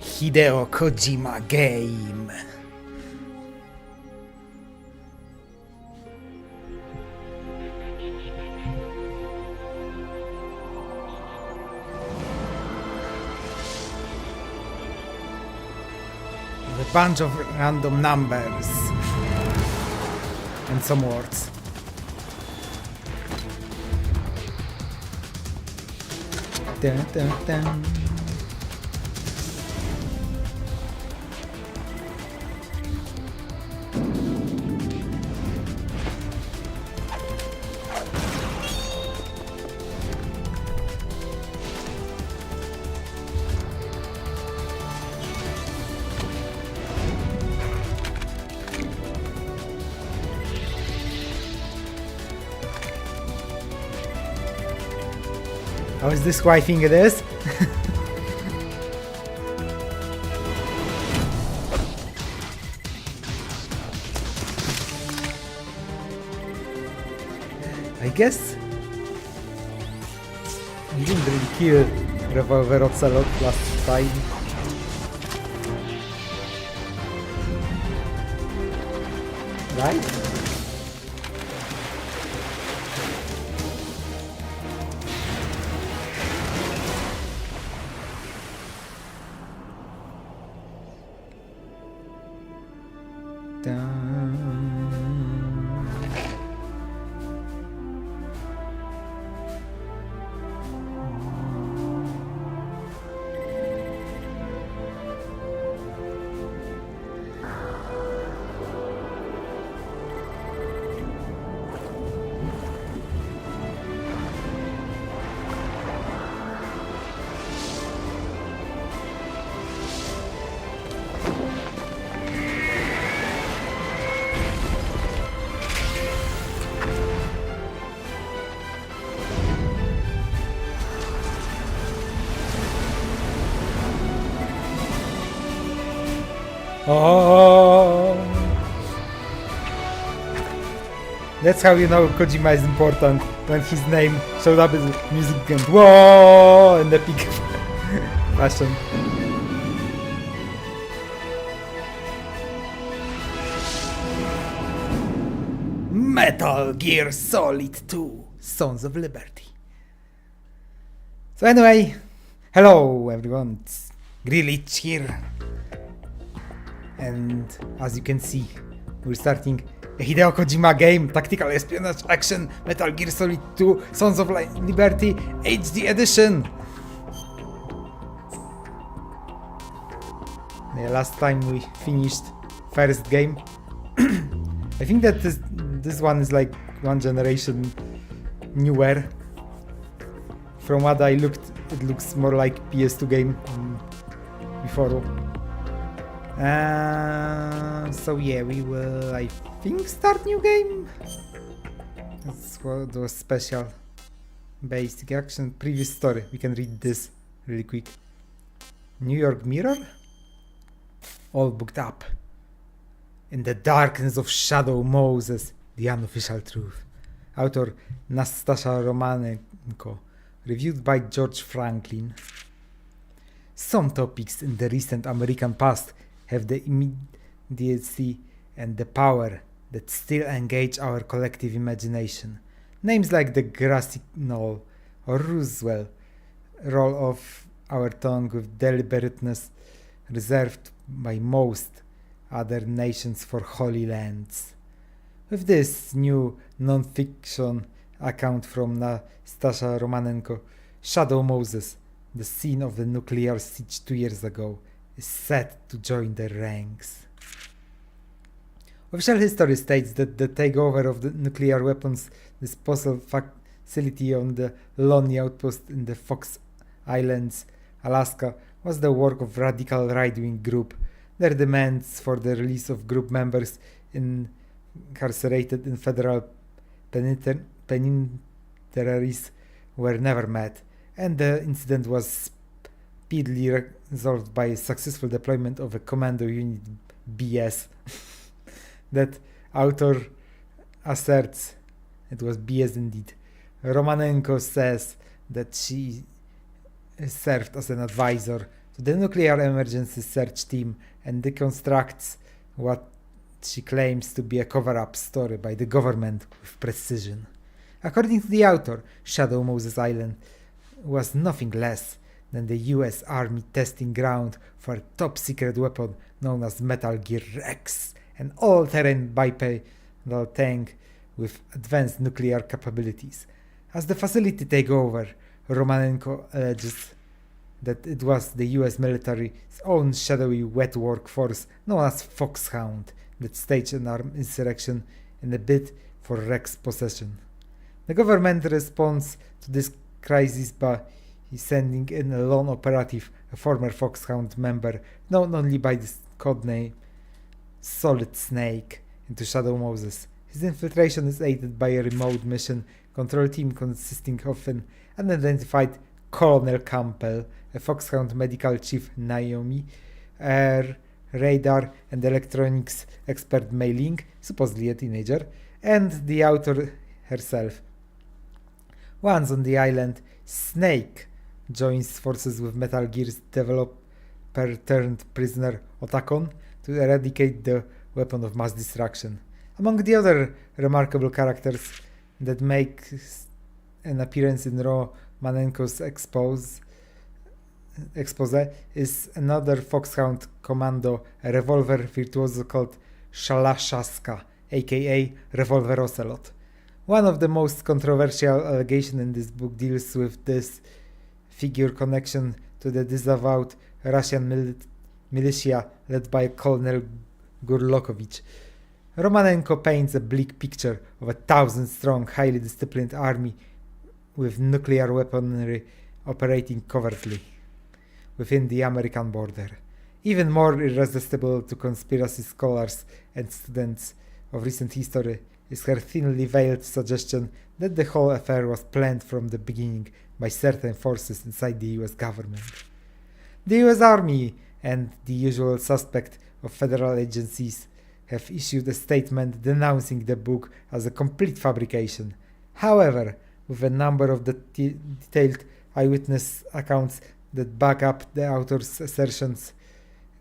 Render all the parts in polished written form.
Hideo Kojima game. With a bunch of random numbers and some words. Dun, dun, dun. Oh, is this who I think it is? I guess we didn't really kill Revolver Ocelot last time. Right? Oh, that's how you know Kojima is important, when his name showed up as music and whoa in the peak fashion. Metal Gear Solid 2 Sons of Liberty. So anyway, hello everyone, it's Gurlukovich here. And as you can see, we're starting a Hideo Kojima game, tactical espionage action, Metal Gear Solid 2 Sons of Liberty HD edition. Yeah, last time we finished first game. I think that this one is like one generation newer. From what I looked, it looks more like PS2 game before. So yeah, we will, I think, start new game. That's what was special. Basic action, previous story. We can read this really quick. New York Mirror? All booked up. In the darkness of Shadow Moses, the unofficial truth. Author Nastasia Romanenko. Reviewed by George Franklin. Some topics in the recent American past have the immediacy and the power that still engage our collective imagination. Names like the grassy knoll or Roosevelt roll off our tongue with deliberateness reserved by most other nations for holy lands. With this new non-fiction account from Nastasia Romanenko, Shadow Moses, the scene of the nuclear siege 2 years ago, is set to join the ranks. Official history states that the takeover of the nuclear weapons disposal facility on the Lonely Outpost in the Fox Islands, Alaska, was the work of radical right-wing group. Their demands for the release of group members incarcerated in federal penitentiaries were never met, and the incident was speedily resolved by a successful deployment of a commando unit BS. That author asserts it was BS indeed. Romanenko says that she served as an advisor to the nuclear emergency search team and deconstructs what she claims to be a cover-up story by the government with precision. According to the author, Shadow Moses Island was nothing less than the US Army testing ground for a top-secret weapon known as Metal Gear Rex, an all-terrain bipedal tank with advanced nuclear capabilities. As the facility takeover, Romanenko alleges that it was the US military's own shadowy wet workforce known as Foxhound that staged an armed insurrection in a bid for Rex possession. The government responds to this crisis by sending in a lone operative, a former Foxhound member known only by the codename Solid Snake, into Shadow Moses. His infiltration is aided by a remote mission control team consisting of an unidentified Colonel Campbell, a Foxhound medical chief Naomi, air, radar and electronics expert Mei Ling, supposedly a teenager, and the author herself. Once on the island, Snake joins forces with Metal Gear's developer turned prisoner Otacon to eradicate the weapon of mass destruction. Among the other remarkable characters that make an appearance in Romanenko's expose is another Foxhound commando, a revolver virtuoso called Shalashaska, aka Revolver Ocelot. One of the most controversial allegations in this book deals with this figure connection to the disavowed Russian militia led by Colonel Gurlukovich. Romanenko paints a bleak picture of a 1,000-strong, highly disciplined army with nuclear weaponry operating covertly within the American border. Even more irresistible to conspiracy scholars and students of recent history is her thinly veiled suggestion that the whole affair was planned from the beginning by certain forces inside the US government. The US Army and the usual suspect of federal agencies have issued a statement denouncing the book as a complete fabrication. However, with a number of detailed eyewitness accounts that back up the author's assertions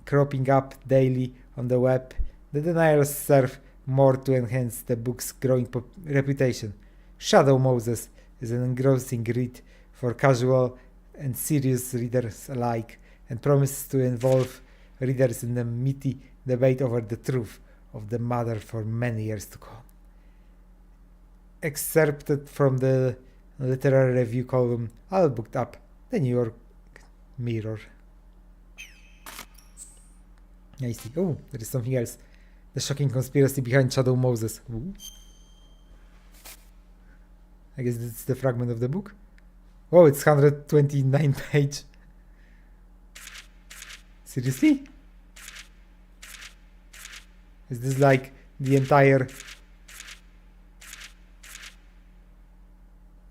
cropping up daily on the web, the denials serve more to enhance the book's growing reputation. Shadow Moses is an engrossing read for casual and serious readers alike, and promises to involve readers in a meaty debate over the truth of the matter for many years to come. Excerpted from the literary review column All Booked Up, the New York Mirror. I see. Oh, there is something else. The shocking conspiracy behind Shadow Moses. Ooh. I guess this is the fragment of the book. Oh, it's 129 page. Seriously? Is this like the entire...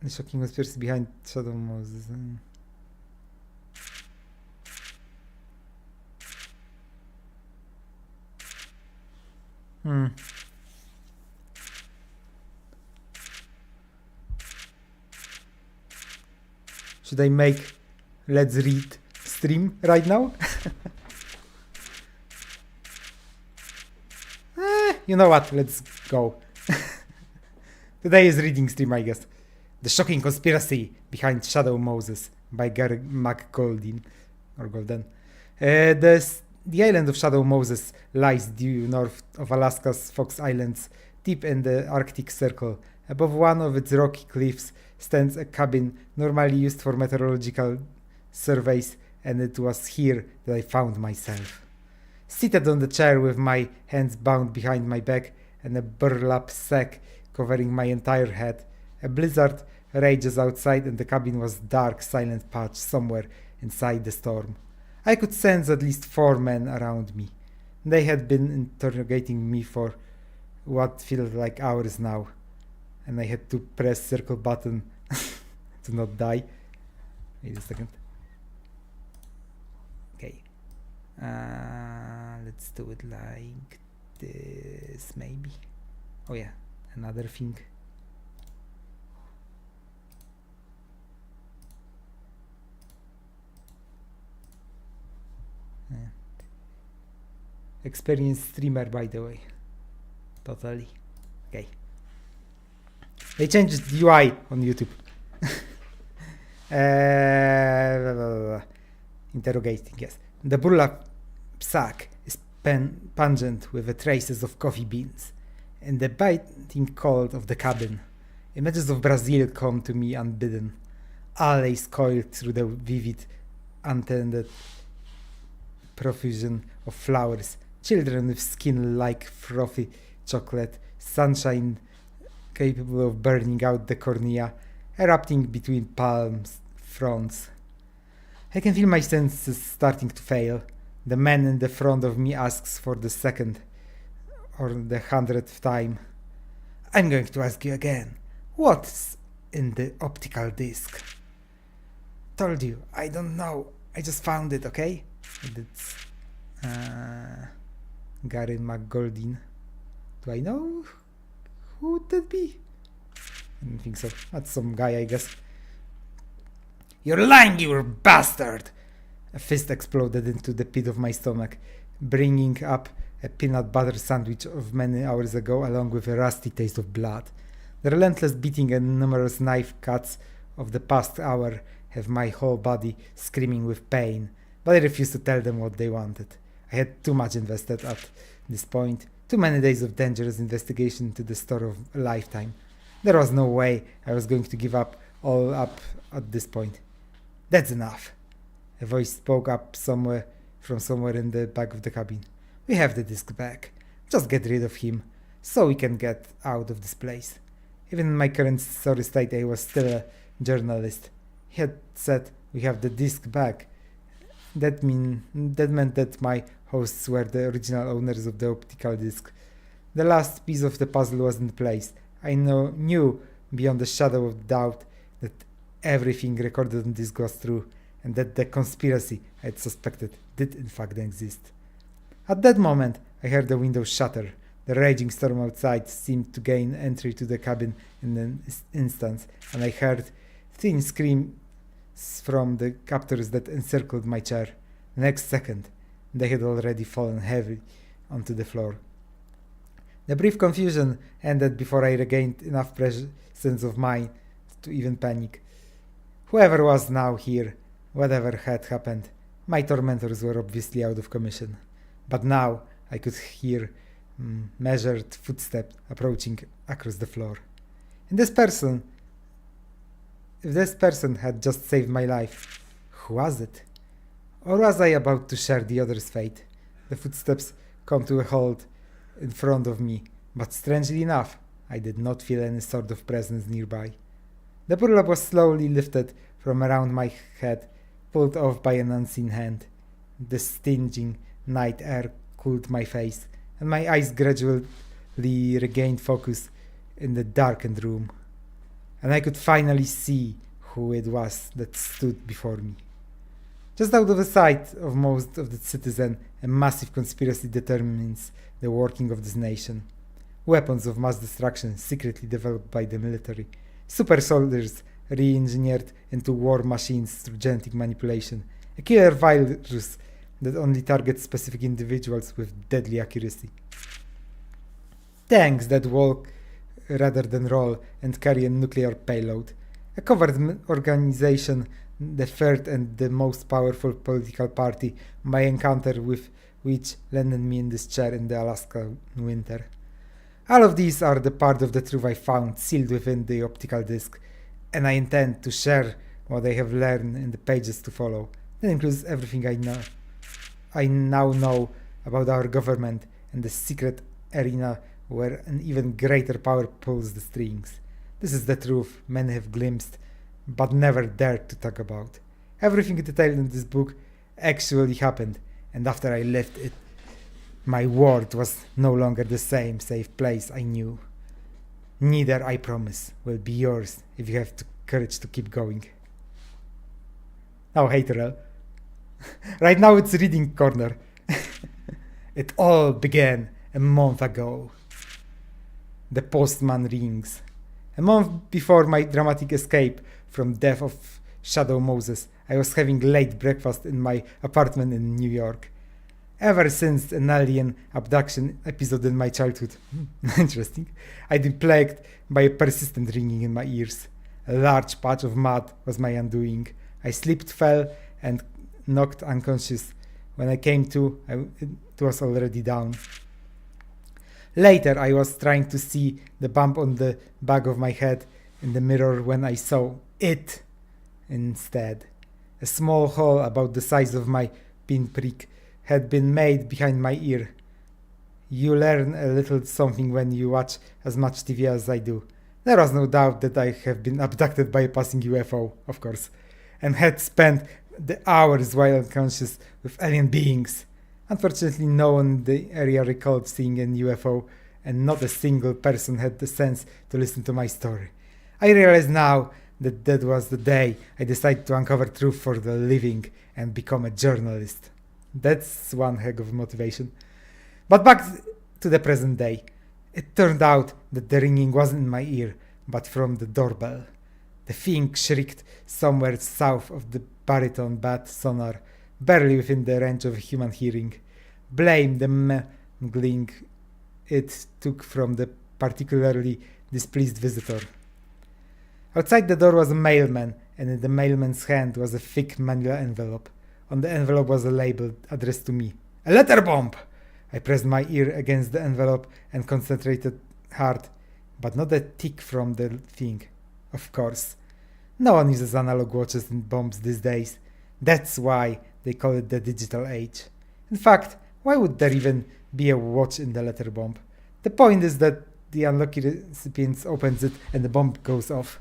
The shocking conspiracy behind Shadow Moses. Should I make Let's Read stream right now? You know what? Let's go. Today is reading stream, I guess. The shocking conspiracy behind Shadow Moses by Gary McGoldin. Or Golden. The island of Shadow Moses lies due north of Alaska's Fox Islands, deep in the Arctic Circle. Above one of its rocky cliffs stands a cabin normally used for meteorological surveys, and it was here that I found myself. Seated on the chair with my hands bound behind my back and a burlap sack covering my entire head, a blizzard rages outside and the cabin was a dark, silent patch somewhere inside the storm. I could sense at least 4 men around me. They had been interrogating me for what felt like hours now, and I had to press circle button to not die. Wait a second. Okay. Let's do it like this, maybe. Oh yeah, another thing. Experienced streamer, by the way. Totally. Okay. They changed the UI on YouTube. Interrogating, yes. The burlap sack is pungent with the traces of coffee beans. In the biting cold of the cabin, images of Brazil come to me unbidden. Alleys coiled through the vivid, untended profusion of flowers, children with skin like frothy chocolate, sunshine capable of burning out the cornea, erupting between palms, fronds. I can feel my senses starting to fail. The man in the front of me asks for the second or the 100th time. I'm going to ask you again. What's in the optical disc? Told you, I don't know. I just found it, okay? It's Gary McGoldin. Do I know? Who would that be? I don't think so. That's some guy, I guess. You're lying, you bastard! A fist exploded into the pit of my stomach, bringing up a peanut butter sandwich of many hours ago along with a rusty taste of blood. The relentless beating and numerous knife cuts of the past hour have my whole body screaming with pain, but I refused to tell them what they wanted. I had too much invested at this point, too many days of dangerous investigation to the store of a lifetime. There was no way I was going to give all up at this point. That's enough. A voice spoke up from somewhere in the back of the cabin. We have the disc back. Just get rid of him, so we can get out of this place. Even in my current sorry state, I was still a journalist. He had said, we have the disc back. That meant that my hosts were the original owners of the optical disc. The last piece of the puzzle was in place. I knew beyond a shadow of doubt that everything recorded on disc was true, and that the conspiracy I had suspected did in fact exist. At that moment, I heard the window shatter. The raging storm outside seemed to gain entry to the cabin in an instant, and I heard thin screams from the captors that encircled my chair. The next second, they had already fallen heavy onto the floor. The brief confusion ended before I regained enough presence of mind to even panic. Whoever was now here, whatever had happened, my tormentors were obviously out of commission. But now I could hear measured footsteps approaching across the floor. If this person had just saved my life, who was it? Or was I about to share the other's fate? The footsteps come to a halt in front of me, but strangely enough, I did not feel any sort of presence nearby. The burlap was slowly lifted from around my head, pulled off by an unseen hand. The stinging night air cooled my face, and my eyes gradually regained focus in the darkened room. And I could finally see who it was that stood before me. Just out of the sight of most of the citizens, a massive conspiracy determines the working of this nation. Weapons of mass destruction secretly developed by the military. Super soldiers re-engineered into war machines through genetic manipulation. A killer virus that only targets specific individuals with deadly accuracy. Tanks that walk rather than roll and carry a nuclear payload. A covert organization, the third and the most powerful political party, my encounter with which landed me in this chair in the Alaska winter. All of these are the part of the truth I found sealed within the optical disc, and I intend to share what I have learned in the pages to follow. That includes everything I now know about our government and the secret arena where an even greater power pulls the strings. This is the truth many have glimpsed, but never dared to talk about. Everything detailed in this book actually happened, and after I left it, my world was no longer the same safe place I knew. Neither, I promise, will be yours if you have the courage to keep going. Oh, hey Terrell. Right now it's reading corner. It all began a month ago. The postman rings. A month before my dramatic escape from death of Shadow Moses, I was having late breakfast in my apartment in New York. Ever since an alien abduction episode in my childhood, interesting, I'd been plagued by a persistent ringing in my ears. A large patch of mud was my undoing. I slipped, fell, and knocked unconscious. When I came to, it was already down. Later, I was trying to see the bump on the back of my head in the mirror when I saw it instead. A small hole about the size of my pinprick had been made behind my ear. You learn a little something when you watch as much TV as I do. There was no doubt that I have been abducted by a passing UFO, of course, and had spent the hours while unconscious with alien beings. Unfortunately, no one in the area recalled seeing a UFO, and not a single person had the sense to listen to my story. I realize now that that was the day I decided to uncover truth for the living and become a journalist. That's one heck of motivation. But back to the present day. It turned out that the ringing wasn't in my ear, but from the doorbell. The thing shrieked somewhere south of the baritone bat sonar, barely within the range of human hearing. Blame the mangling it took from the particularly displeased visitor. Outside the door was a mailman, and in the mailman's hand was a thick manila envelope. On the envelope was a label addressed to me. A letter bomb! I pressed my ear against the envelope and concentrated hard, but not a tick from the thing. Of course. No one uses analog watches and bombs these days. That's why they call it the digital age. In fact, why would there even be a watch in the letter bomb? The point is that the unlucky recipient opens it and the bomb goes off.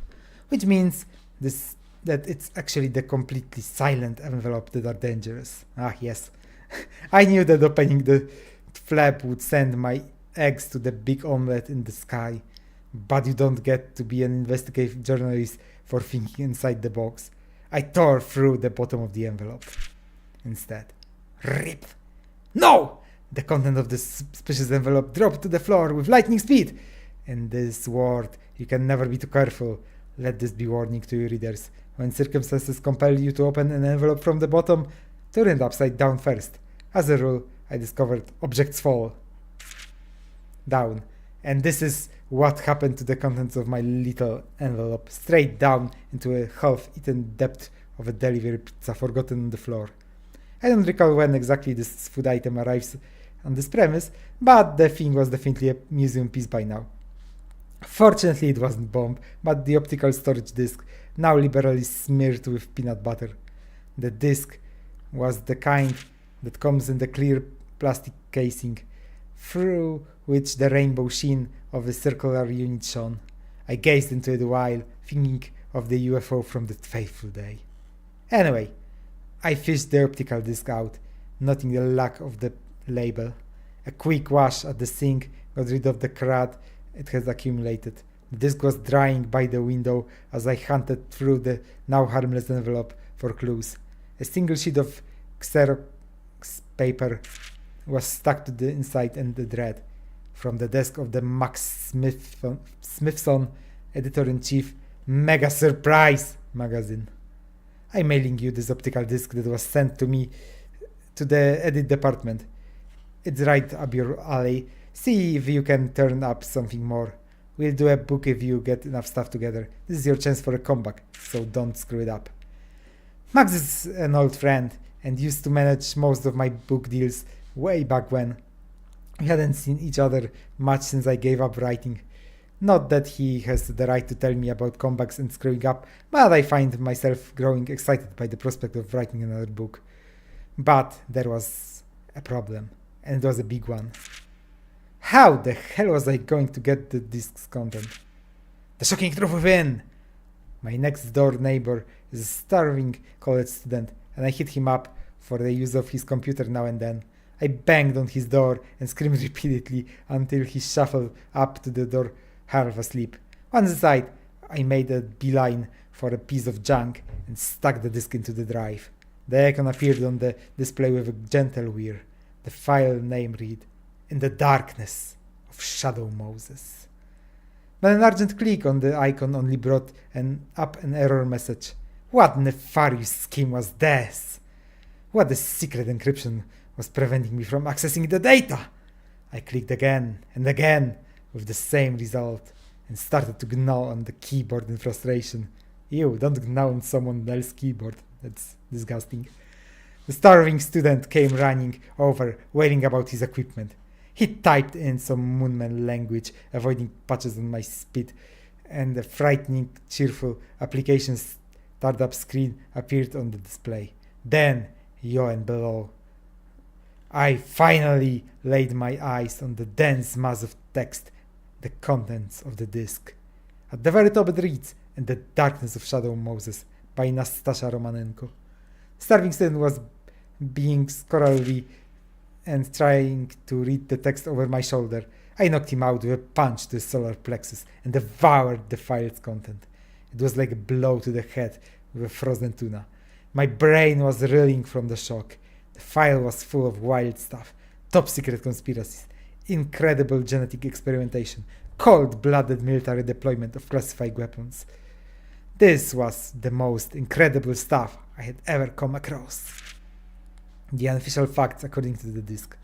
Which means that it's actually the completely silent envelope that are dangerous. Ah, yes. I knew that opening the flap would send my eggs to the big omelette in the sky. But you don't get to be an investigative journalist for thinking inside the box. I tore through the bottom of the envelope instead. Rip! No! The content of this suspicious envelope dropped to the floor with lightning speed. In this world, you can never be too careful. Let this be warning to your readers. When circumstances compel you to open an envelope from the bottom, turn it upside down first. As a rule, I discovered objects fall down. And this is what happened to the contents of my little envelope, straight down into a half-eaten depth of a delivery pizza forgotten on the floor. I don't recall when exactly this food item arrives on this premise, but the thing was definitely a museum piece by now. Fortunately, it wasn't bomb, but the optical storage disc, now liberally smeared with peanut butter. The disc was the kind that comes in the clear plastic casing, through which the rainbow sheen of a circular unit shone. I gazed into it while thinking of the UFO from that fateful day. Anyway, I fished the optical disc out, noting the lack of the label. A quick wash at the sink got rid of the crud it had accumulated. The disc was drying by the window as I hunted through the now harmless envelope for clues. A single sheet of Xerox paper was stuck to the inside and the thread. From the desk of the Max Smithson editor-in-chief Mega Surprise magazine. I'm mailing you this optical disc that was sent to me to the edit department. It's right up your alley. See if you can turn up something more. We'll do a book if you get enough stuff together. This is your chance for a comeback, so don't screw it up. Max is an old friend and used to manage most of my book deals way back when. We hadn't seen each other much since I gave up writing. Not that he has the right to tell me about comebacks and screwing up, but I find myself growing excited by the prospect of writing another book. But there was a problem, and it was a big one. How the hell was I going to get the disc's content? The shocking truth within! My next door neighbor is a starving college student, and I hit him up for the use of his computer now and then. I banged on his door and screamed repeatedly until he shuffled up to the door half asleep. Once inside, I made a beeline for a piece of junk and stuck the disk into the drive. The icon appeared on the display with a gentle whir. The file name read, "In the darkness of Shadow Moses." But an urgent click on the icon only brought up an error message. What nefarious scheme was this? What the secret encryption was preventing me from accessing the data? I clicked again and again with the same result and started to gnaw on the keyboard in frustration. Ew, don't gnaw on someone else's keyboard. That's disgusting. The starving student came running over, wailing about his equipment. He typed in some Moonman language, avoiding patches on my speed, and a frightening, cheerful application startup screen appeared on the display. Then, and below, I finally laid my eyes on the dense mass of text, the contents of the disk. At the very top it reads, "In the Darkness of Shadow Moses" by Nastasha Romanenko. Starving student was being scholarly and trying to read the text over my shoulder. I knocked him out with a punch to his solar plexus and devoured the file's content. It was like a blow to the head with a frozen tuna. My brain was reeling from the shock. The file was full of wild stuff, top secret conspiracies, incredible genetic experimentation, cold-blooded military deployment of classified weapons. This was the most incredible stuff I had ever come across. The unofficial facts according to the disk.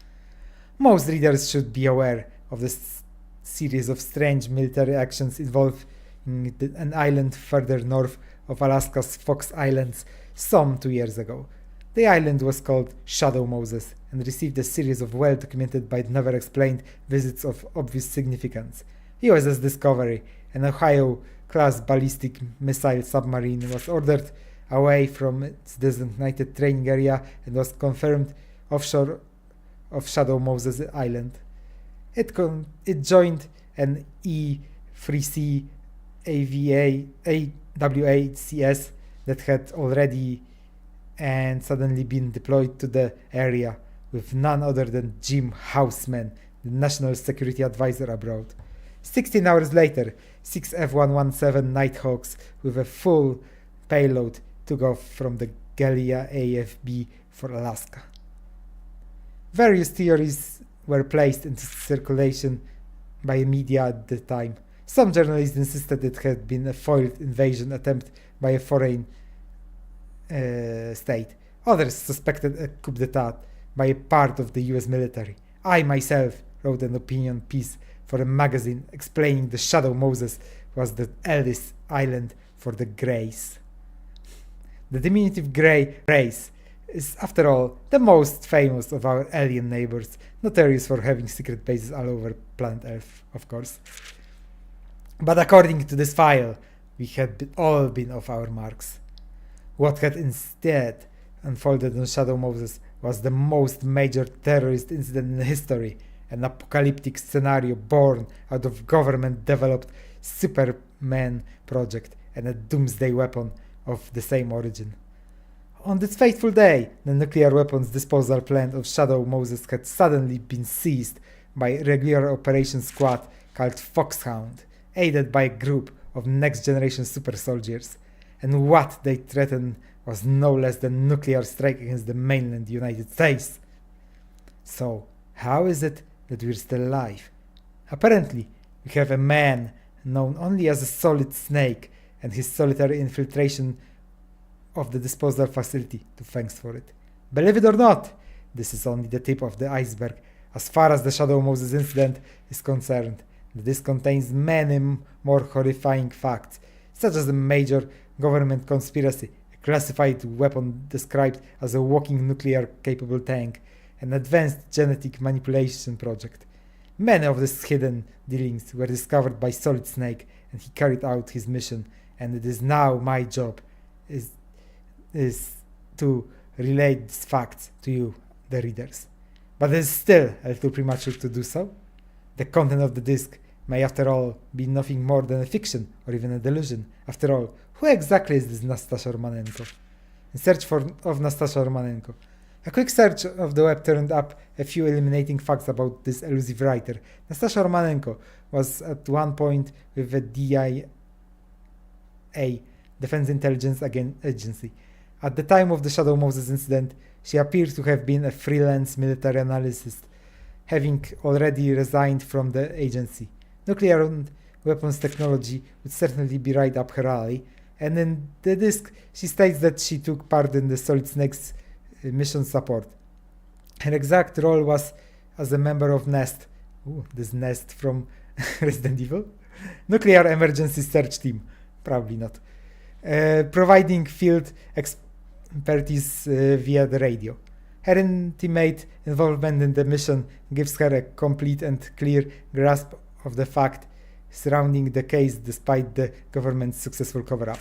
Most readers should be aware of this series of strange military actions involving an island further north of Alaska's Fox Islands some 2 years ago. The island was called Shadow Moses and received a series of well-documented but never-explained visits of obvious significance. USS Discovery, an Ohio-class ballistic missile submarine, was ordered away from its designated training area and was confirmed offshore of Shadow Moses Island. It joined an E-3C AWACS that had already and suddenly been deployed to the area with none other than Jim Houseman, the National Security Advisor abroad. 16 hours later, 6 F-117 Nighthawks with a full payload took off from the Gallia AFB for Alaska. Various theories were placed into circulation by media at the time. Some journalists insisted it had been a foiled invasion attempt by a foreign state. Others suspected a coup d'etat by a part of the US military. I myself wrote an opinion piece for a magazine explaining the Shadow Moses was the eldest island for the Greys. The diminutive Grey race is, after all, the most famous of our alien neighbors, notorious for having secret bases all over planet Earth, of course. But according to this file, we had all been off our marks. What had instead unfolded on Shadow Moses was the most major terrorist incident in history, an apocalyptic scenario born out of government-developed Superman project and a doomsday weapon of the same origin. On this fateful day, the nuclear weapons disposal plant of Shadow Moses had suddenly been seized by a regular operations squad called Foxhound, aided by a group of next-generation super soldiers, and what they threatened was no less than nuclear strike against the mainland United States. So, how is it that we're still alive? Apparently, we have a man known only as a Solid Snake and his solitary infiltration of the disposal facility to thanks for it. Believe it or not, this is only the tip of the iceberg as far as the Shadow Moses incident is concerned. This contains many more horrifying facts, such as a major government conspiracy, a classified weapon described as a walking nuclear-capable tank, an advanced genetic manipulation project. Many of these hidden dealings were discovered by Solid Snake, and he carried out his mission, and it is now my job is to relay these facts to you, the readers. But it is still a little premature to do so. The content of the disc may, after all, be nothing more than a fiction or even a delusion. After all, who exactly is this Nastasha Romanenko? In search of Nastasha Romanenko. A quick search of the web turned up a few illuminating facts about this elusive writer. Nastasha Romanenko was at one point with the DIA, Defense Intelligence Agency. At the time of the Shadow Moses incident, she appears to have been a freelance military analyst, having already resigned from the agency. Nuclear and weapons technology would certainly be right up her alley, and in the disc she states that she took part in the Solid Snake's mission support. Her exact role was as a member of NEST. Ooh, this NEST from Resident Evil? Nuclear Emergency Search Team. Probably not. Providing field expertise via the radio. Her intimate involvement in the mission gives her a complete and clear grasp of the fact surrounding the case despite the government's successful cover-up.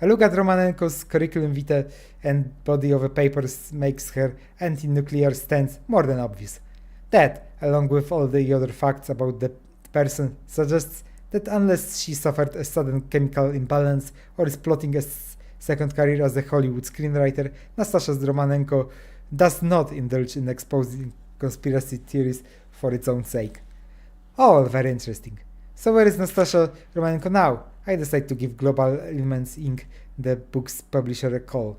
A look at Romanenko's curriculum vitae and body of papers makes her anti-nuclear stance more than obvious. That, along with all the other facts about the person, suggests that unless she suffered a sudden chemical imbalance or is plotting a second career as a Hollywood screenwriter, Nastasha Romanenko does not indulge in exposing conspiracy theories for its own sake. All very interesting. So where is Nastasha Romanenko now? I decide to give Global Elements Inc., the book's publisher, a call.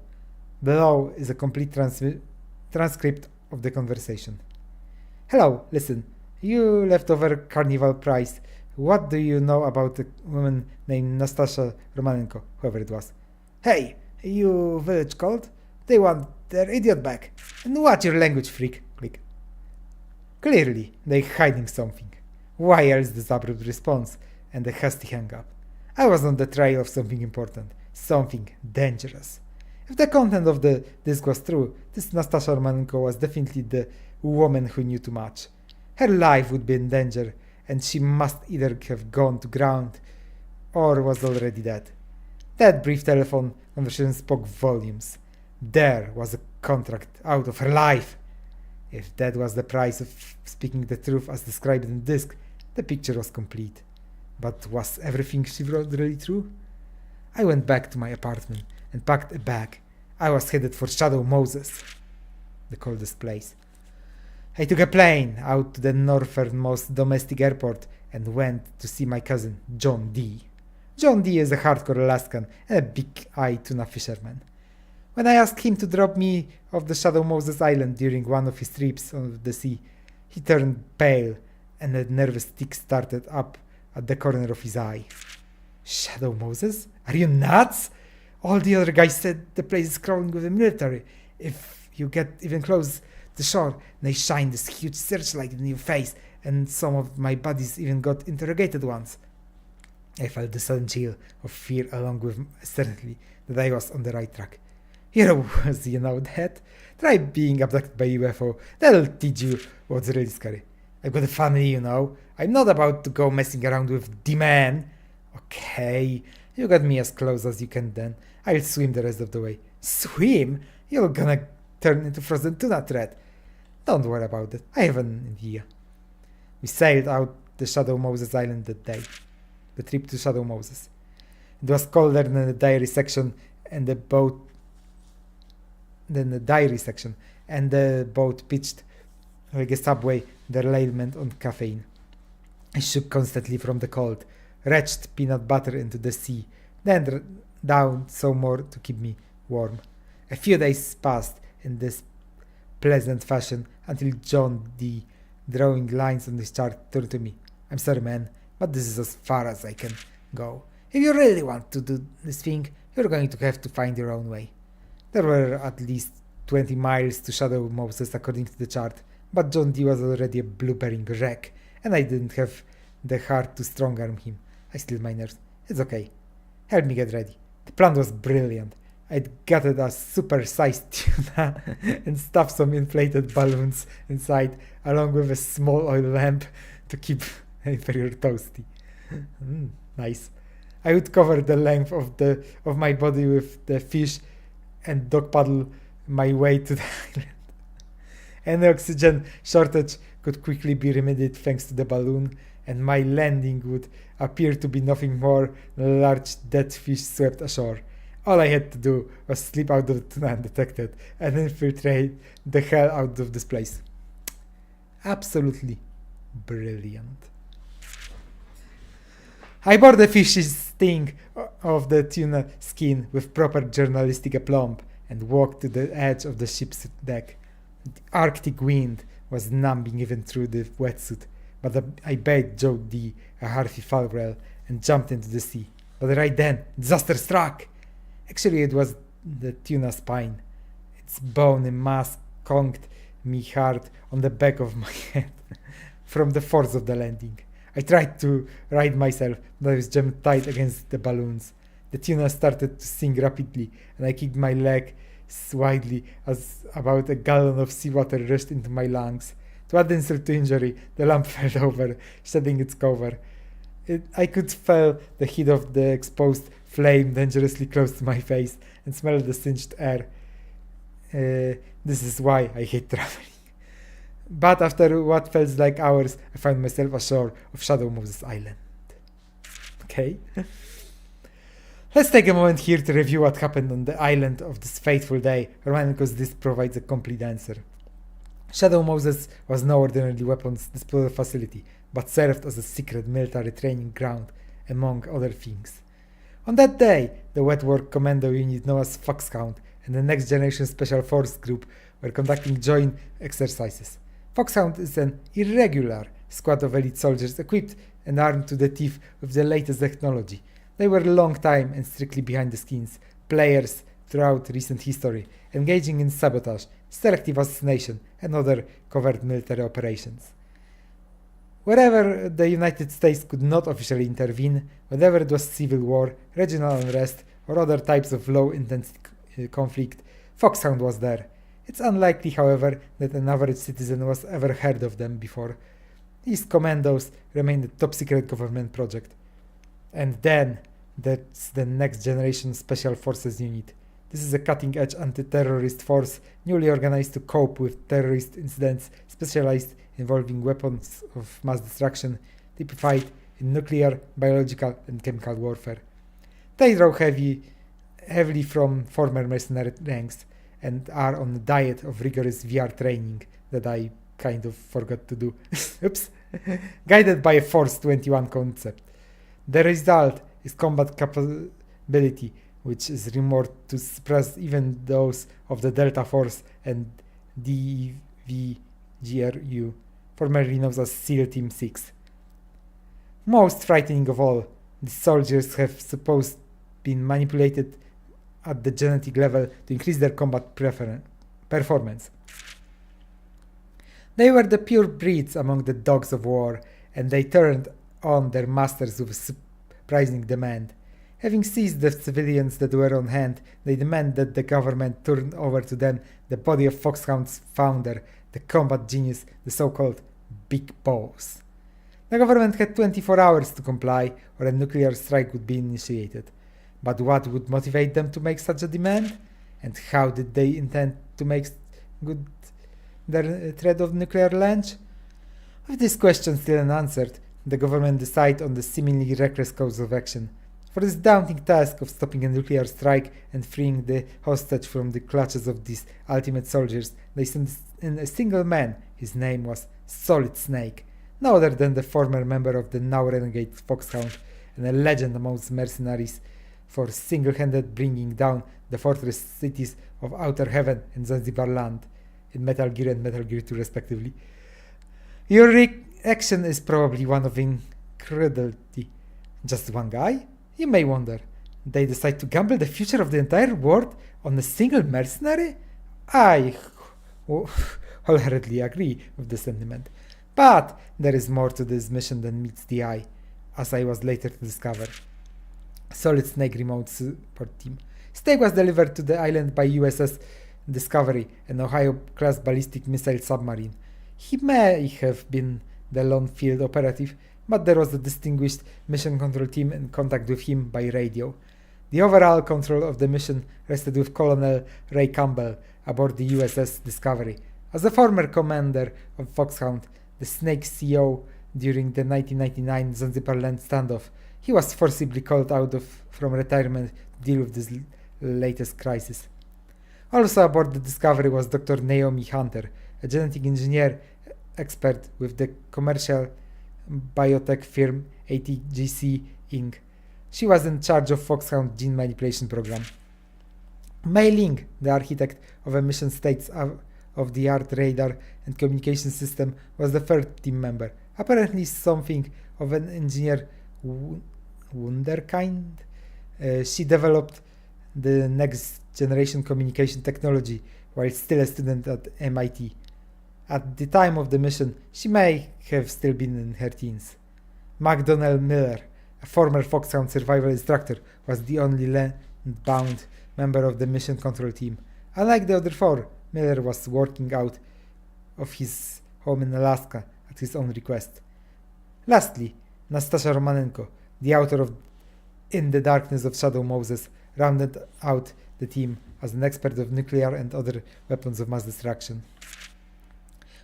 Below is a complete transcript of the conversation. Hello, listen. You left over Carnival Prize. What do you know about a woman named Nastasha Romanenko, whoever it was? Hey, you village cult? They want their idiot back. And watch your language, freak. Click. Clearly, they're hiding something. Why else this abrupt response and a hasty hang-up? I was on the trail of something important, something dangerous. If the content of the disc was true, this Nastasha Romanenko was definitely the woman who knew too much. Her life would be in danger, and she must either have gone to ground or was already dead. That brief telephone conversation spoke volumes. There was a contract out of her life. If that was the price of speaking the truth as described in the disc, the picture was complete. But was everything she wrote really true? I went back to my apartment and packed a bag. I was headed for Shadow Moses, the coldest place. I took a plane out to the northernmost domestic airport and went to see my cousin, John D. John D is a hardcore Alaskan and a big-eyed tuna fisherman. When I asked him to drop me off the Shadow Moses Island during one of his trips on the sea, he turned pale and a nervous tick started up at the corner of his eye. Shadow Moses? Are you nuts? All the other guys said the place is crawling with the military. If you get even close to the shore, they shine this huge searchlight in your face, and some of my buddies even got interrogated once. I felt the sudden chill of fear along with certainty that I was on the right track. Hero was, you know that? Try being abducted by a UFO. That'll teach you what's really scary. I've got a family, you know. I'm not about to go messing around with the man. Okay, you got me as close as you can then. I'll swim the rest of the way. Swim? You're gonna turn into frozen tuna thread. Don't worry about it. I have an idea. We sailed out the Shadow Moses Island that day. The trip to Shadow Moses. It was colder than the diary section and the boat pitched like a subway derailment on caffeine. I shook constantly from the cold, retched peanut butter into the sea, then down some more to keep me warm. A few days passed in this pleasant fashion until John D, drawing lines on his chart, turned to me. I'm sorry, man, but this is as far as I can go. If you really want to do this thing, you're going to have to find your own way. There were at least 20 miles to Shadow Moses according to the chart, but John D was already a blueberrying wreck, and I didn't have the heart to strong-arm him. I still my nerves. It's okay. Help me get ready. The plan was brilliant. I'd gathered a super-sized tuna and stuffed some inflated balloons inside, along with a small oil lamp to keep inferior toasty. Nice. I would cover the length of my body with the fish and dog paddle my way to the island. Any oxygen shortage could quickly be remedied thanks to the balloon, and my landing would appear to be nothing more than a large dead fish swept ashore. All I had to do was slip out of the tuna undetected and infiltrate the hell out of this place. Absolutely brilliant. I bore the fish's sting of the tuna skin with proper journalistic aplomb and walked to the edge of the ship's deck. The Arctic wind was numbing even through the wetsuit, but I bade Joe D a hearty farewell and jumped into the sea. But right then, disaster struck! Actually, it was the tuna spine. Its bony mass conked me hard on the back of my head from the force of the landing. I tried to right myself, but I was jammed tight against the balloons. The tuna started to sink rapidly, and I kicked my leg widely as about a gallon of seawater rushed into my lungs. To add insult to injury, the lamp fell over, shedding its cover. I could feel the heat of the exposed flame dangerously close to my face and smell the singed air. This is why I hate traveling. But after what felt like hours, I found myself ashore of Shadow Moses Island. Okay. Let's take a moment here to review what happened on the island of this fateful day, because this provides a complete answer. Shadow Moses was no ordinary weapons disposal facility, but served as a secret military training ground, among other things. On that day, the Wet Work Commando unit known as Foxhound and the Next Generation Special Force Group were conducting joint exercises. Foxhound is an irregular squad of elite soldiers equipped and armed to the teeth with the latest technology. They were long time and strictly behind the scenes players throughout recent history, engaging in sabotage, selective assassination, and other covert military operations. Wherever the United States could not officially intervene, whether it was civil war, regional unrest, or other types of low-intensity conflict, Foxhound was there. It's unlikely, however, that an average citizen was ever heard of them before. These commandos remained a top-secret government project. And then, that's the Next Generation Special Forces Unit. This is a cutting-edge anti-terrorist force newly organized to cope with terrorist incidents, specialized involving weapons of mass destruction, typified in nuclear, biological, and chemical warfare. They draw heavily from former mercenary ranks and are on a diet of rigorous VR training that I kind of forgot to do. Oops! Guided by a Force 21 concept. The result is combat capability, which is rumored to surpass even those of the Delta Force and DVGRU, formerly known as SEAL Team 6. Most frightening of all, the soldiers have supposed been manipulated at the genetic level to increase their combat performance. They were the pure breeds among the dogs of war, and they turned on their masters with surprising demand. Having seized the civilians that were on hand, they demand that the government turn over to them the body of Foxhound's founder, the combat genius, the so-called Big Boss. The government had 24 hours to comply, or a nuclear strike would be initiated. But what would motivate them to make such a demand? And how did they intend to make good their threat of nuclear launch? With this question still unanswered, the government decided on the seemingly reckless course of action. For this daunting task of stopping a nuclear strike and freeing the hostage from the clutches of these ultimate soldiers, they sent in a single man. His name was Solid Snake, no other than the former member of the now renegade Foxhound and a legend amongst mercenaries for single-handed bringing down the fortress cities of Outer Heaven and Zanzibar Land in Metal Gear and Metal Gear 2 respectively. Your reaction is probably one of incredulity. Just one guy? You may wonder. They decide to gamble the future of the entire world on a single mercenary? I wholeheartedly agree with the sentiment. But there is more to this mission than meets the eye, as I was later to discover. Solid Snake remote support team. Snake was delivered to the island by USS Discovery, an Ohio-class ballistic missile submarine. He may have been the lone field operative, but there was a distinguished mission control team in contact with him by radio. The overall control of the mission rested with Colonel Ray Campbell aboard the USS Discovery. As a former commander of Foxhound, the Snake CO during the 1999 Zanzibar land standoff, he was forcibly called out from retirement to deal with this latest crisis. Also aboard the Discovery was Dr. Naomi Hunter, a genetic engineer expert with the commercial biotech firm ATGC Inc. She was in charge of Foxhound gene manipulation program. Mei Ling, the architect of a mission state-of-the-art radar and communication system, was the third team member. Apparently something of an engineer wunderkind. She developed the next generation communication technology while still a student at MIT. At the time of the mission, she may have still been in her teens. MacDonnell Miller, a former Foxhound survival instructor, was the only land-bound member of the mission control team. Unlike the other four, Miller was working out of his home in Alaska at his own request. Lastly, Nastasha Romanenko, the author of In the Darkness of Shadow Moses, rounded out the team as an expert of nuclear and other weapons of mass destruction.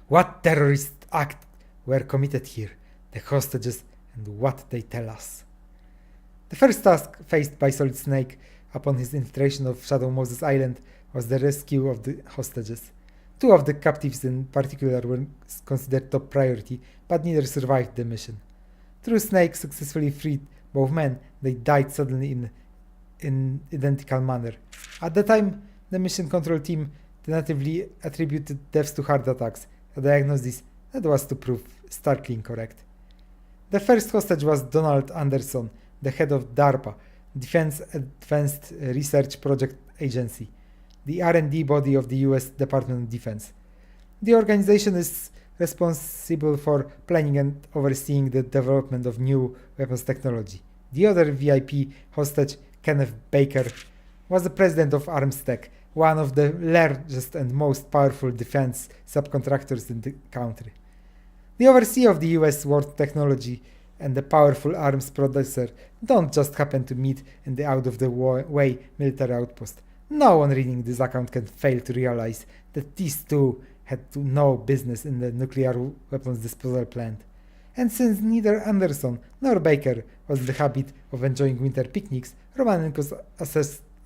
What terrorist acts were committed here, the hostages, and what they tell us. The first task faced by Solid Snake upon his infiltration of Shadow Moses Island was the rescue of the hostages. Two of the captives in particular were considered top priority, but neither survived the mission. Though Snake successfully freed both men, they died suddenly in identical manner. At the time, the mission control team tentatively attributed deaths to heart attacks, a diagnosis that was to prove starkly incorrect. The first hostage was Donald Anderson, the head of DARPA, Defense Advanced Research Project Agency, the R&D body of the US Department of Defense. The organization is responsible for planning and overseeing the development of new weapons technology. The other VIP hostage, Kenneth Baker, was the president of ArmsTech, one of the largest and most powerful defense subcontractors in the country. The overseer of the US war technology and the powerful arms producer don't just happen to meet in the out-of-the-way military outpost. No one reading this account can fail to realize that these two had no business in the nuclear weapons disposal plant. And since neither Anderson nor Baker was in the habit of enjoying winter picnics, Romanenko's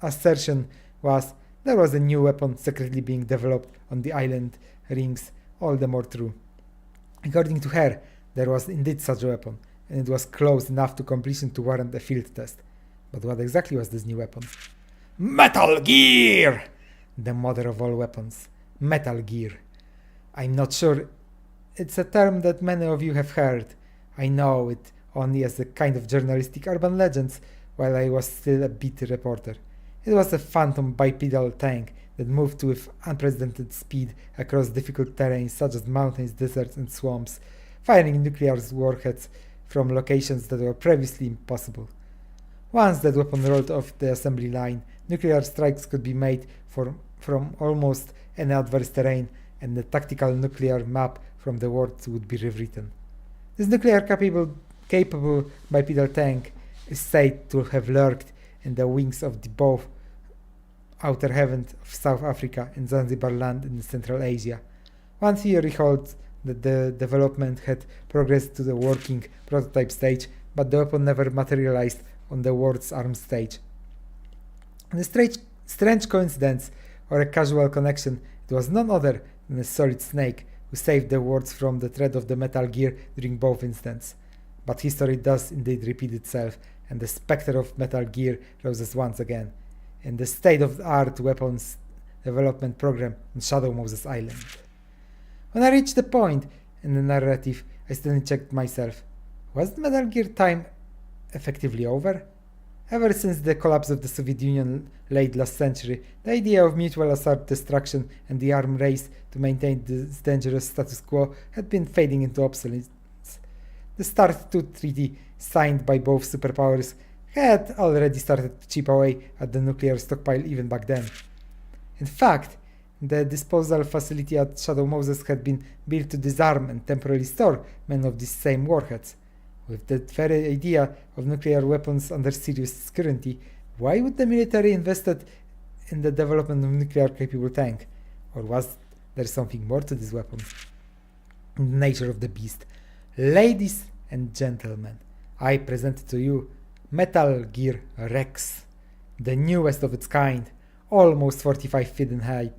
assertion was there was a new weapon secretly being developed on the island rings all the more true. According to her, there was indeed such a weapon, and it was close enough to completion to warrant a field test. But what exactly was this new weapon? Metal Gear! The mother of all weapons. Metal Gear. I'm not sure. It's a term that many of you have heard. I know it only as a kind of journalistic urban legends while I was still a beat reporter. It was a phantom bipedal tank that moved with unprecedented speed across difficult terrains such as mountains, deserts, and swamps, firing nuclear warheads from locations that were previously impossible. Once that weapon rolled off the assembly line, nuclear strikes could be made from almost any adverse terrain, and the tactical nuclear map from the world would be rewritten. This nuclear capable bipedal tank is said to have lurked in the wings of the both outer heavens of South Africa and Zanzibar land in Central Asia. One theory holds that the development had progressed to the working prototype stage, but the weapon never materialized on the world's arms stage. In a strange coincidence or a casual connection, it was none other than a Solid Snake who saved the world from the threat of the Metal Gear during both incidents. But history does indeed repeat itself, and the specter of Metal Gear rises once again in the state-of-the-art weapons development program on Shadow Moses Island. When I reached the point in the narrative, I suddenly checked myself. Was the Metal Gear time effectively over? Ever since the collapse of the Soviet Union late last century, the idea of mutual assured destruction and the arms race to maintain this dangerous status quo had been fading into obsolescence. The START II treaty, signed by both superpowers, had already started to chip away at the nuclear stockpile even back then. In fact, the disposal facility at Shadow Moses had been built to disarm and temporarily store many of these same warheads. With the very idea of nuclear weapons under serious scrutiny, why would the military invested in the development of nuclear-capable tank? Or was there something more to this weapon? In the nature of the beast. Ladies and gentlemen, I present to you Metal Gear Rex, the newest of its kind, almost 45 feet in height,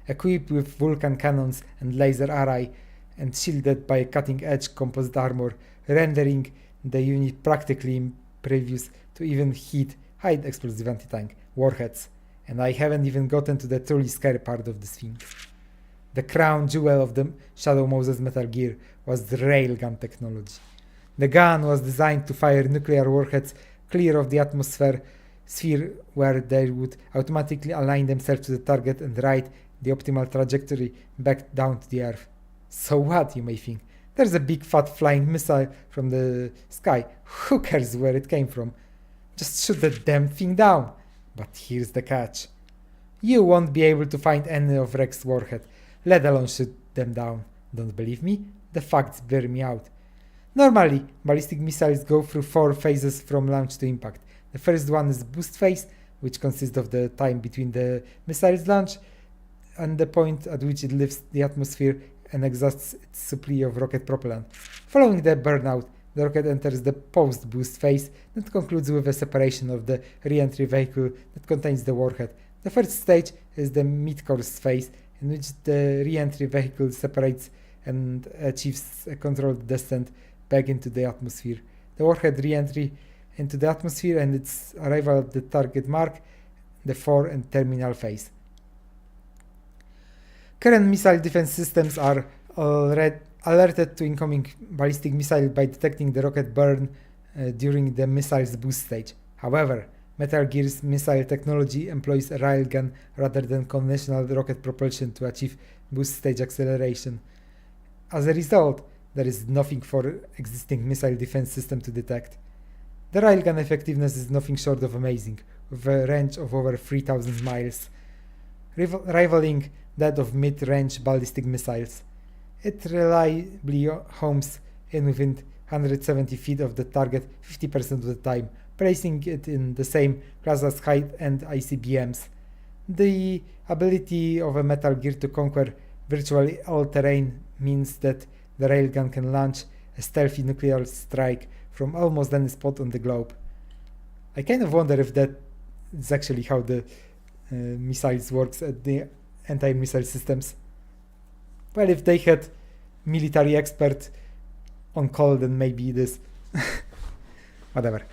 equipped with Vulcan cannons and laser array, and shielded by cutting-edge composite armor, rendering the unit practically impervious to even hit high-explosive anti-tank warheads. And I haven't even gotten to the truly scary part of this thing. The crown jewel of the Shadow Moses Metal Gear was the railgun technology. The gun was designed to fire nuclear warheads clear of the atmosphere sphere where they would automatically align themselves to the target and ride the optimal trajectory back down to the Earth. So what, you may think? There's a big fat flying missile from the sky. Who cares where it came from? Just shoot the damn thing down. But here's the catch. You won't be able to find any of Rex's warhead, let alone shoot them down. Don't believe me? The facts bear me out. Normally, ballistic missiles go through 4 phases from launch to impact. The first one is boost phase, which consists of the time between the missile's launch and the point at which it leaves the atmosphere and exhausts its supply of rocket propellant. Following the burnout, the rocket enters the post-boost phase that concludes with a separation of the re-entry vehicle that contains the warhead. The first stage is the mid-course phase, in which the re-entry vehicle separates and achieves a controlled descent back into the atmosphere. The warhead re-entry into the atmosphere and its arrival at the target mark the fore and terminal phase. Current missile defense systems are alerted to incoming ballistic missile by detecting the rocket burn during the missile's boost stage. However, Metal Gear's missile technology employs a railgun rather than conventional rocket propulsion to achieve boost stage acceleration. As a result, there is nothing for existing missile defense system to detect. The railgun effectiveness is nothing short of amazing, with a range of over 3,000 miles, rivaling that of mid-range ballistic missiles. It reliably homes in within 170 feet of the target 50% of the time, placing it in the same class as high-end ICBMs. The ability of a Metal Gear to conquer virtually all terrain means that the railgun can launch a stealthy nuclear strike from almost any spot on the globe. I kind of wonder if that is actually how the missiles works at the anti-missile systems. Well, if they had military expert on call, then maybe this. Whatever.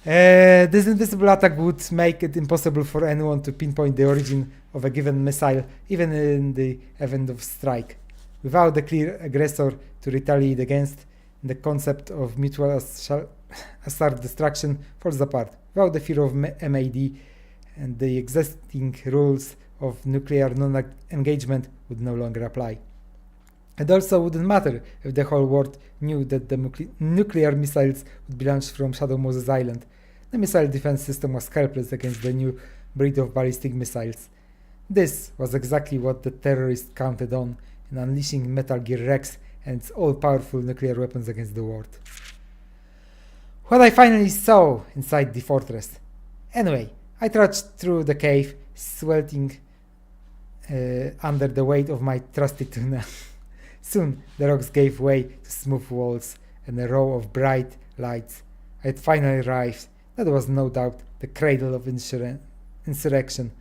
This invisible attack would make it impossible for anyone to pinpoint the origin of a given missile, even in the event of strike. Without a clear aggressor to retaliate against, the concept of mutual assured destruction falls apart. Without the fear of MAD, and the existing rules of nuclear non-engagement would no longer apply. It also wouldn't matter if the whole world knew that the nuclear missiles would be launched from Shadow Moses Island. The missile defense system was helpless against the new breed of ballistic missiles. This was exactly what the terrorists counted on in unleashing Metal Gear Rex and its all-powerful nuclear weapons against the world. What I finally saw inside the fortress. Anyway, I trudged through the cave, sweating under the weight of my trusty tuna. Soon the rocks gave way to smooth walls and a row of bright lights. I had finally arrived. That was no doubt the cradle of insurrection,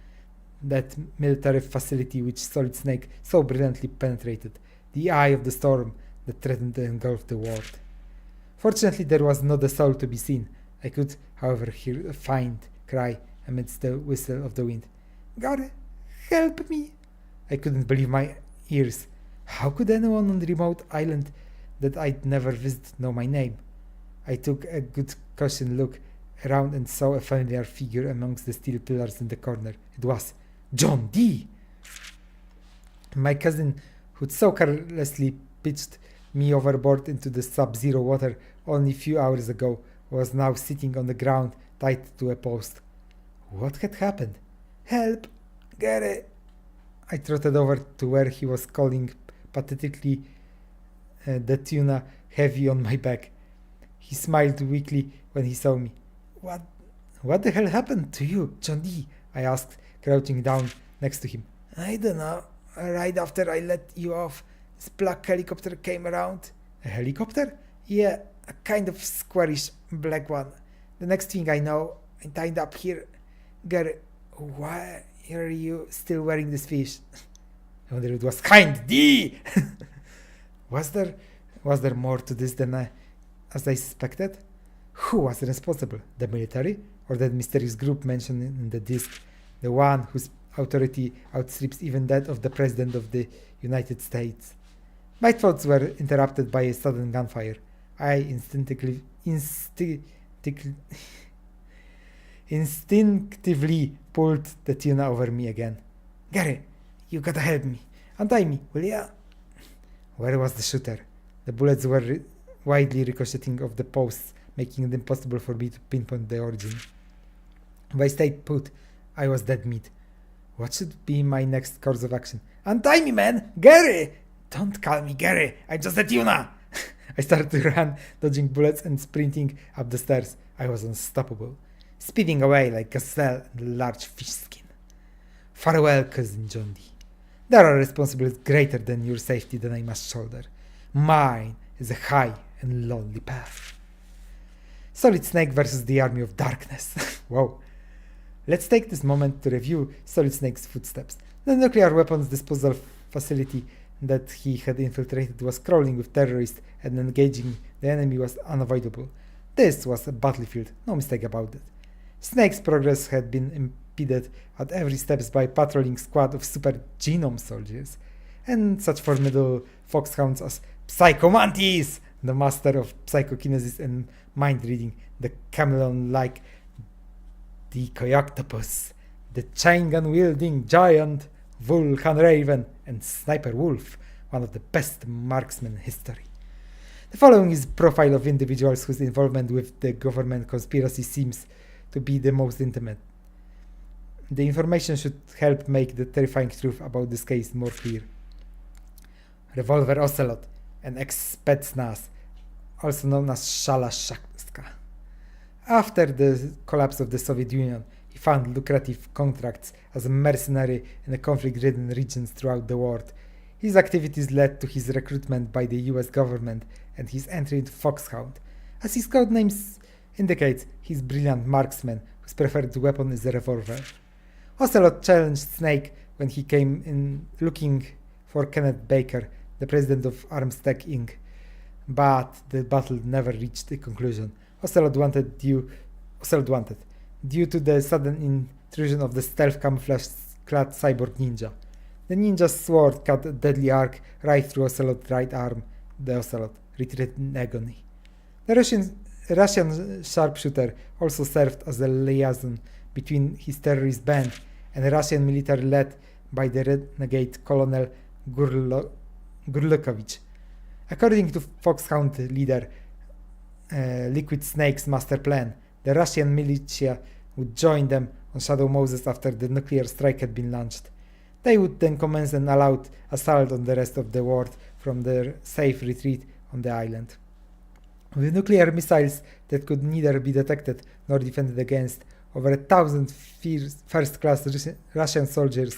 that military facility which Solid Snake so brilliantly penetrated, the eye of the storm that threatened to engulf the world. Fortunately, there was not a soul to be seen. I could, however, hear a faint cry amidst the whistle of the wind. "God, help me!" I couldn't believe my ears. How could anyone on the remote island that I'd never visited know my name? I took a good caution look around and saw a familiar figure amongst the steel pillars in the corner. It was John D. My cousin, who'd so carelessly pitched me overboard into the sub-zero water only a few hours ago, was now sitting on the ground tied to a post. What had happened? "Help! Gary!" I trotted over to where he was calling pathetically, the tuna heavy on my back. He smiled weakly when he saw me. What the hell happened to you, John D?" I asked, crouching down next to him. "I don't know. Right after I let you off, this black helicopter came around." "A helicopter?" "Yeah, a kind of squarish black one. The next thing I know, I'm tied up here. Gary, why are you still wearing this fish?" I wonder if it was kind D. Was there more to this than as I suspected? Who was responsible? The military? Or that mysterious group mentioned in the disc? The one whose authority outstrips even that of the President of the United States? My thoughts were interrupted by a sudden gunfire. I instinctively pulled the tuna over me again. "Gary, You gotta help me. Untie me, will ya? Where was the shooter? The bullets were widely ricocheting off the posts, making it impossible for me to pinpoint the origin. If I stayed put, I was dead meat. What should be my next course of action? Untie me, man! Gary! Don't call me Gary, I'm just a tuna! I started to run, dodging bullets and sprinting up the stairs. I was unstoppable, speeding away like a gazelle in a large fish skin. Farewell, cousin John D. There are responsibilities greater than your safety that I must shoulder. Mine is a high and lonely path. Solid Snake versus the Army of Darkness. Whoa. Let's take this moment to review Solid Snake's footsteps. The nuclear weapons disposal facility that he had infiltrated was crawling with terrorists, and engaging the enemy was unavoidable. This was a battlefield, no mistake about it. Snake's progress had been impeded at every step by a patrolling squad of super genome soldiers, and such formidable foxhounds as Psychomantis, the master of psychokinesis and mind reading, the chameleon-like Decoyoctopus, the chain gun wielding giant Vulcan Raven, and Sniper Wolf, one of the best marksmen in history. The following is a profile of individuals whose involvement with the government conspiracy seems to be the most intimate. The information should help make the terrifying truth about this case more clear. Revolver Ocelot, an ex-Spetsnaz, also known as Shalashaska. After the collapse of the Soviet Union, he found lucrative contracts as a mercenary in the conflict-ridden regions throughout the world. His activities led to his recruitment by the US government and his entry into Foxhound. As his code name indicates, he is a brilliant marksman whose preferred weapon is a revolver. Ocelot challenged Snake when he came in looking for Kenneth Baker, the president of Armstech Inc., but the battle never reached a conclusion. Ocelot wanted, due to the sudden intrusion of the stealth camouflage-clad cyborg ninja. The ninja's sword cut a deadly arc right through Ocelot's right arm. The Ocelot retreated in agony. The Russian sharpshooter also served as a liaison between his terrorist band and the Russian military led by the renegade Colonel Gurlukovich. According to Foxhound leader Liquid Snake's master plan, the Russian militia would join them on Shadow Moses after the nuclear strike had been launched. They would then commence an all-out assault on the rest of the world from their safe retreat on the island. With nuclear missiles that could neither be detected nor defended against, over 1,000 first-class Russian soldiers,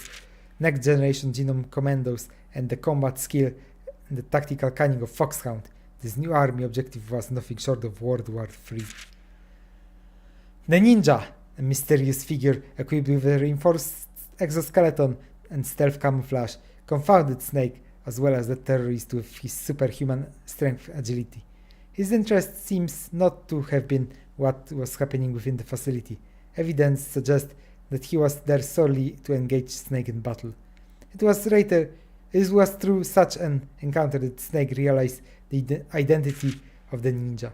next-generation genome commandos, and the combat skill and the tactical cunning of Foxhound, this new army objective was nothing short of World War III. The Ninja, a mysterious figure equipped with a reinforced exoskeleton and stealth camouflage, confounded Snake as well as the terrorist with his superhuman strength and agility. His interest seems not to have been what was happening within the facility. Evidence suggests that he was there solely to engage Snake in battle. It was through such an encounter that Snake realized the identity of the ninja.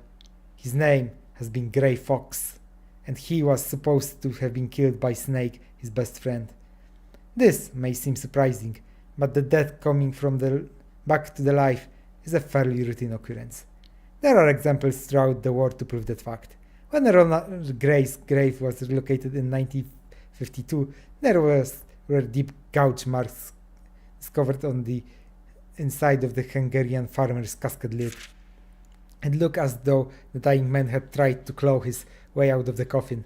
His name has been Grey Fox, and he was supposed to have been killed by Snake, his best friend. This may seem surprising, but the death coming from the back to the life is a fairly routine occurrence. There are examples throughout the world to prove that fact. When Ronald Gray's grave was relocated in 1952, there were deep gouge marks discovered on the inside of the Hungarian farmer's casket lid. It looked as though the dying man had tried to claw his way out of the coffin.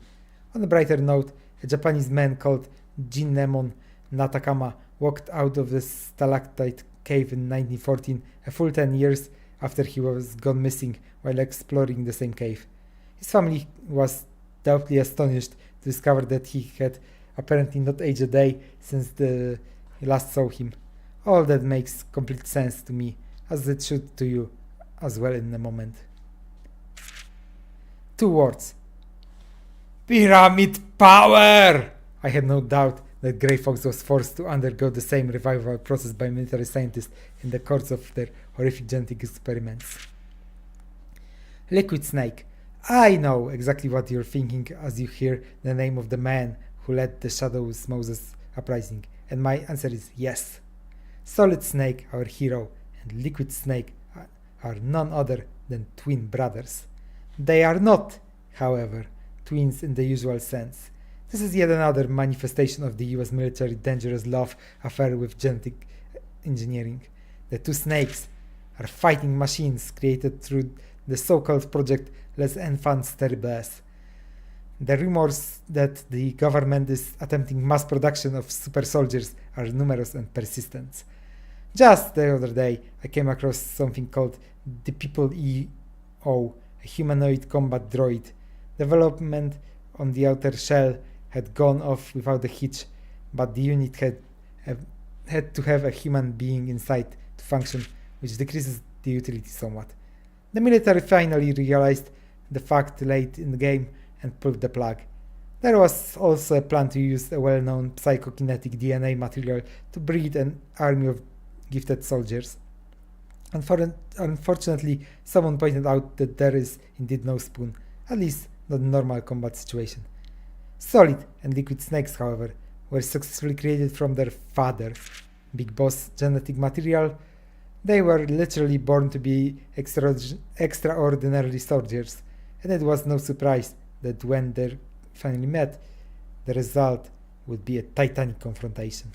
On a brighter note, a Japanese man called Jinemon Natakama walked out of the stalactite cave in 1914, a full 10 years after he was gone missing while exploring the same cave. His family was doubly astonished to discover that he had apparently not aged a day since he last saw him. All that makes complete sense to me, as it should to you as well in a moment. 2 words. Pyramid power! I had no doubt that Grey Fox was forced to undergo the same revival process by military scientists in the course of their horrific genetic experiments. Liquid Snake. I know exactly what you're thinking as you hear the name of the man who led the Shadows Moses uprising. And my answer is yes. Solid Snake, our hero, and Liquid Snake are none other than twin brothers. They are not, however, twins in the usual sense. This is yet another manifestation of the US military dangerous love affair with genetic engineering. The two snakes are fighting machines created through the so-called Project Les Enfants Terribles. The rumors that the government is attempting mass production of super soldiers are numerous and persistent. Just the other day, I came across something called the People EO, a humanoid combat droid. Development on the outer shell had gone off without a hitch, but the unit had to have a human being inside to function, which decreases the utility somewhat. The military finally realized the fact late in the game and pulled the plug. There was also a plan to use a well-known psychokinetic DNA material to breed an army of gifted soldiers. Unfortunately, someone pointed out that there is indeed no spoon, at least not in normal combat situation. Solid and Liquid Snakes, however, were successfully created from their father, Big Boss genetic material. They were literally born to be extraordinary soldiers, and it was no surprise that when they finally met, the result would be a titanic confrontation.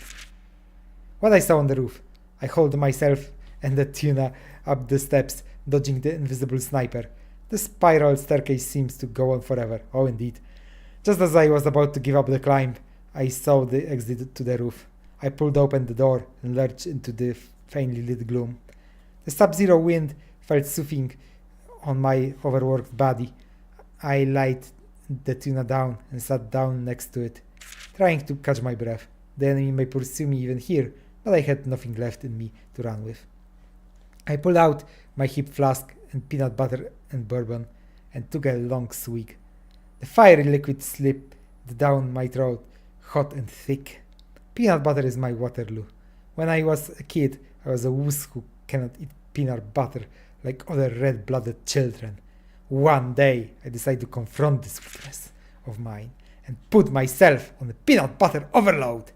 What I saw on the roof, I hauled myself and the tuna up the steps, dodging the invisible sniper. The spiral staircase seems to go on forever. Oh, indeed. Just as I was about to give up the climb, I saw the exit to the roof. I pulled open the door and lurched into the faintly lit gloom. The sub-zero wind felt soothing on my overworked body. I laid the tuna down and sat down next to it, trying to catch my breath. The enemy may pursue me even here, but I had nothing left in me to run with. I pulled out my hip flask and peanut butter and bourbon and took a long swig. The fiery liquid slipped down my throat, hot and thick. Peanut butter is my Waterloo. When I was a kid, I was a wuss who cannot eat peanut butter like other red-blooded children. One day, I decided to confront this weakness of mine and put myself on a peanut butter overload.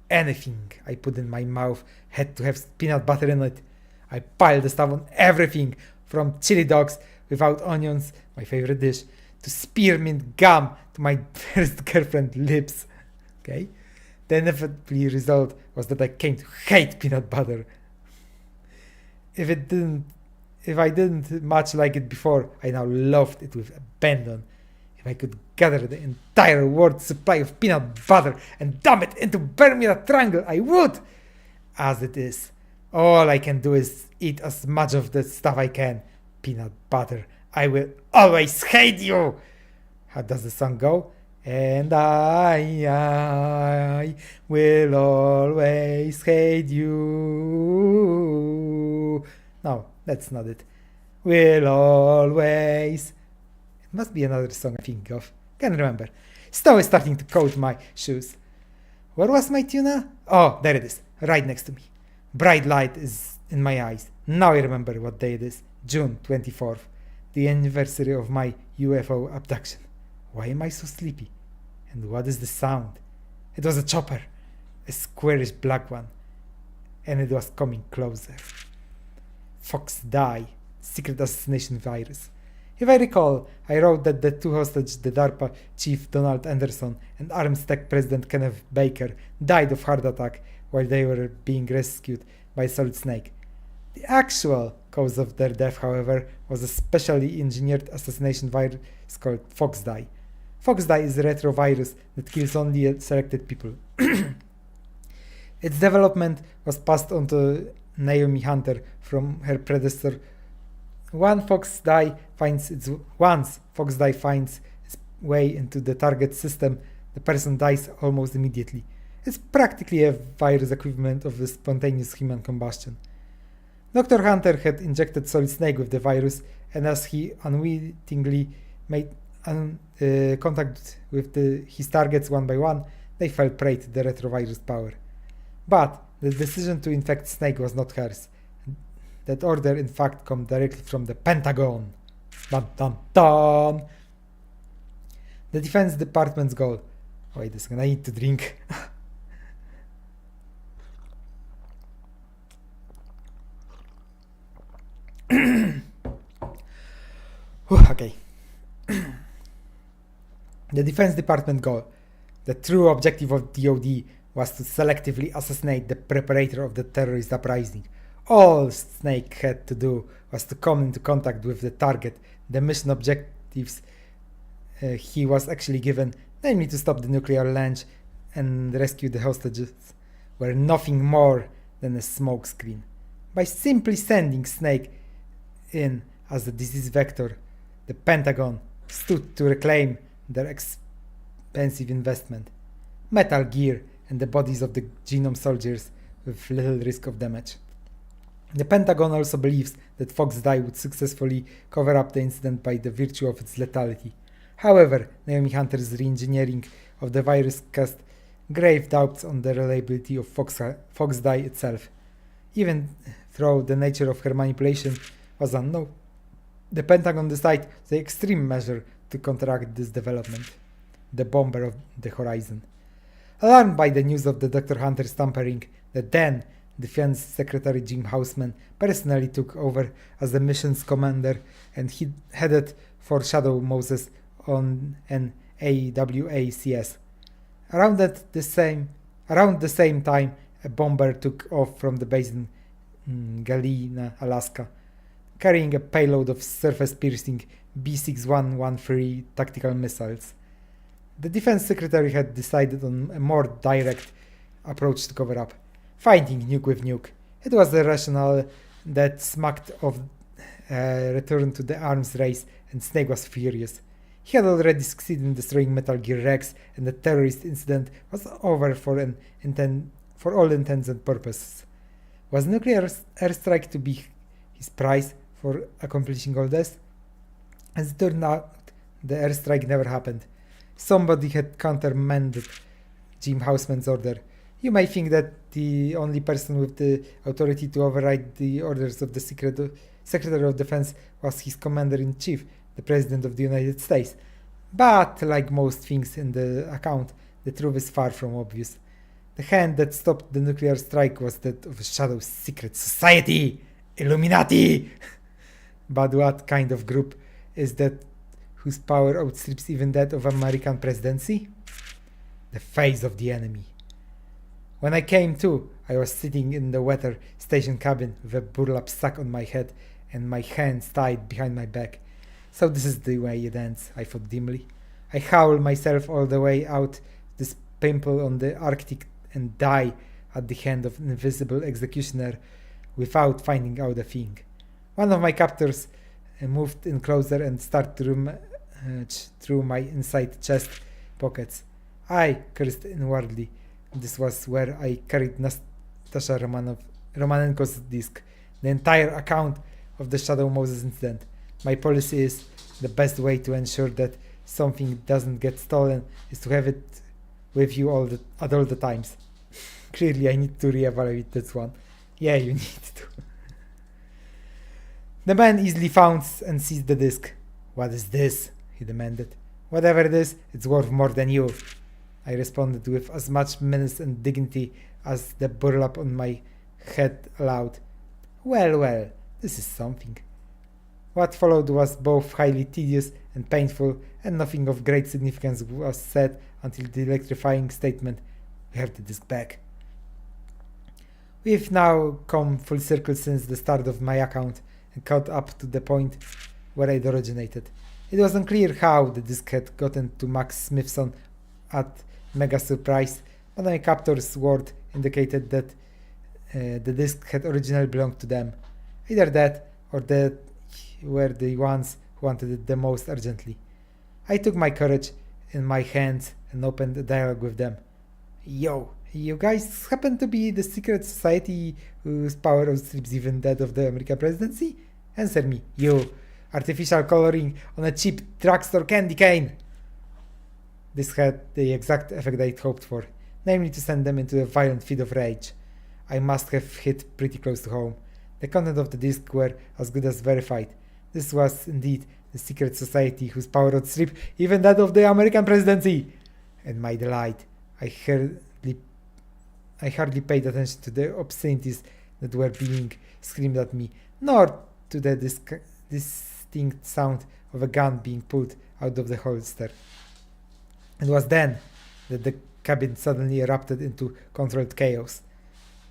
Anything I put in my mouth had to have peanut butter in it. I piled the stuff on everything, from chili dogs without onions, my favorite dish, to spearmint gum to my first girlfriend's lips. Okay? The inevitable result was that I came to hate peanut butter. If I didn't much like it before, I now loved it with abandon. If I could gather the entire world's supply of peanut butter and dump it into Bermuda Triangle, I would! As it is, all I can do is eat as much of the stuff I can. Peanut butter, I will always hate you! How does the song go? And I will always hate you. No, that's not it. Will always. It must be another song I think of. Can't remember. Snow is starting to coat my shoes. Where was my tuna? Oh, there it is, right next to me. Bright light is in my eyes. Now I remember what day it is. June 24th, the anniversary of my UFO abduction. Why am I so sleepy? And what is the sound? It was a chopper, a squarish black one, and it was coming closer. Fox Die, secret assassination virus. If I recall, I wrote that the two hostages, the DARPA chief Donald Anderson and Arms Tech president Kenneth Baker, died of heart attack while they were being rescued by Solid Snake. The actual cause of their death, however, was a specially engineered assassination virus called Fox Die. Fox Die is a retrovirus that kills only selected people. Its development was passed on to Naomi Hunter from her predecessor. Once Fox Die finds its way into the target system, the person dies almost immediately. It's practically a virus equivalent of the spontaneous human combustion. Dr. Hunter had injected Solid Snake with the virus, and as he unwittingly made contact with his targets one by one, they fell prey to the retrovirus power. But the decision to infect Snake was not hers. That order in fact came directly from the Pentagon. Dun dun dun! The Defense Department's goal. Wait a second, I need to drink. Okay. The Defense Department goal, the true objective of DoD, was to selectively assassinate the preparator of the terrorist uprising. All Snake had to do was to come into contact with the target. The mission objectives he was actually given, namely to stop the nuclear launch and rescue the hostages, were nothing more than a smokescreen. By simply sending Snake in as the disease vector, the Pentagon stood to reclaim their expensive investment, Metal Gear, and the bodies of the genome soldiers with little risk of damage. The Pentagon also believes that Fox-Die would successfully cover up the incident by the virtue of its lethality. However, Naomi Hunter's re-engineering of the virus cast grave doubts on the reliability of Fox-Die itself. Even though the nature of her manipulation was unknown, the Pentagon decided the extreme measure to counteract this development: the bomber of the horizon. Alarmed by the news of the Dr. Hunter's tampering, the then Defense Secretary Jim Houseman personally took over as the mission's commander, and he headed for Shadow Moses on an AWACS. Around the same time, a bomber took off from the base in Galena, Alaska, carrying a payload of surface-piercing B-6113 tactical missiles. The Defense Secretary had decided on a more direct approach to cover up, fighting nuke with nuke. It was the rationale that smacked of return to the arms race, and Snake was furious. He had already succeeded in destroying Metal Gear Rex, and the terrorist incident was over for all intents and purposes. Was nuclear airstrike to be his price for accomplishing all this? As it turned out, the airstrike never happened. Somebody had countermanded Jim Houseman's order. You may think that the only person with the authority to override the orders of the Secretary of Defense was his Commander-in-Chief, the President of the United States. But, like most things in the account, the truth is far from obvious. The hand that stopped the nuclear strike was that of a shadow secret society! Illuminati! But what kind of group is that whose power outstrips even that of American presidency? The face of the enemy. When I came to, I was sitting in the weather station cabin with a burlap sack on my head and my hands tied behind my back. So this is the way it ends, I thought dimly. I howl myself all the way out this pimple on the Arctic and die at the hand of an invisible executioner without finding out a thing. One of my captors moved in closer and started to rummage through my inside chest pockets. I cursed inwardly. This was where I carried Nastasha Romanenko's disc, the entire account of the Shadow Moses incident. My policy is the best way to ensure that something doesn't get stolen is to have it with you at all the times. Clearly, I need to reevaluate this one. Yeah, you need to. The man easily found and seized the disc. "What is this?" he demanded. "Whatever it is, it's worth more than you," I responded with as much menace and dignity as the burlap on my head allowed. Well, this is something. What followed was both highly tedious and painful, and nothing of great significance was said until the electrifying statement, "We have the disc back." We've now come full circle since the start of my account and caught up to the point where it originated. It was unclear how the disc had gotten to Max Smithson at Mega Surprise, but my captor's word indicated that the disc had originally belonged to them. Either that, or that were the ones who wanted it the most urgently. I took my courage in my hands and opened a dialogue with them. "Yo, you guys happen to be the secret society whose power outstrips even that of the American presidency? Answer me, you. Artificial coloring on a cheap drugstore candy cane." This had the exact effect I'd hoped for, namely to send them into a violent fit of rage. I must have hit pretty close to home. The content of the disc were as good as verified. This was indeed the secret society whose power outstripped even that of the American presidency. And my delight, I hardly paid attention to the obscenities that were being screamed at me, nor to the distinct sound of a gun being pulled out of the holster. It was then that the cabin suddenly erupted into controlled chaos.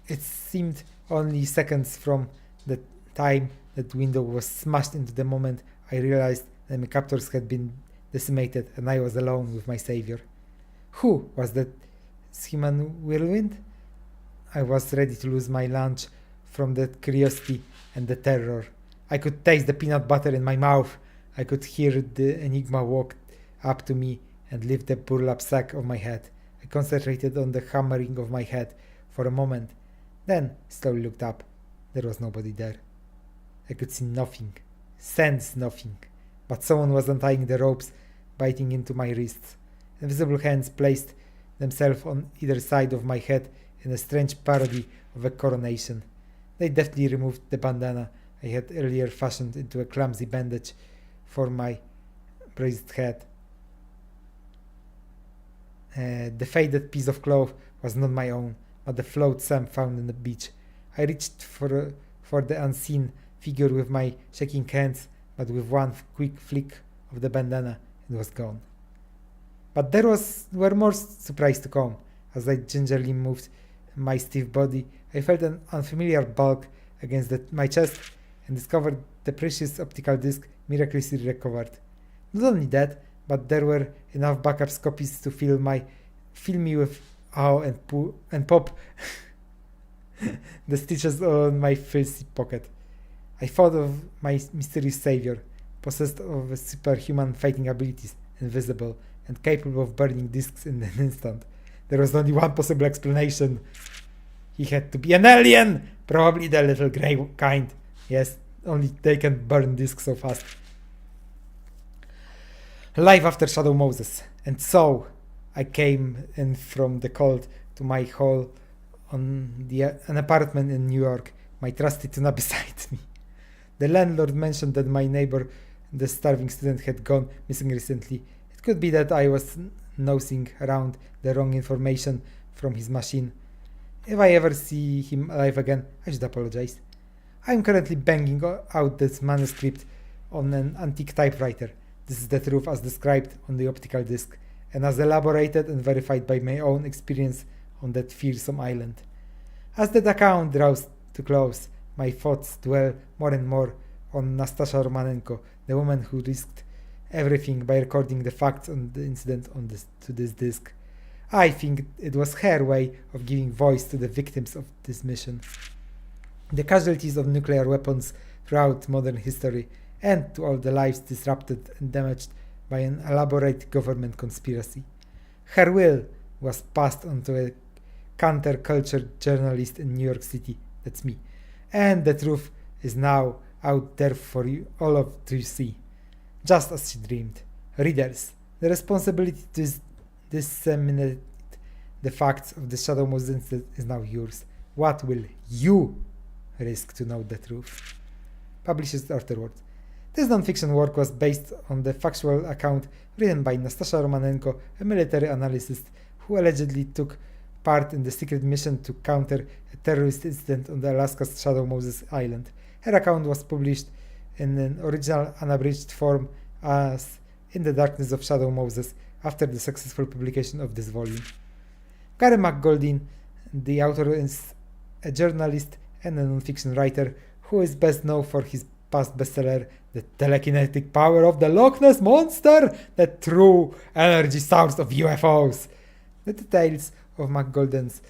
It seemed only seconds from the time that window was smashed into the moment I realized that my captors had been decimated and I was alone with my savior. Who was that human whirlwind? I was ready to lose my lunch from the curiosity and the terror. I could taste the peanut butter in my mouth. I could hear the enigma walk up to me and lift the burlap sack of my head. I concentrated on the hammering of my head for a moment, then slowly looked up. There was nobody there. I could see nothing, sense nothing, but someone was untying the ropes, biting into my wrists. Invisible hands placed themselves on either side of my head in a strange parody of a coronation. They deftly removed the bandana I had earlier fashioned into a clumsy bandage for my bruised head. The faded piece of cloth was not my own, but the float Sam found on the beach. I reached for the unseen figure with my shaking hands, but with one quick flick of the bandana, it was gone. But there were more surprises to come. As I gingerly moved my stiff body, I felt an unfamiliar bulk against my chest and discovered the precious optical disc miraculously recovered. Not only that, but there were enough backup copies to fill me with awe and pop the stitches on my filthy pocket. I thought of my mysterious savior, possessed of superhuman fighting abilities, invisible, and capable of burning discs in an instant. There was only one possible explanation. He had to be an alien! Probably the little grey kind. Yes, only they can burn discs so fast. Life after Shadow Moses. And so, I came in from the cold to my hall on an apartment in New York, my trusty tuna beside me. The landlord mentioned that my neighbor, the starving student, had gone missing recently. It could be that I was nosing around the wrong information from his machine. If I ever see him alive again, I should apologize. I am currently banging out this manuscript on an antique typewriter. This is the truth as described on the optical disc, and as elaborated and verified by my own experience on that fearsome island. As that account draws to close, my thoughts dwell more and more on Nastasha Romanenko, the woman who risked everything by recording the facts on the incident to this disc. I think it was her way of giving voice to the victims of this mission, the casualties of nuclear weapons throughout modern history, and to all the lives disrupted and damaged by an elaborate government conspiracy. Her will was passed on to a counterculture journalist in New York City, that's me, and the truth is now out there for you all to see, just as she dreamed. Readers, the responsibility to disseminate the facts of the Shadow Moses incident is now yours. What will you risk to know the truth? Publishes afterwards. This non-fiction work was based on the factual account written by Nastasha Romanenko, a military analyst who allegedly took part in the secret mission to counter a terrorist incident on the Alaska's Shadow Moses Island. Her account was published in an original unabridged form as In the Darkness of Shadow Moses after the successful publication of this volume. Gary McGoldin, the author, is a journalist and a non-fiction writer who is best known for his past bestseller, The Telekinetic Power of the Loch Ness Monster, the true energy source of UFOs. The details of McGoldin's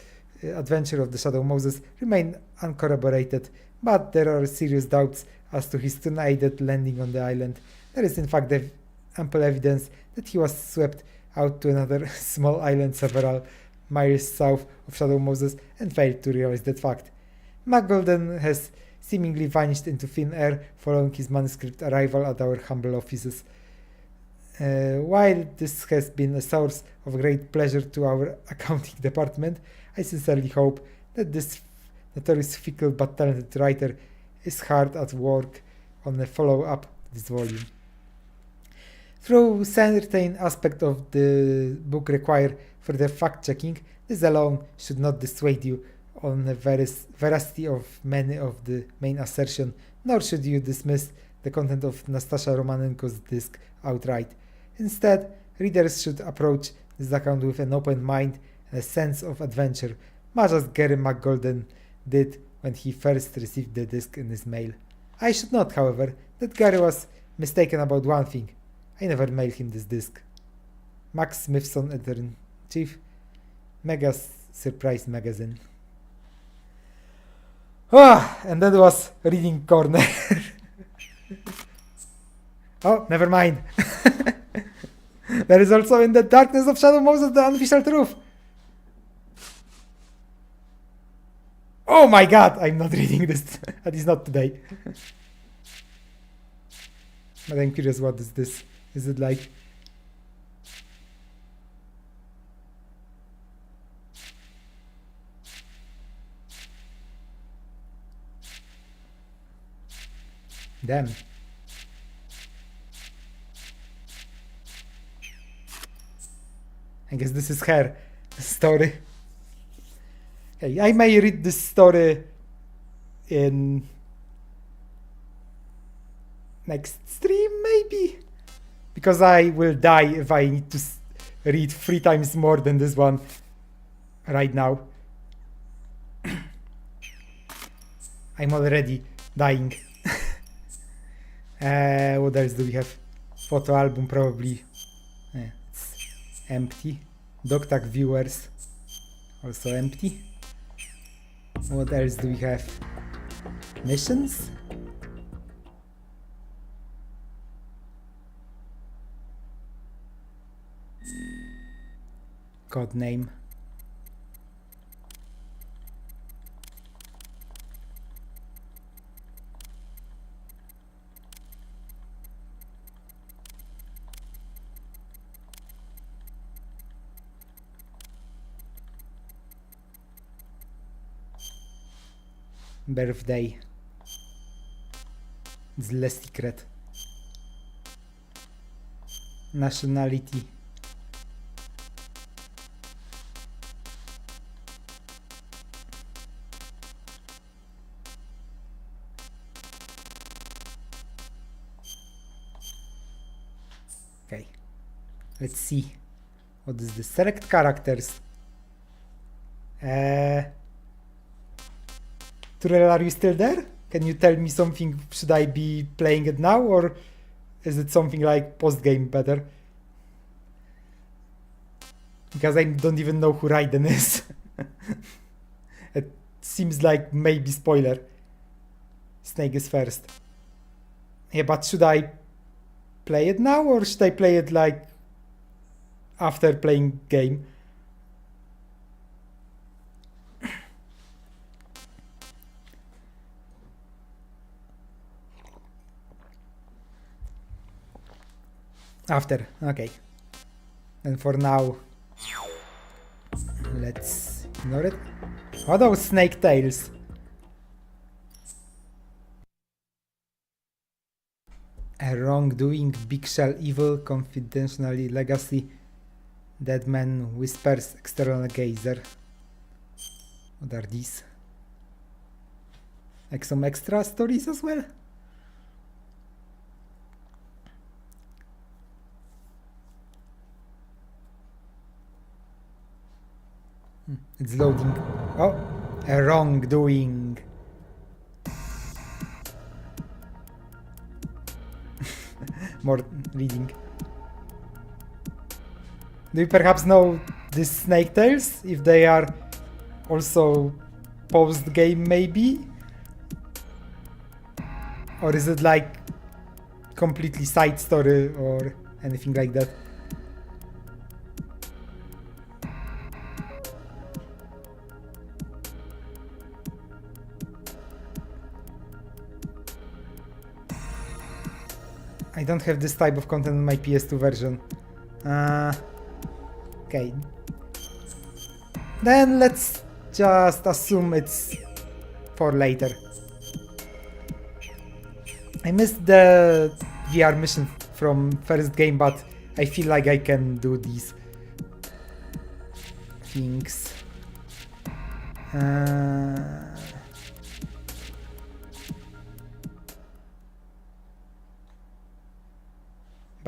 adventure of the Shadow Moses remain uncorroborated, but there are serious doubts as to his unaided landing on the island. There is in fact ample evidence that he was swept out to another small island several miles south of Shadow Moses and failed to realize that fact. McGoldin has seemingly vanished into thin air following his manuscript arrival at our humble offices. While this has been a source of great pleasure to our accounting department, I sincerely hope that this notorious fickle but talented writer is hard at work on a follow-up to this volume. Though certain aspects of the book require further fact-checking, this alone should not dissuade you on the veracity of many of the main assertions, nor should you dismiss the content of Nastasha Romanenko's disc outright. Instead, readers should approach this account with an open mind and a sense of adventure, much as Gary McGolden did when he first received the disc in his mail. I should note, however, that Gary was mistaken about one thing. I never mailed him this disc. Max Smithson, editor-in-chief, Mega Surprise Magazine. And that was Reading Corner. Oh, never mind. There is also In the Darkness of Shadow Moses the Unofficial Truth. Oh my god, I'm not reading this. At least not today. But I'm curious, what is this? Is it like... Damn. I guess this is her story. Okay, I may read this story in next stream, maybe? Because I will die if I need to read 3 times more than this one right now. I'm already dying. What else do we have? Photo album, probably. It's empty. DocTag viewers, also empty. What else do we have? Missions? Code name. Birthday. It's less secret. Nationality. Okay. Let's see. What is this? Select characters. Turel, are you still there? Can you tell me something? Should I be playing it now, or is it something like post-game better? Because I don't even know who Raiden is. It seems like maybe spoiler. Snake is first. Yeah, but should I play it now, or should I play it like after playing game? After, okay. And for now, let's ignore it. What are those snake tails? A wrongdoing, big shell, evil, confidentially legacy, dead man whispers, external gazer. What are these? Like some extra stories as well? It's loading. Oh, a wrongdoing. More reading. Do you perhaps know these snake tails? If they are also post-game, maybe? Or is it like completely side story or anything like that? I don't have this type of content in my PS2 version. Okay. Then let's just assume it's for later. I missed the VR mission from first game, but I feel like I can do these things.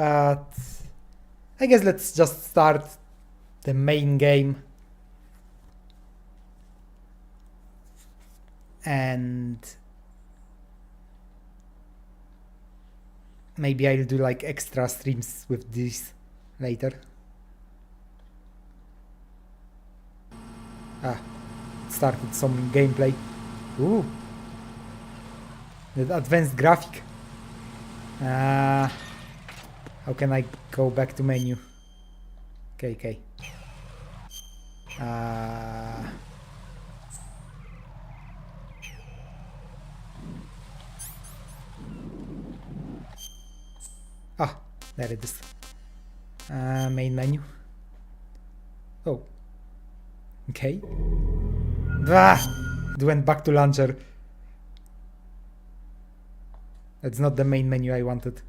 But I guess let's just start the main game. And maybe I'll do like extra streams with this later. Started some gameplay. Ooh. The advanced graphic. How can I go back to menu? Okay. There it is. Main menu. Oh. Okay. It went back to launcher. That's not the main menu I wanted.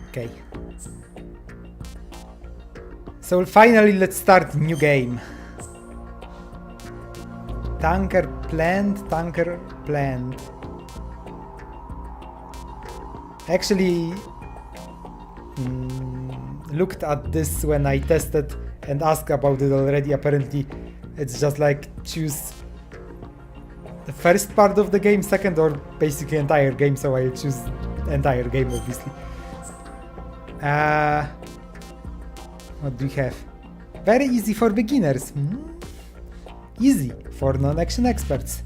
Okay. So finally, let's start new game. Tanker planned. Actually, looked at this when I tested and asked about it already. Apparently, it's just like choose the first part of the game, second, or basically entire game. So I'll choose entire game, obviously. What do we have? Very easy for beginners. Easy for non-action experts.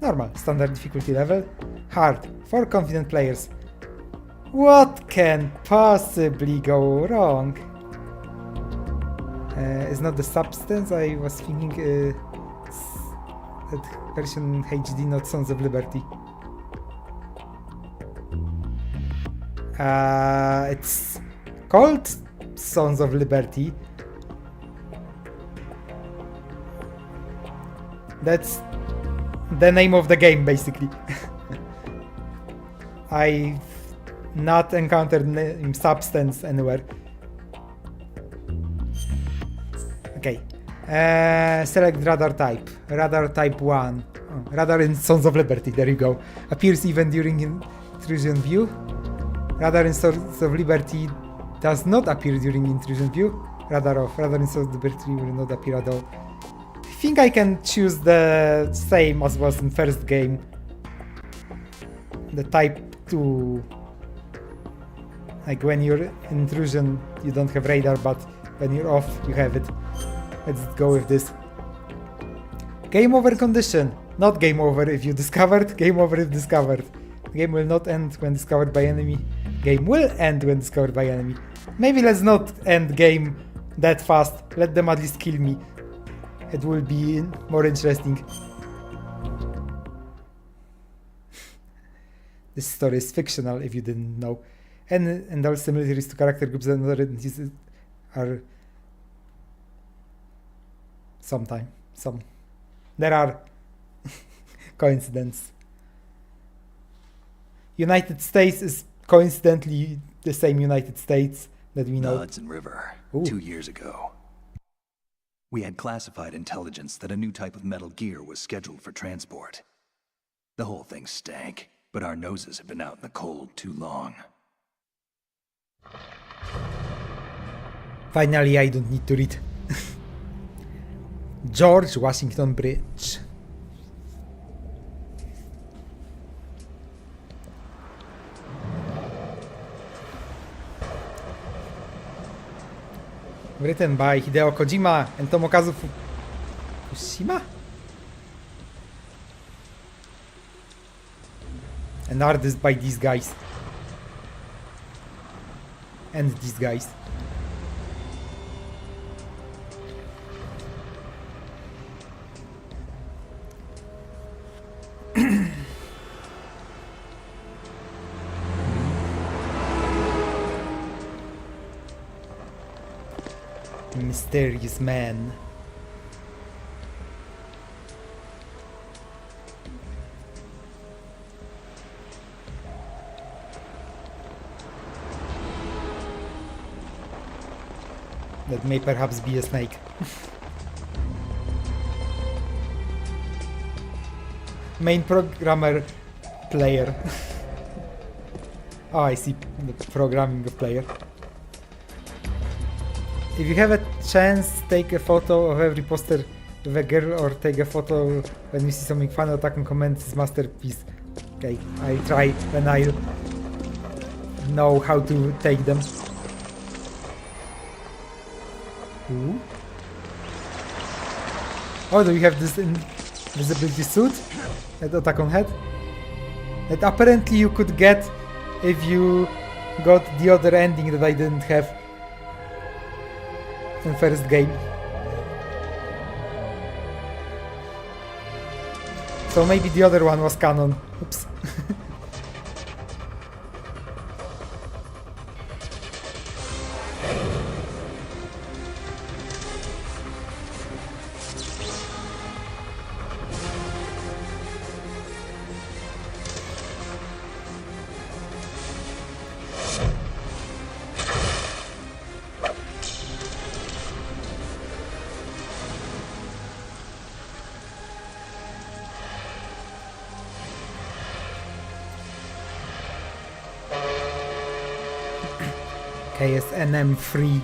Normal, standard difficulty level. Hard for confident players. What can possibly go wrong? It's not the substance. I was thinking that version HD, not Sons of Liberty. It's called Sons of Liberty. That's the name of the game, basically. I've not encountered name substance anywhere. Okay. Select radar type. Radar type 1. Oh, radar in Sons of Liberty. There you go. Appears even during intrusion view. Radar in Sons of Liberty does not appear during intrusion view. Radar off. Radar in Sons of Liberty will not appear at all. I think I can choose the same as was in first game. The type 2. Like when you're in intrusion, you don't have radar, but when you're off, you have it. Let's go with this. Game over condition. Not game over if you discovered, game over if discovered. Game will not end when discovered by enemy. Game will end when discovered by enemy. Maybe let's not end game that fast. Let them at least kill me. It will be more interesting. This story is fictional if you didn't know. And all similarities to character groups and other entities are there are coincidence. United States is coincidentally the same United States that we know. The Hudson River. Ooh. 2 years ago. We had classified intelligence that a new type of metal gear was scheduled for transport. The whole thing stank, but our noses have been out in the cold too long. Finally, I don't need to read. George Washington Bridge. Written by Hideo Kojima and Tomokazu Fukushima? And artist by these guys. And these guys. Mysterious man. That may perhaps be a snake. Main programmer player. Oh, I see the programming of player. If you have a chance, take a photo of every poster with a girl or take a photo when you see something fun or attack and comment his masterpiece. Okay, I'll try when I know how to take them. Ooh. Oh, do we have this invisibility suit at attack on head? That apparently you could get if you got the other ending that I didn't have in first game. So maybe the other one was canon. Oops. KSNM free.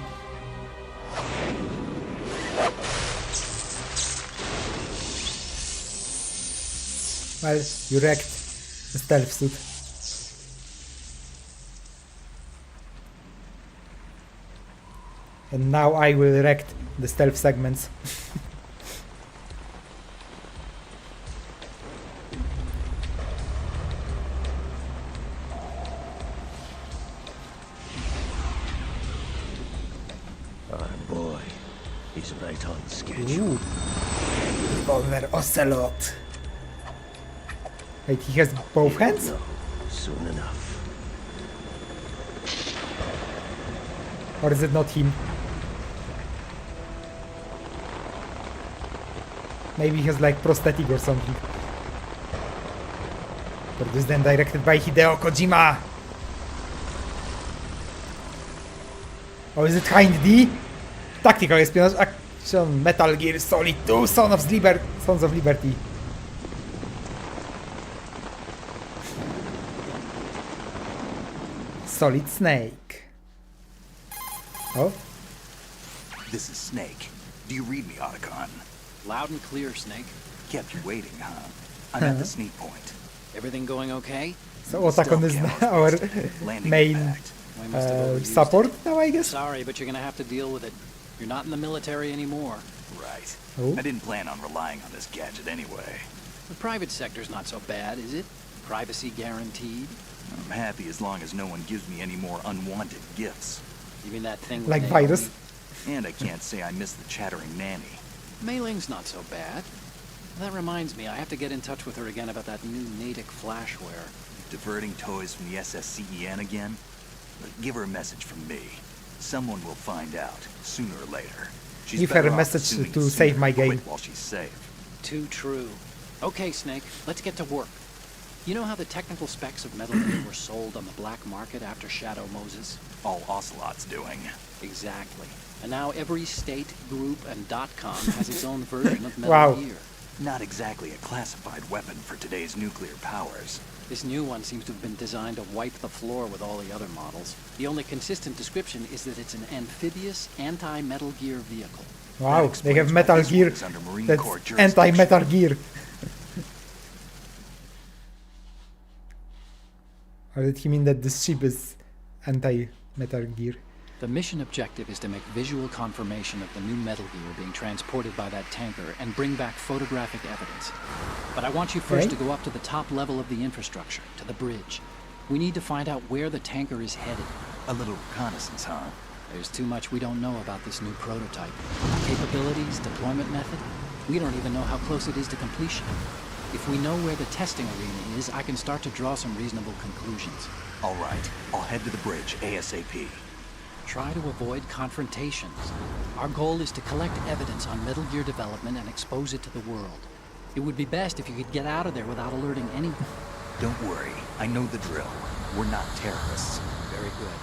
Well, you wrecked the stealth suit. And now I will wreck the stealth segments. He's right on schedule. Ooh. Revolver Ocelot. Wait, he has both hands? No, soon enough. Or is it not him? Maybe he has like prosthetic or something. Produced and directed by Hideo Kojima. Or is it Hind D? Tactical espionage action Metal Gear Solid 2 Sons of Liberty. Solid Snake. Oh? This is Snake. Do you read me, Otacon? Loud and clear, Snake. Kept you waiting, huh? I'm at the sneak point. Everything going okay? So Otacon is our Landing main impact. We must have overused support it. now, I guess. Sorry, but you're gonna have to deal with it. You're not in the military anymore. Right. Oh. I didn't plan on relying on this gadget anyway. The private sector's not so bad, is it? Privacy guaranteed. I'm happy as long as no one gives me any more unwanted gifts. You mean that thing with Like Naomi? virus. And I can't say I miss the chattering nanny. Mailing's not so bad. That reminds me, I have to get in touch with her again about that new Natick flashware. Diverting toys from the SSCEN again? But give her a message from me. Someone will find out, sooner or later. She's Give her better a off message assuming to sooner save my quit game. While she's safe. Too true. Okay, Snake, let's get to work. You know how the technical specs of Metal Gear were sold on the black market after Shadow Moses? All Ocelot's doing. Exactly. And now every state, group, and .com has its own version of Metal Wow. Gear. Not exactly a classified weapon for today's nuclear powers. This new one seems to have been designed to wipe the floor with all the other models. The only consistent description is that it's an amphibious anti-Metal Gear vehicle. Wow, That they have explains why Metal this Gear. one is under Marine That's Corps jurisdiction. anti-Metal Gear. Or did he mean that this ship is anti-Metal Gear? The mission objective is to make visual confirmation of the new Metal Gear being transported by that tanker and bring back photographic evidence. But I want you first Okay. to go up to the top level of the infrastructure, to the bridge. We need to find out where the tanker is headed. A little reconnaissance, huh? There's too much we don't know about this new prototype. Capabilities, deployment method. We don't even know how close it is to completion. If we know where the testing arena is, I can start to draw some reasonable conclusions. All right, I'll head to the bridge ASAP. Try to avoid confrontations. Our goal is to collect evidence on Metal Gear development and expose it to the world. It would be best if you could get out of there without alerting anyone. Don't worry, I know the drill. We're not terrorists. Very good.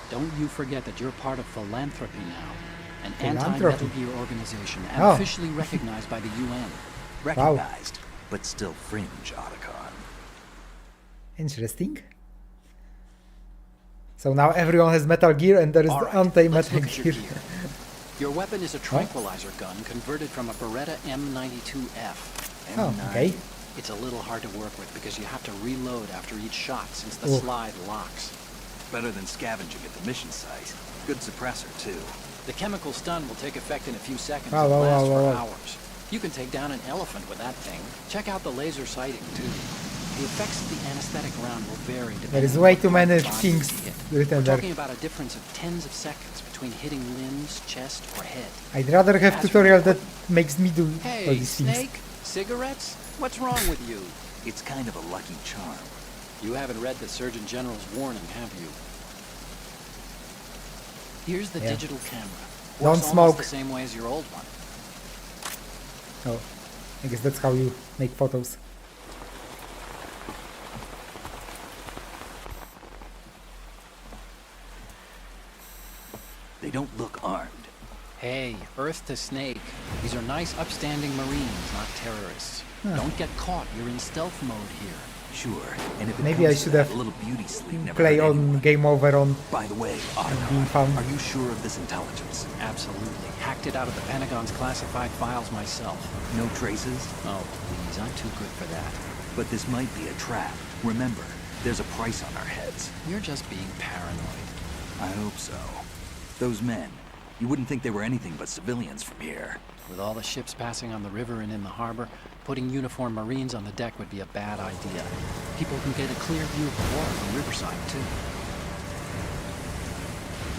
Don't you forget that you're part of philanthropy now. an Philanthropy. anti-Metal Gear organization and Oh. officially recognized by the UN. Recognized, but still fringe, Otacon. Interesting. So now everyone has Metal Gear and there is All the right, let's anti-Metal look at your Gear. gear. Your weapon is a tranquilizer gun converted from a Beretta M92F. Oh, okay. It's a little hard to work with because you have to reload after each shot since the Ooh. slide locks. Better than scavenging at the mission site. Good suppressor, too. The chemical stun will take effect in a few seconds Wow, and wow, last wow, for wow. hours. You can take down an elephant with that thing. Check out the laser sighting, too. The effects of the anesthetic round will vary depending There is on way what too part of many the body things you hit. written We're there. talking about a difference of tens of seconds between hitting limbs, chest, or head. I'd rather have As for tutorial the that makes me do all Hey, these things. Snake, cigarettes? What's wrong with you? It's kind of a lucky charm. You haven't read the Surgeon General's warning, have you? Here's the Yeah. digital camera. Don't Works smoke. almost the same way as your old one. Oh, I guess that's how you make photos. They don't look armed. Hey, Earth to Snake. These are nice, upstanding Marines, not terrorists. Don't get caught. You're in stealth mode here. Sure, and if it Maybe I comes to should that, have a little beauty sleep never Play hurt on anyone. Game Over on. By the way, being Otacon, found. are you sure of this intelligence? Absolutely. Hacked it out of the Pentagon's classified files myself. No traces? Oh, please. I'm too good for that. But this might be a trap. Remember, there's a price on our heads. You're just being paranoid. I hope so. Those men, you wouldn't think they were anything but civilians from here. With all the ships passing on the river and in the harbor, putting uniformed Marines on the deck would be a bad idea. People can get a clear view of the water from Riverside, too.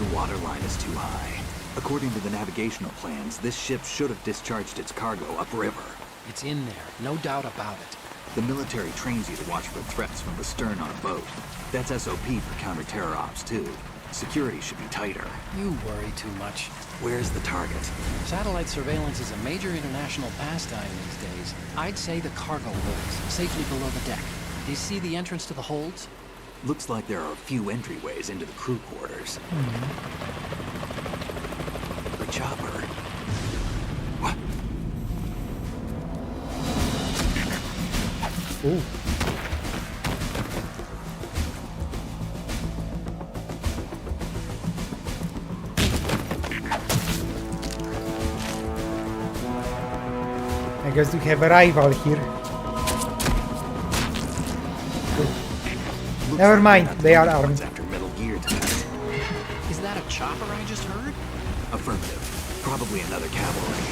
The water line is too high. According to the navigational plans, this ship should have discharged its cargo upriver. It's in there, no doubt about it. The military trains you to watch for threats from the stern on a boat. That's SOP for counter-terror ops, too. Security should be tighter. You worry too much. Where's the target? Satellite surveillance is a major international pastime these days. I'd say the cargo holds, safely below the deck. Do you see the entrance to the holds? Looks like there are a few entryways into the crew quarters. The chopper. What? Ooh. I guess we have a rival here. Looks Never like mind, they're not they are the only armed. ones after Metal Gear tonight. Is that a chopper I just heard? Affirmative. Probably another cavalry.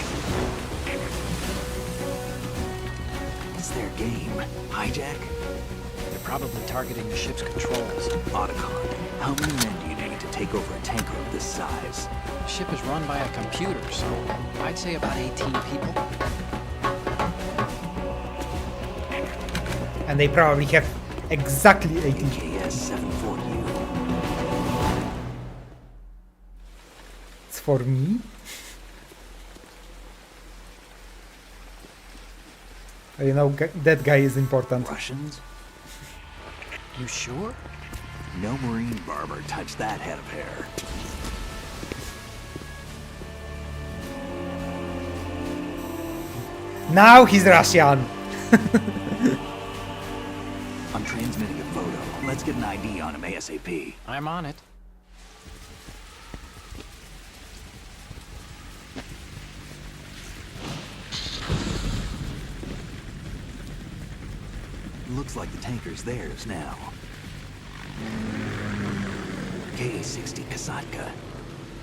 It's their game. Hijack? They're probably targeting the ship's controls. Otacon. How many men do you need to take over a tanker of this size? The ship is run by a computer, so I'd say about 18 people. And they probably have exactly 18. KS-74U. It's for me. You know, that guy is important. Russians? You sure? No Marine barber touched that head of hair. Now he's Russian. I'm transmitting a photo. Let's get an ID on him ASAP. I'm on it. Looks like the tanker's theirs now. KA-60 Kasatka.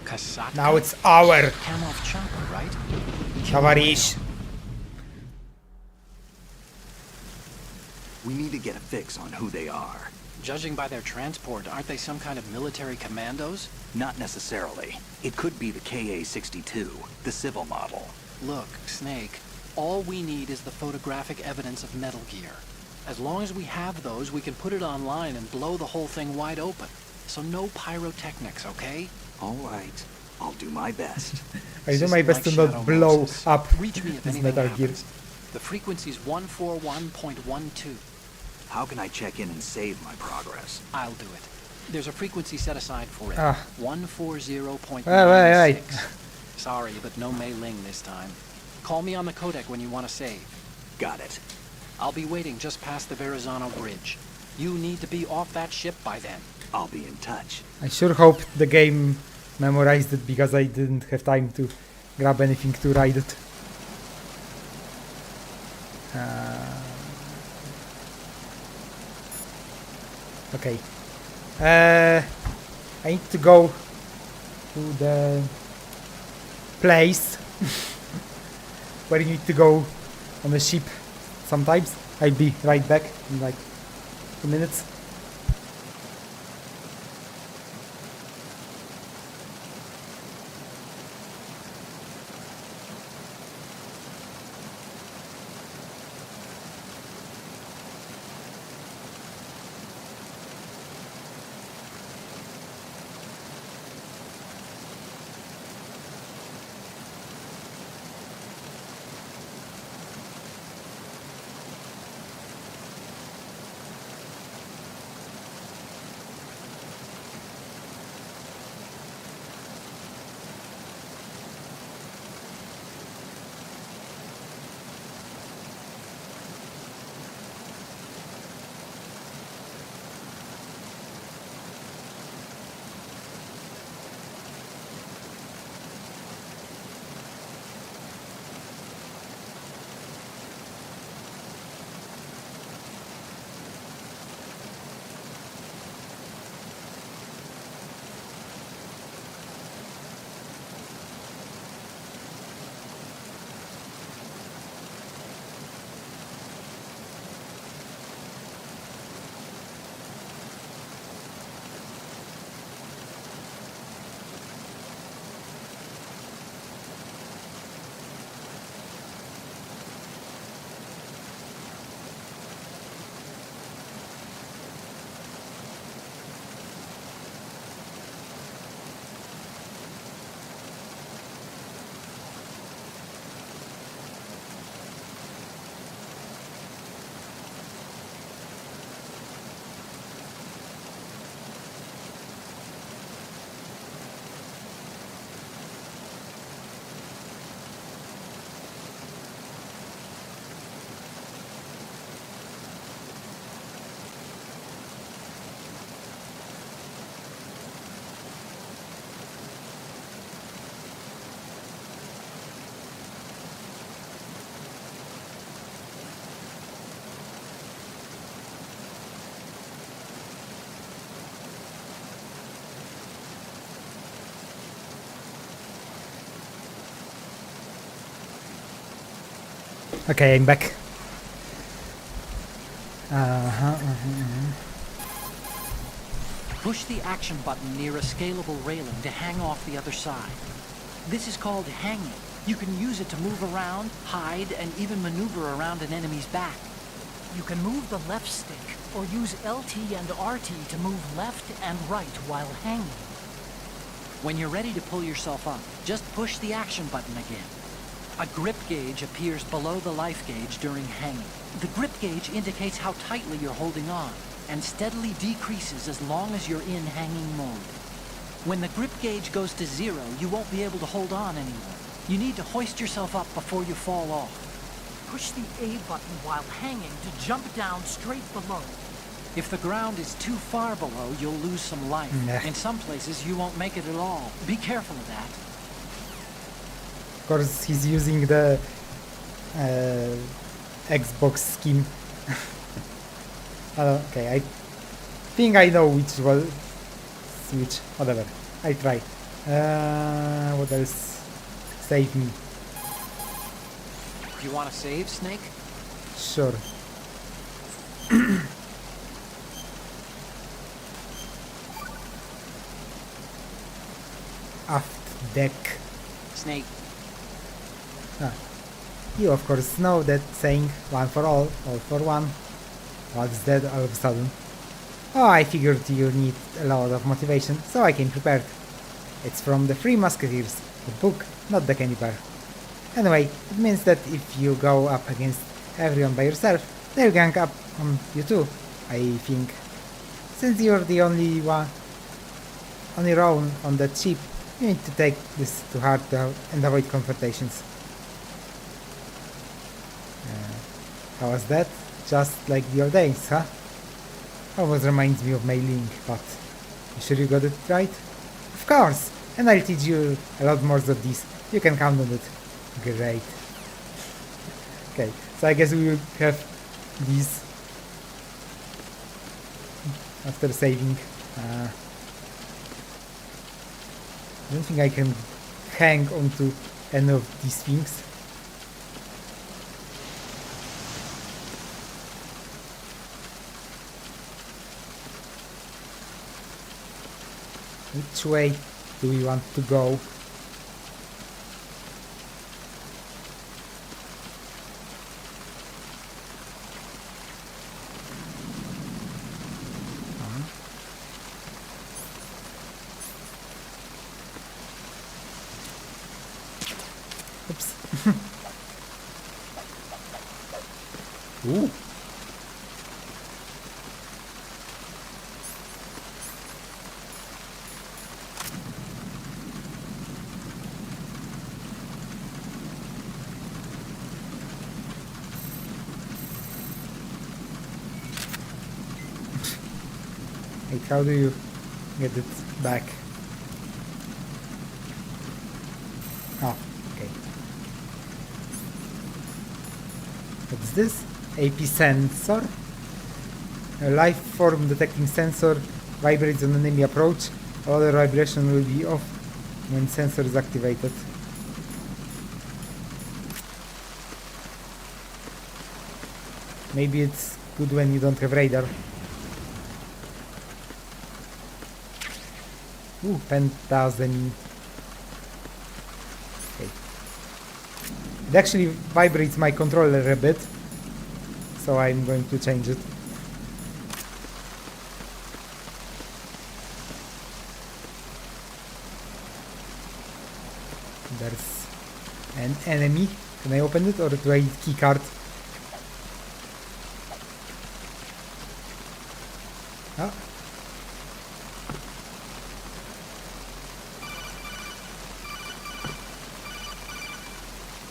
Kasatka? Now it's our Kamov chopper, right? Tavarish. We need to get a fix on who they are. Judging by their transport, aren't they some kind of military commandos? Not necessarily. It could be the KA-62, the civil model. Look, Snake, all we need is the photographic evidence of Metal Gear. As long as we have those, we can put it online and blow the whole thing wide open. So no pyrotechnics, okay? All right. I'll do my best. I do my System best to like not Shadow blow Moses. up Reach me if this anything Metal Gear. happens. The frequency's 141.12. How can I check in and save my progress? I'll do it. There's a frequency set aside for it. Ah. 140.96. Sorry, but no Mei Ling this time. Call me on the codec when you want to save. Got it. I'll be waiting just past the Verrazano Bridge. You need to be off that ship by then. I'll be in touch. I sure hope the game memorized it because I didn't have time to grab anything to ride it. Okay. I need to go to the place where you need to go on the ship sometimes. I'll be right back in like 2 minutes. Okay, I'm back. Push the action button near a scalable railing to hang off the other side. This is called hanging. You can use it to move around, hide, and even maneuver around an enemy's back. You can move the left stick, or use LT and RT to move left and right while hanging. When you're ready to pull yourself up, just push the action button again. A grip gauge appears below the life gauge during hanging. The grip gauge indicates how tightly you're holding on, and steadily decreases as long as you're in hanging mode. When the grip gauge goes to 0, you won't be able to hold on anymore. You need to hoist yourself up before you fall off. Push the A button while hanging to jump down straight below. If the ground is too far below, you'll lose some life. Nah. In some places, you won't make it at all. Be careful of that. Of course, he's using the Xbox scheme. Okay, I think I know which was which. Whatever. I try. What else? Save me. You want to save, Snake? Sure. Aft deck. Snake. You of course know that saying one for all for one. What's that all of a sudden? Oh, I figured you need a lot of motivation, so I came prepared. It's from the Three Musketeers, the book, not the candy bar. Anyway, it means that if you go up against everyone by yourself, they'll gang up on you too, I think. Since you're the only one on your own on that ship, You need to take this to heart and avoid confrontations. How was that? Just like the old days, huh? Almost reminds me of Mei Ling, but you sure you got it right? Of course! And I'll teach you a lot more of these. You can count on it. Great. Okay, so I guess we will have these after saving. I don't think I can hang onto any of these things. Which way do we want to go? Oops. Ooh. Like, how do you get it back? Oh, okay. What's this? AP sensor? A life form detecting sensor vibrates on enemy approach. Other vibration will be off when sensor is activated. Maybe it's good when you don't have radar. Ooh, 10,000. Okay. It actually vibrates my controller a bit, so I'm going to change it. There's an enemy. Can I open it or do I need keycard? Ah.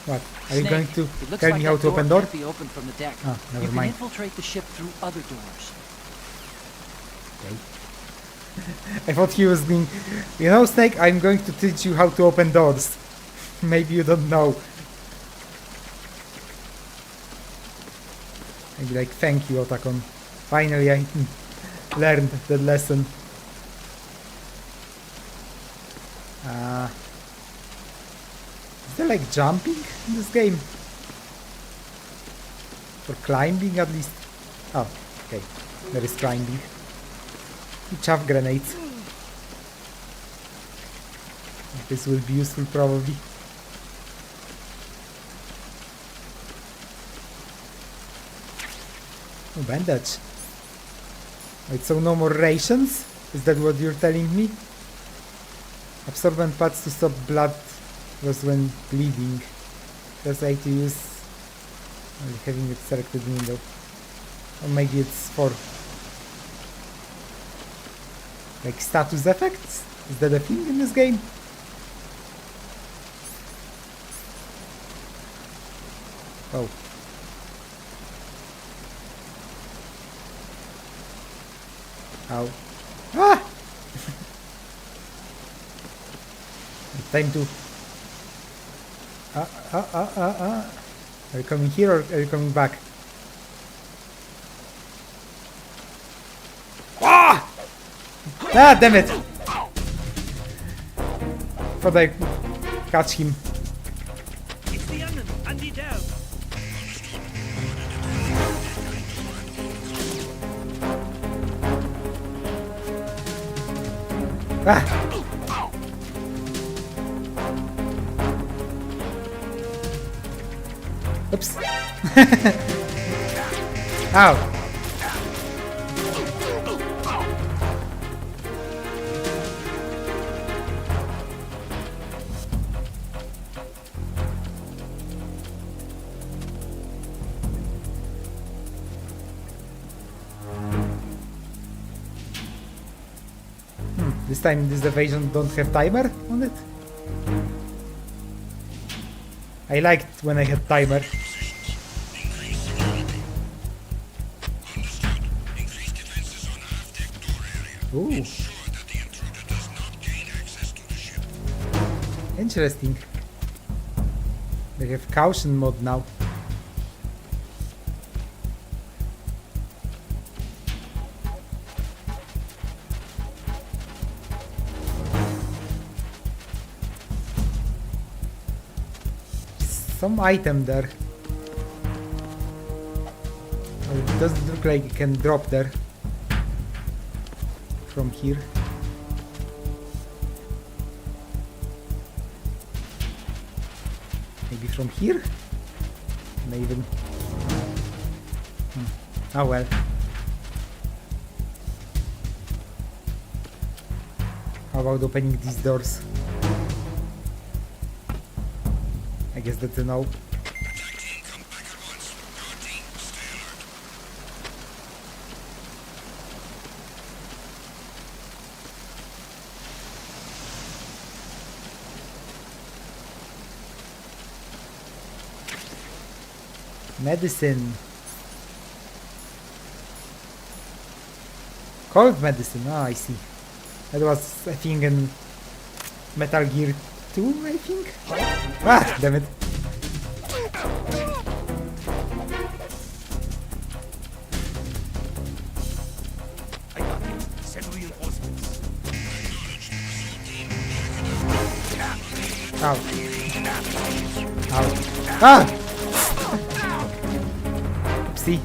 What? Are you going to tell me how to open door? Can't be opened from the deck. Ah, You never can mind. infiltrate the ship through other doors. Okay. I thought he was being... You know, Snake, I'm going to teach you how to open doors. Maybe you don't know. Maybe like, thank you, Otakon. Finally I learned that lesson. Is there like jumping in this game? Or climbing at least? Oh, okay. There is climbing. Chaff grenades. This will be useful probably. Oh, bandage. Wait, so no more rations? Is that what you're telling me? Absorbent pads to stop blood was when bleeding. Press A to use having it selected window. Or maybe it's for like status effects? Is that a thing in this game? Oh. Ow. Ah! Time to... Are you coming here or are you coming back? Ah! Ah, damn it! Thought I catch him. It's the onion, Andy down. Ah! Oops. Ow. This time this evasion don't have timer on it. I liked when I had timer. Ooh. Interesting. They have caution mode now. Some item there. Oh, it doesn't look like it can drop there. From here. Maybe from here? Maybe. Oh well. How about opening these doors? I guess that's a no. Medicine. Cold medicine. Ah, I see. That was, I think, in Metal Gear 2, I think? Ah, damn it. I got him. Send reinforcements. Ow. Ow. Ah! Oopsie.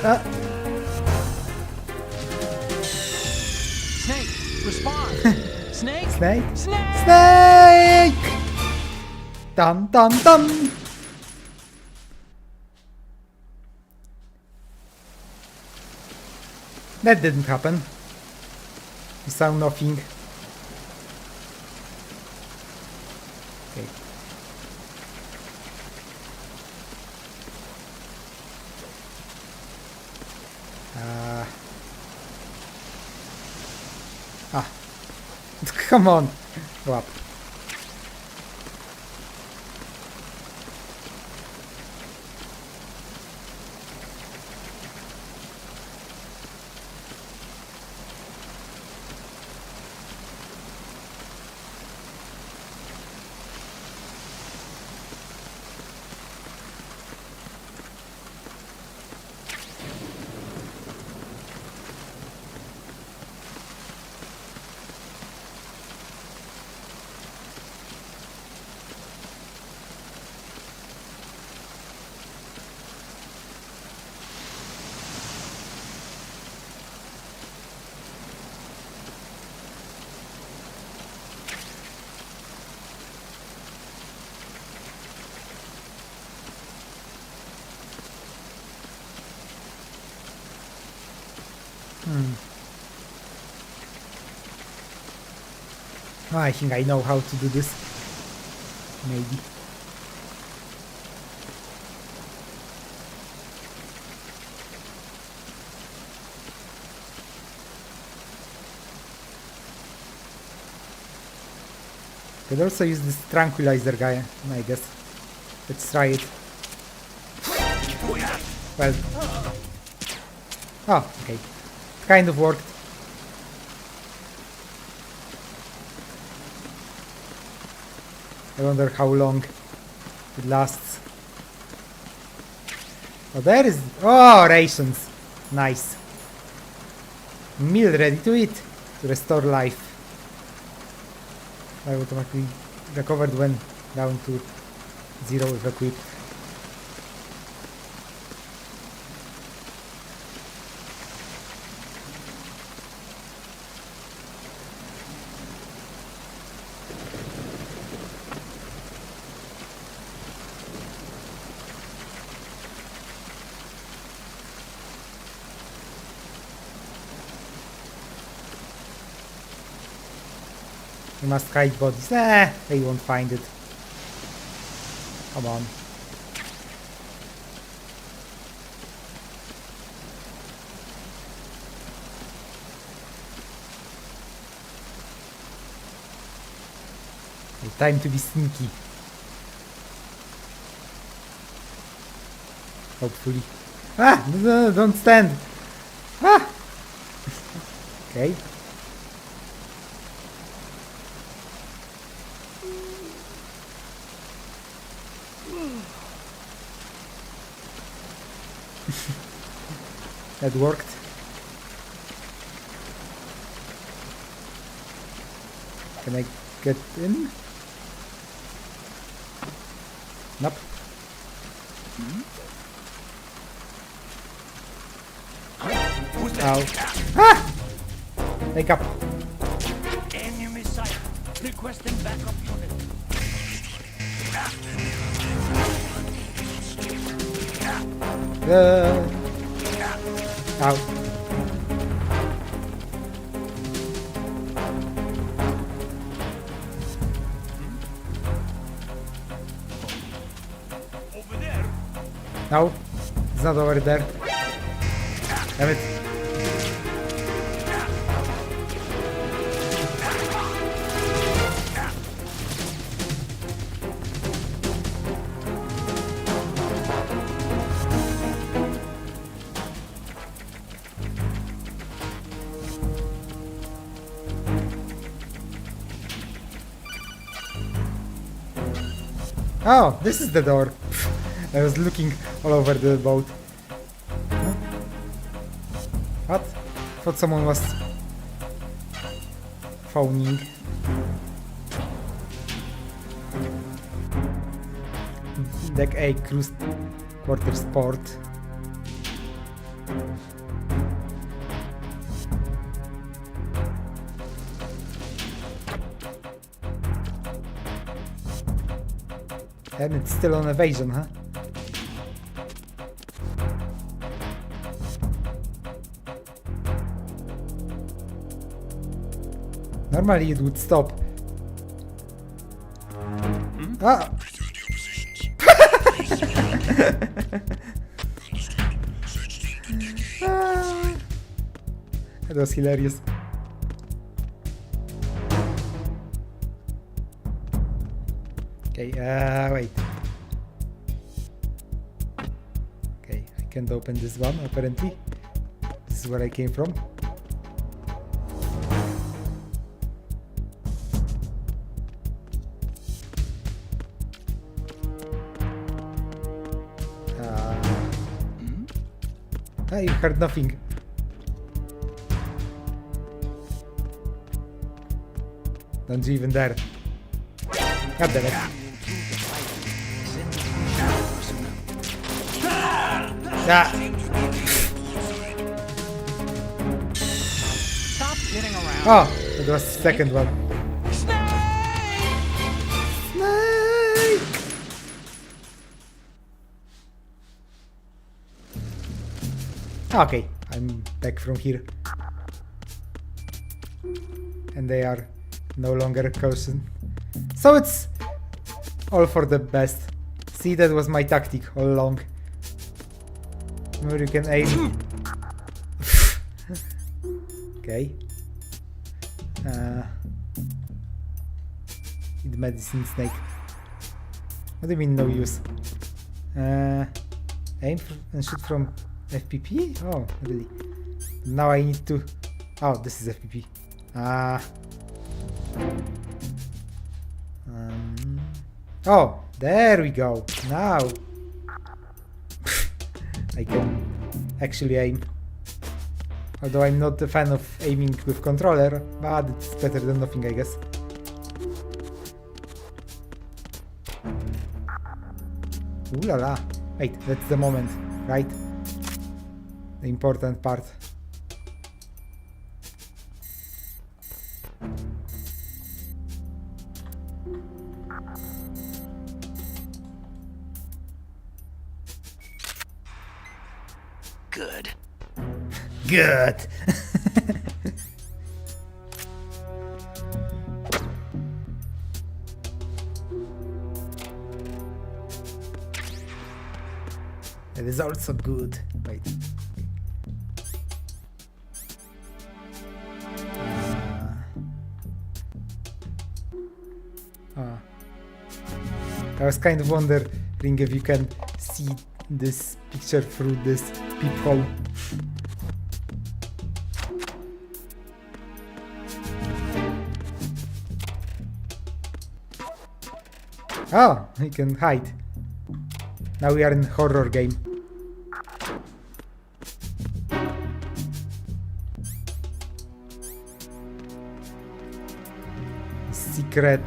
Ah. Snake, respond! Snake? Snake? Snake! Snake! Dun dun dun! That didn't happen. You saw nothing. Okay. Come on, go up. Oh, I think I know how to do this. Maybe. Could also use this tranquilizer guy, I guess. Let's try it. Well. Oh, okay. Kind of worked. I wonder how long it lasts. Oh, there is... Oh, rations. Nice. Meal ready to eat. To restore life. I automatically recovered when down to 0 if equipped. You must hide bodies. They won't find it. Come on. Time to be sneaky. Hopefully. Ah! No, don't stand! Ah! Okay. That worked. Can I get in? Nope. Ow. Ah! Wake up. Enemy sight. Requesting backup unit. Ow. Over there. No, it's not over there. Damn it. Oh, this is the door. I was looking all over the boat. Huh? What? Thought someone was phoning. Deck A cruise quarters port. And it's still on evasion, huh? Normally it would stop. Ah! Ah. That was hilarious. Okay, wait. Okay, I can't open this one apparently. This is where I came from. You heard nothing. Don't you even dare. God damn it. Ah. Stop kidding around. Oh, that was the second one. Snake! Okay, I'm back from here. And they are no longer a caution. So it's all for the best. See, that was my tactic all along. Where you can aim. Okay. The medicine snake. What do you mean no use? Aim and shoot from FPP? Oh, really? Now I need to... Oh, this is FPP. Oh, there we go. Now I can actually aim. Although I'm not a fan of aiming with controller, but it's better than nothing, I guess. Ooh la la. Wait, that's the moment, right? The important part. Good. Good. It is also good. Wait. I was kind of wondering if you can see this picture through this peephole. Oh, he can hide. Now we are in horror game. Secret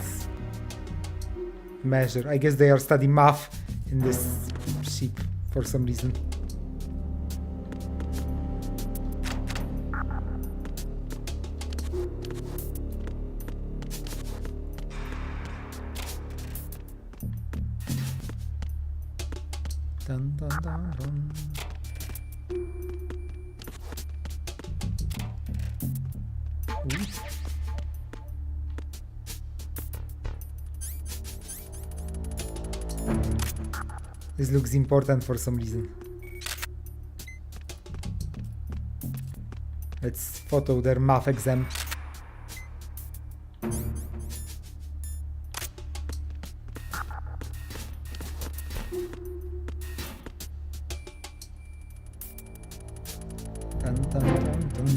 measure. I guess they are studying math in this ship for some reason. Dun, dun, dun, dun. Ooh. This looks important for some reason. Let's photo their math exam. Dun, dun, dun, dun.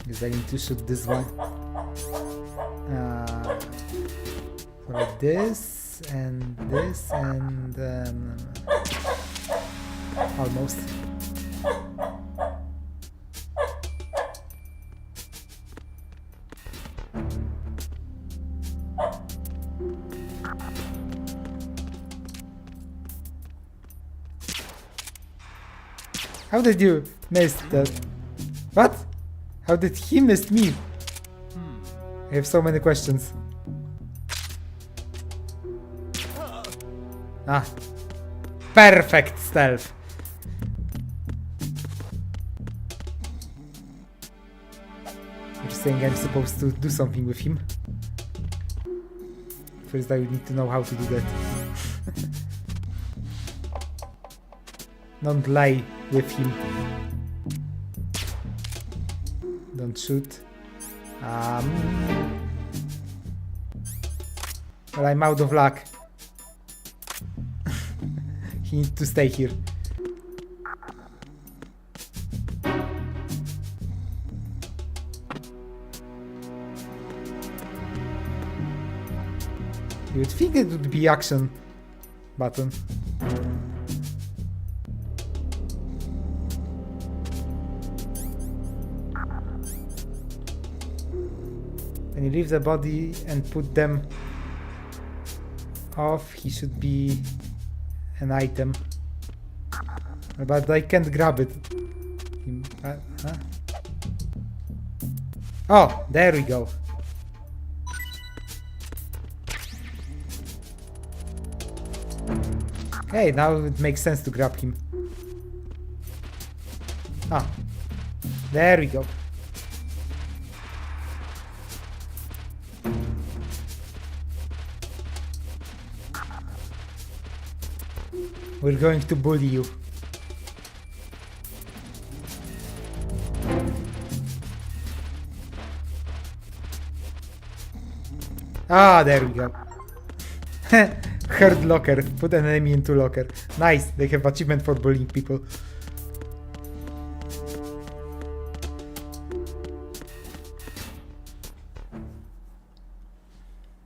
Guess I need to shoot this one. So like this and this and almost. How did you miss that? What? How did he miss me? I have so many questions. Ah. Perfect stealth. You're saying I'm supposed to do something with him? First I would need to know how to do that. Don't lie with him. Don't shoot. Well, I'm out of luck. He needs to stay here. You would think it would be action button. When you leave the body and put them off, he should be an item. But I can't grab it. Huh? Oh, there we go. Okay, now it makes sense to grab him. Ah, there we go. We're going to bully you. Ah, there we go. Herd locker. Put an enemy into locker. Nice. They have achievement for bullying people.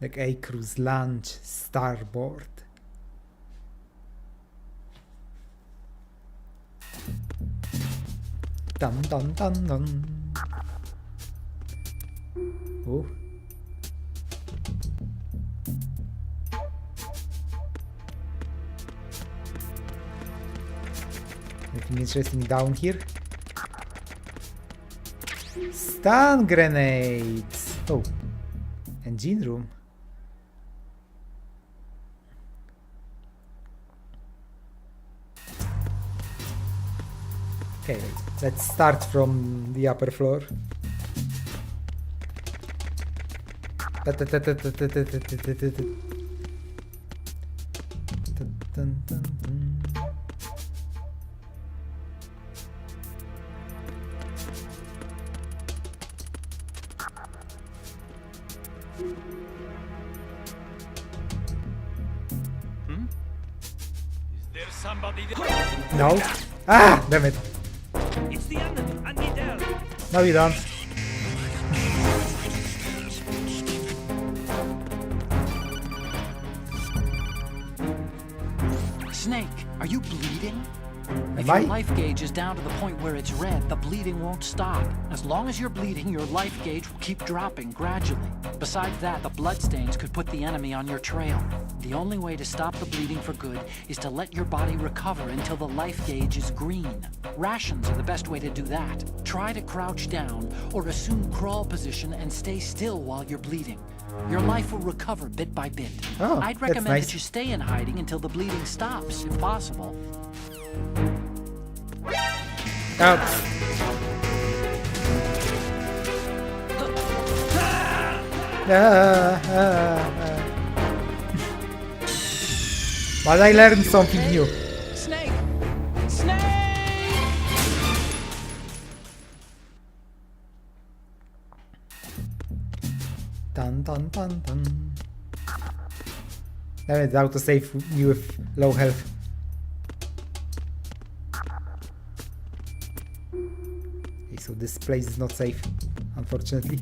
Like a cruise launch starboard. Dun dun dun dun. Oh. Anything interesting down here? Stun grenades! Oh. Engine room. Okay, let's start from the upper floor. somebody. No. Ah, damn it. It's the enemy. I need help. No, you don't. Snake, are you bleeding? If Am your I? life gauge is down to the point where it's red, the bleeding won't stop. As long as you're bleeding, your life gauge will keep dropping gradually. Besides that, the bloodstains could put the enemy on your trail. The only way to stop the bleeding for good is to let your body recover until the life gauge is green. Rations are the best way to do that. Try to crouch down or assume crawl position and stay still while you're bleeding. Your life will recover bit by bit. Oh, I'd that's recommend nice. that you stay in hiding until the bleeding stops, if possible. Out. But I learned something new. Snake! Snake! Dun dun dun dun. Damn it, autosave me with low health. Okay, so this place is not safe, unfortunately.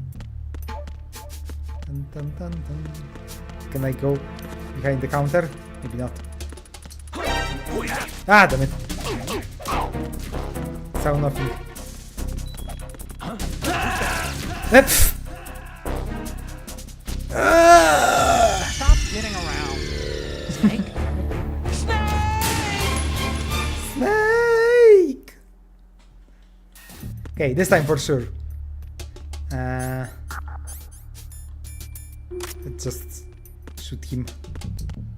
Dun, dun, dun, dun. Can I go behind the counter? Maybe not. Ah, damn it. Saw nothing. Pff. Stop getting around. Snake? Snake! Okay, this time for sure. Let's just shoot him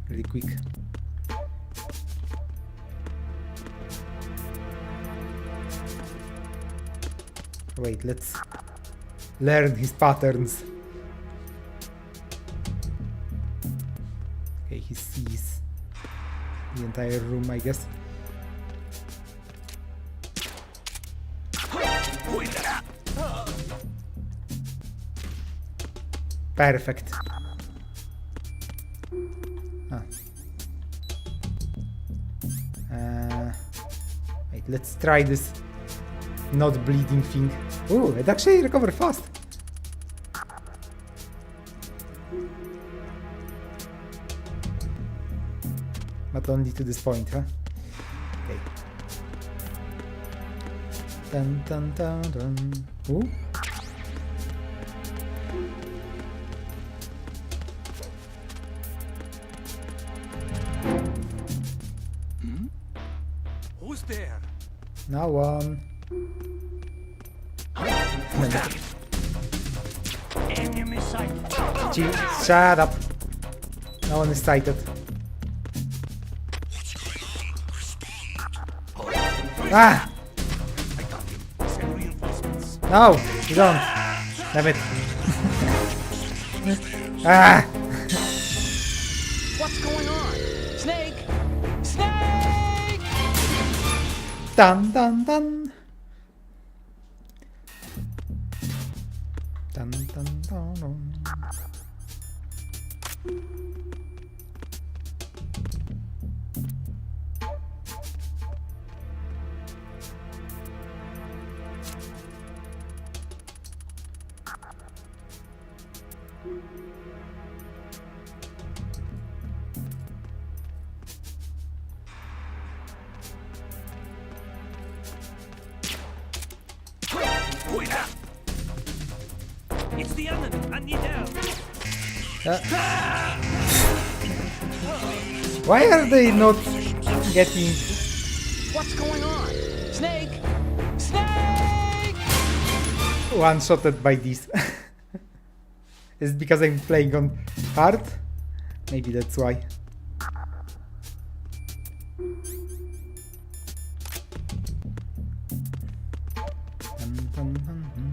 really quick. Wait, let's learn his patterns. Okay, he sees the entire room, I guess. Perfect. Ah. Wait, let's try this not bleeding thing. Oh, it actually recovered fast. But only to this point, huh? Okay. Dun dun dun dun. Ooh. Who's there? No one. Enemy sight. Shut up. No one is sighted. Ah! I got him. Send reinforcements. No! You don't. Damn it. Ah! What's going on? Snake! Snake! Dun dun dun. Dun dun dun dun. It's the enemy. I need help. Why are they not getting... What's going on? Snake! Snake! one-shotted by this? Is it because I'm playing on hard? Maybe that's why. Dun, dun, dun, dun.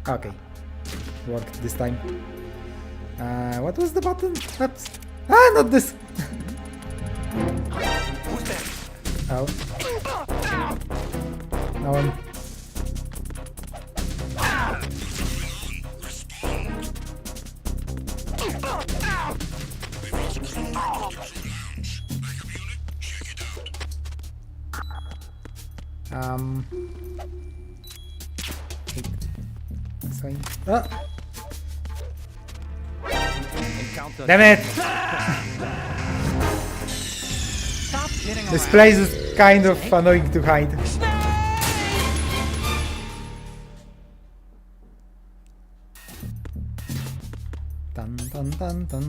Okay, worked this time. What was the button? Oops. Ah, not this! Who's there? Oh. No one. Sign. Ah! Encounter. Damn it! Stop kidding This around. place is kind of annoying to hide. Dun dun dun dun.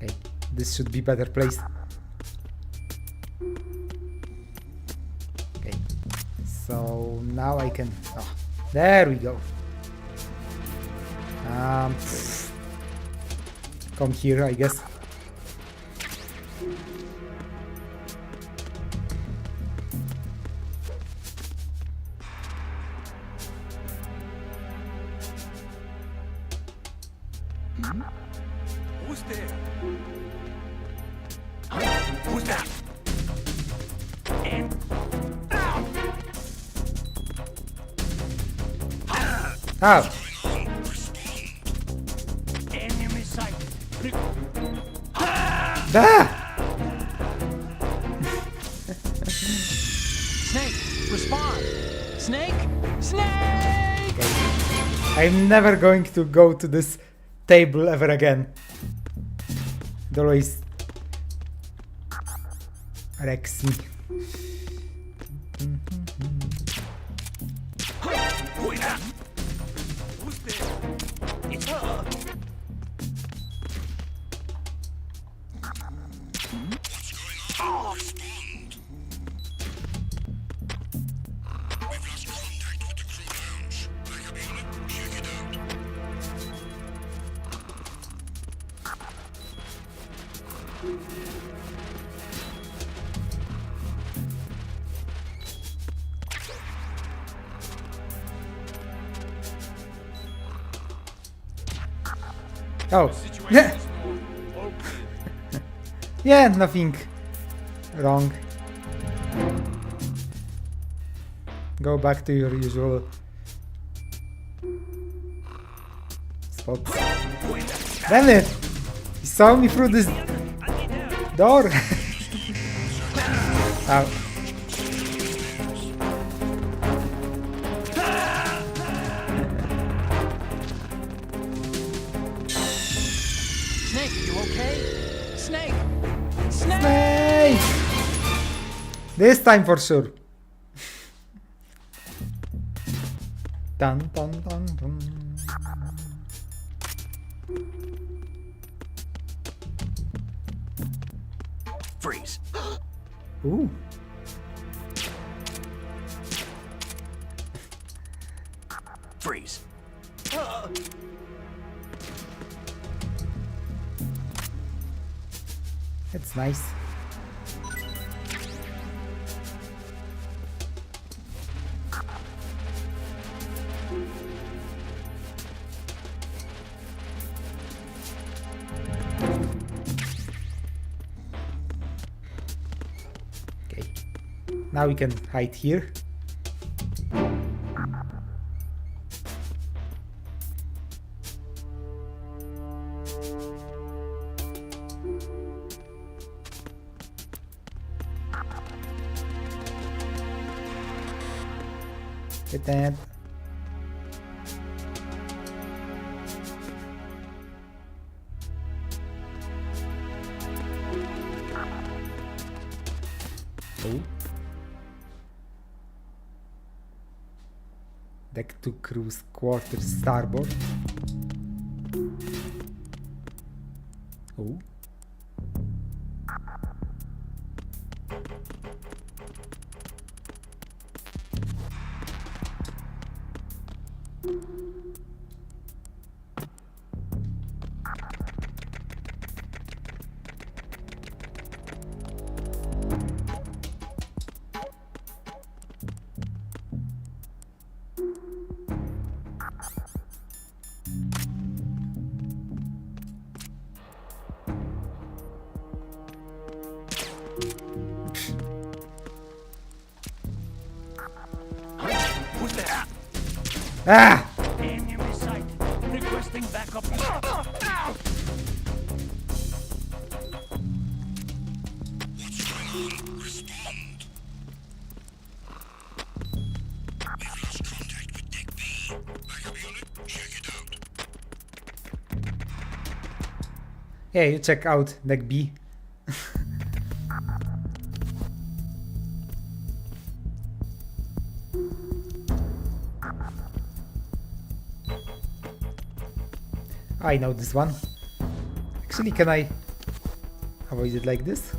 Okay, this should be better placed. Okay, so now I can. Oh, there we go. Come here, I guess. Who's there? Who's that? And Ah! enemy sighted. Ah! Snake, respond. Snake, snake. I'm never going to go to this table ever again. It always wrecks me. Who is that? Who's there? It's her. Oh, Situation is normal. All clear. yeah, nothing wrong. Go back to your usual spots. Damn it! He saw me through this door. Ow. Snake, you okay? Snake, snake. Snake! This time for sure. Dun dun dun dun. Freeze. Ooh. Freeze. That's nice. Okay. Now we can hide here. Get that. Oh. Deck to cruise quarter starboard. Oh. Who's there? Ah! Enemy sight. Requesting backup. Yeah, you check out deck B. I know this one. Actually, can I avoid it like this?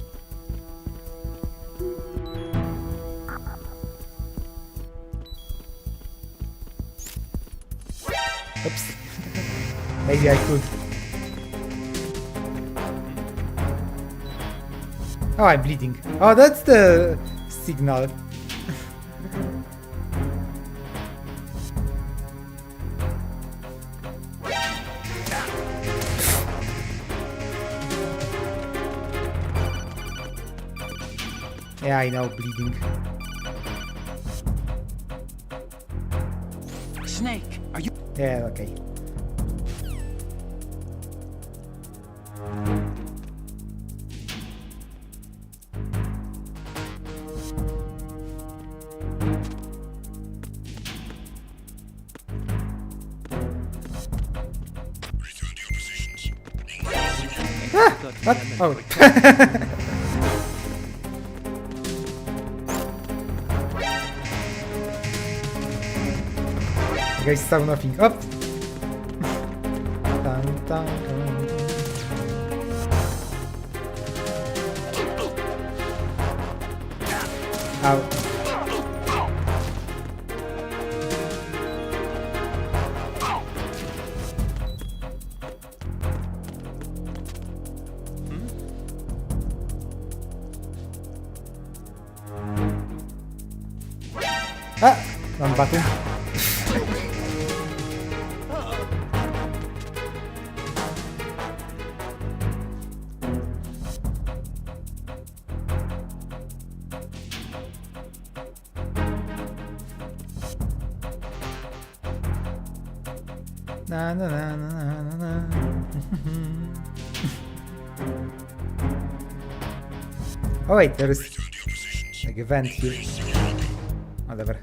Oops. Maybe I could. Oh, I'm bleeding. Oh, that's the signal. Yeah, I know, bleeding. Snake, are you... Yeah, okay. Ah! What? Oh. You guys saw nothing. Up. Dun, dun, dun. Ow. Ah! Wrong button. Na na na na na na. Oh wait, there is like a vent here. Whatever.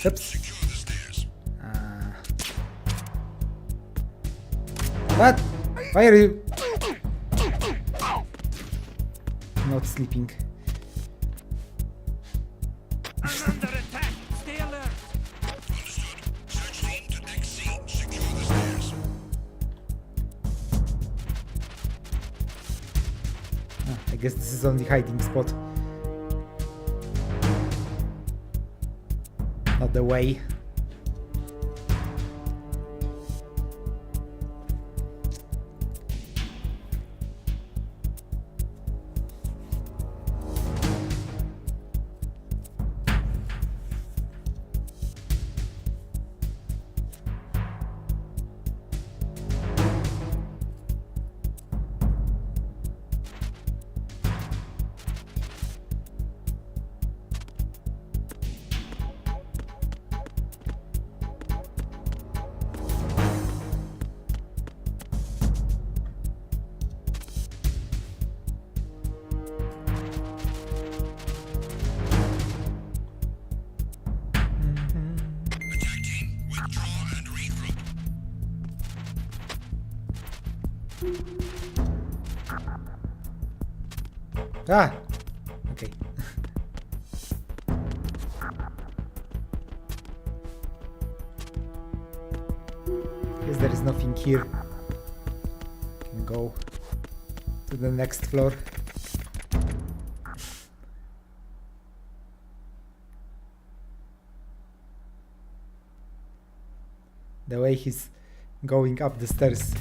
Oops. What? Why are you not sleeping? I'm under attack. Stay alert. I guess this is only hiding spot. Not the way. Ah! Okay. Guess there is nothing here. Can go to the next floor. The way he's going up the stairs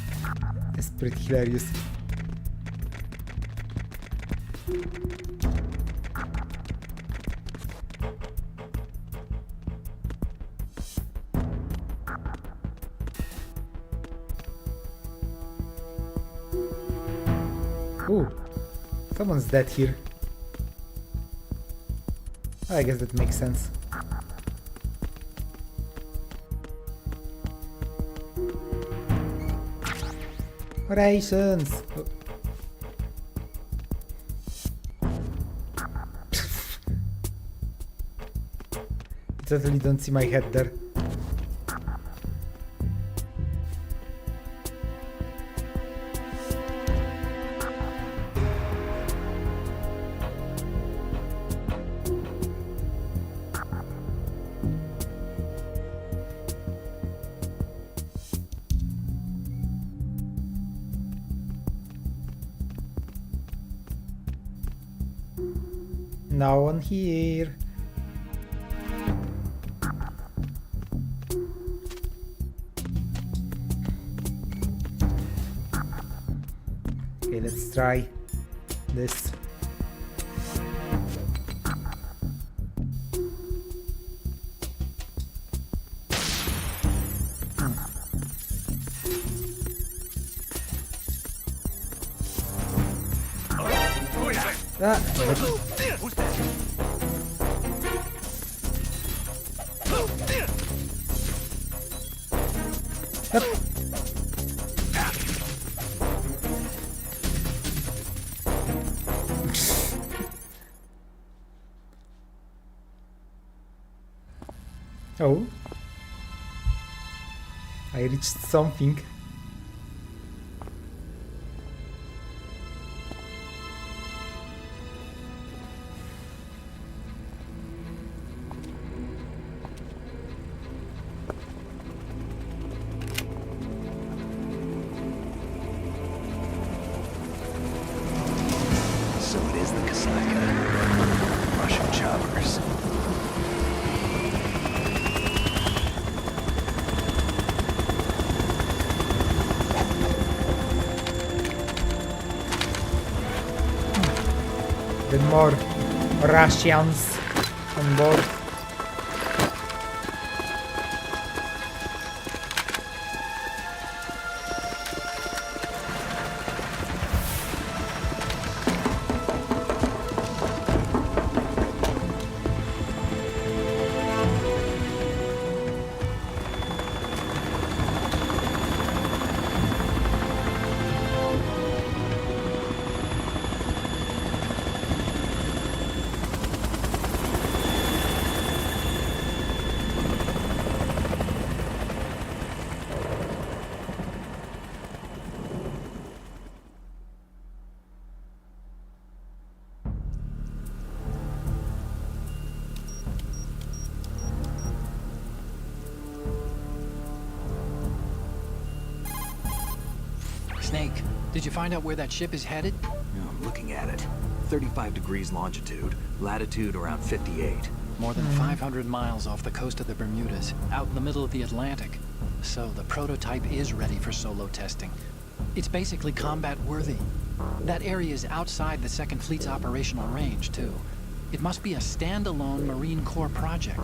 is pretty hilarious. Ooh, Someone's dead here. I guess that makes sense. Rations! Oh. Totally don't see my head there. No one here. Okay, let's try this. Ah, Who's that? yep. Oh, I reached something. So it is the Kasaka. Russian choppers. With more Russians on board. Snake, did you find out where that ship is headed? Yeah, I'm looking at it. 35 degrees longitude, latitude around 58. More than 500 miles off the coast of the Bermudas, out in the middle of the Atlantic. So the prototype is ready for solo testing. It's basically combat worthy. That area is outside the Second Fleet's operational range, too. It must be a standalone Marine Corps project,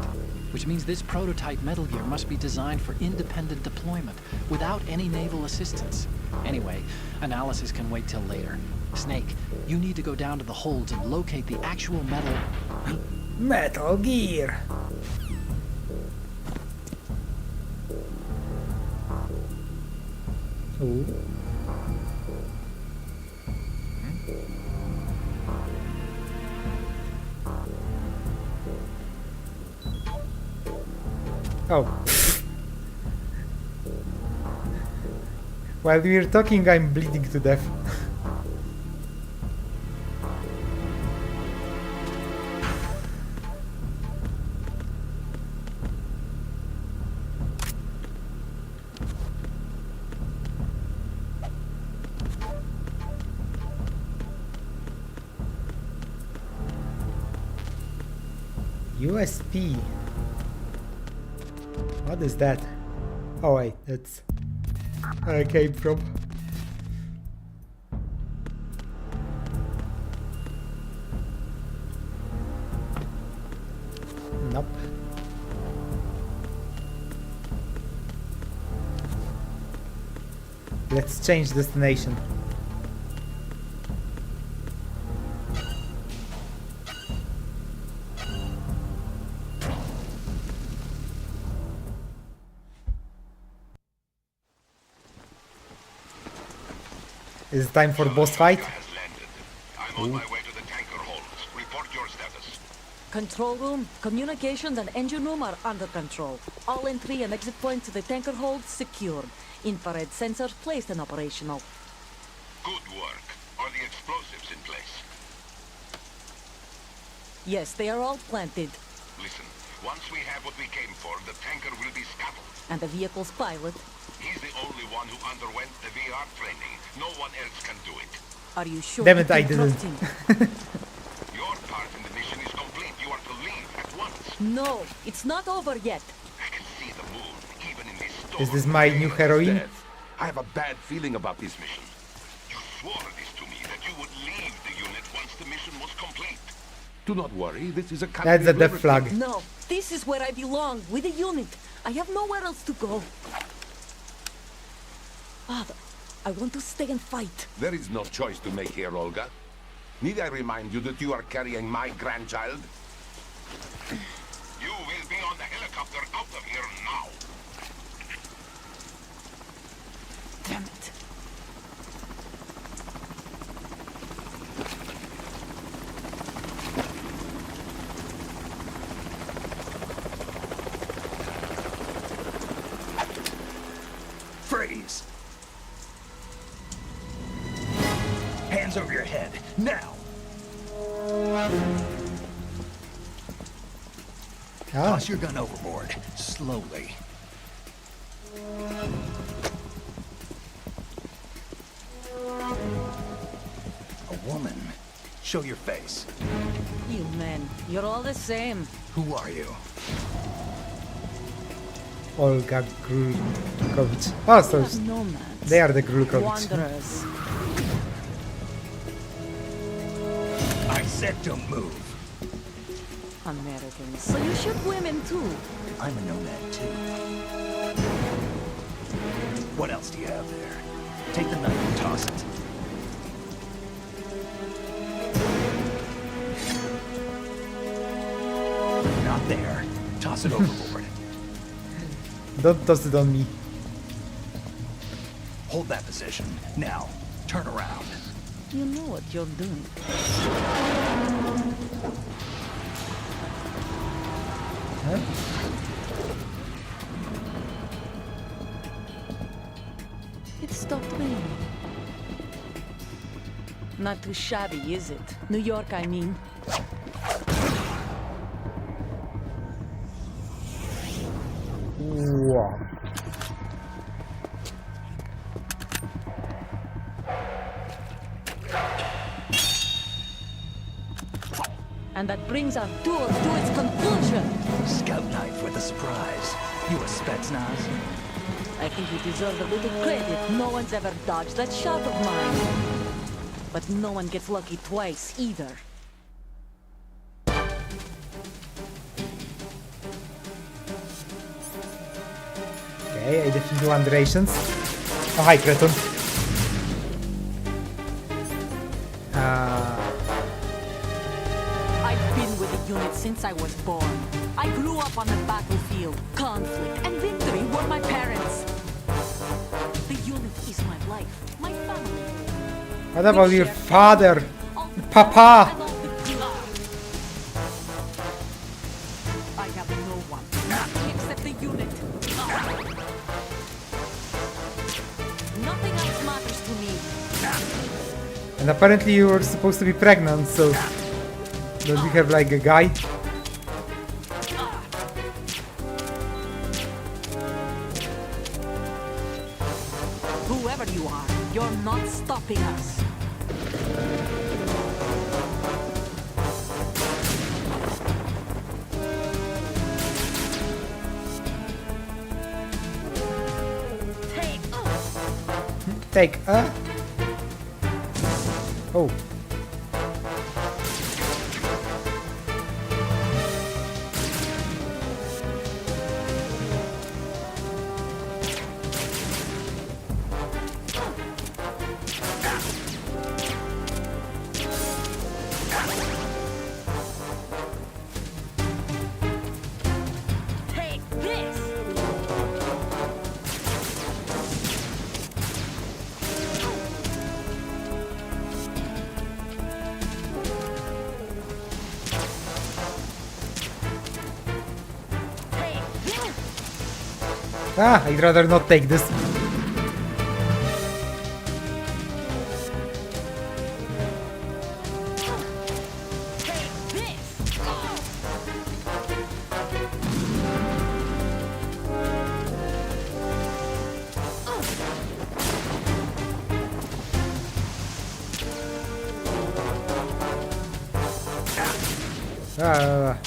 which means this prototype Metal Gear must be designed for independent deployment, without any naval assistance. Anyway, analysis can wait till later. Snake, you need to go down to the holds and locate the actual metal... Metal Gear! Ooh. Oh. While we're talking, I'm bleeding to death. USP. What is that? Oh wait, that's where I came from. Nope. Let's change destination. Is it time for boss fight? Has landed. I'm on my way to the tanker holds. Report your status. Control room, communications and engine room are under control. All entry and exit points to the tanker hold secured. Infrared sensors placed and operational. Good work. Are the explosives in place? Yes, they are all planted. Listen, once we have what we came for, the tanker will be scuttled. And the vehicle's pilot. He's the only one who underwent the VR training. No one else can do it. Are you sure? Damn you it, I can didn't. trust him? Your part in the mission is complete. You are to leave at once. No, it's not over yet. I can see the moon, even in this storm. Is this my new heroine? Death. I have a bad feeling about this mission. You swore this to me, that you would leave the unit once the mission was complete. Do not worry, this is a country That's a of death liberty. flag. No, this is where I belong, with the unit. I have nowhere else to go. Father, I want to stay and fight. There is no choice to make here, Olga. Need I remind you that you are carrying my grandchild? You will be on the helicopter out of here now. Damn it. Freeze! Hands over your head, now! Ah, Toss your gun overboard, slowly. A woman. Show your face. You men, you're all the same. Who are you? Olga Gurlukovich. Oh, so We are nomads. they are the Gurlukovich. Wanderers. I said don't move. Americans. So you shoot women too. I'm a nomad too. What else do you have there? Take the knife and toss it. Not there. Toss it overboard. Don't toss it on me. Hold that position. Now, turn around. You know what you're doing. Huh? It stopped raining. Not too shabby, is it? New York, I mean. Wow. And that brings our tour to its conclusion. Scout knife with a surprise. You a Spetsnaz? I think you deserve a little credit. No one's ever dodged that shot of mine. But no one gets lucky twice, either. Okay, I definitely want rations. Oh, hi, Creton. I've been with the unit since I was born. I grew up on the battlefield. Conflict and victory were my parents. The unit is my life, my family. What about We your share father? all the Papa! and all the blood. I have no one except the unit. Nothing else matters to me. And apparently you were supposed to be pregnant, so... Don't you have like a guy? Whoever you are, you're not stopping us. Take a... Oh. Take this! Ah, I'd rather not take this. Ah.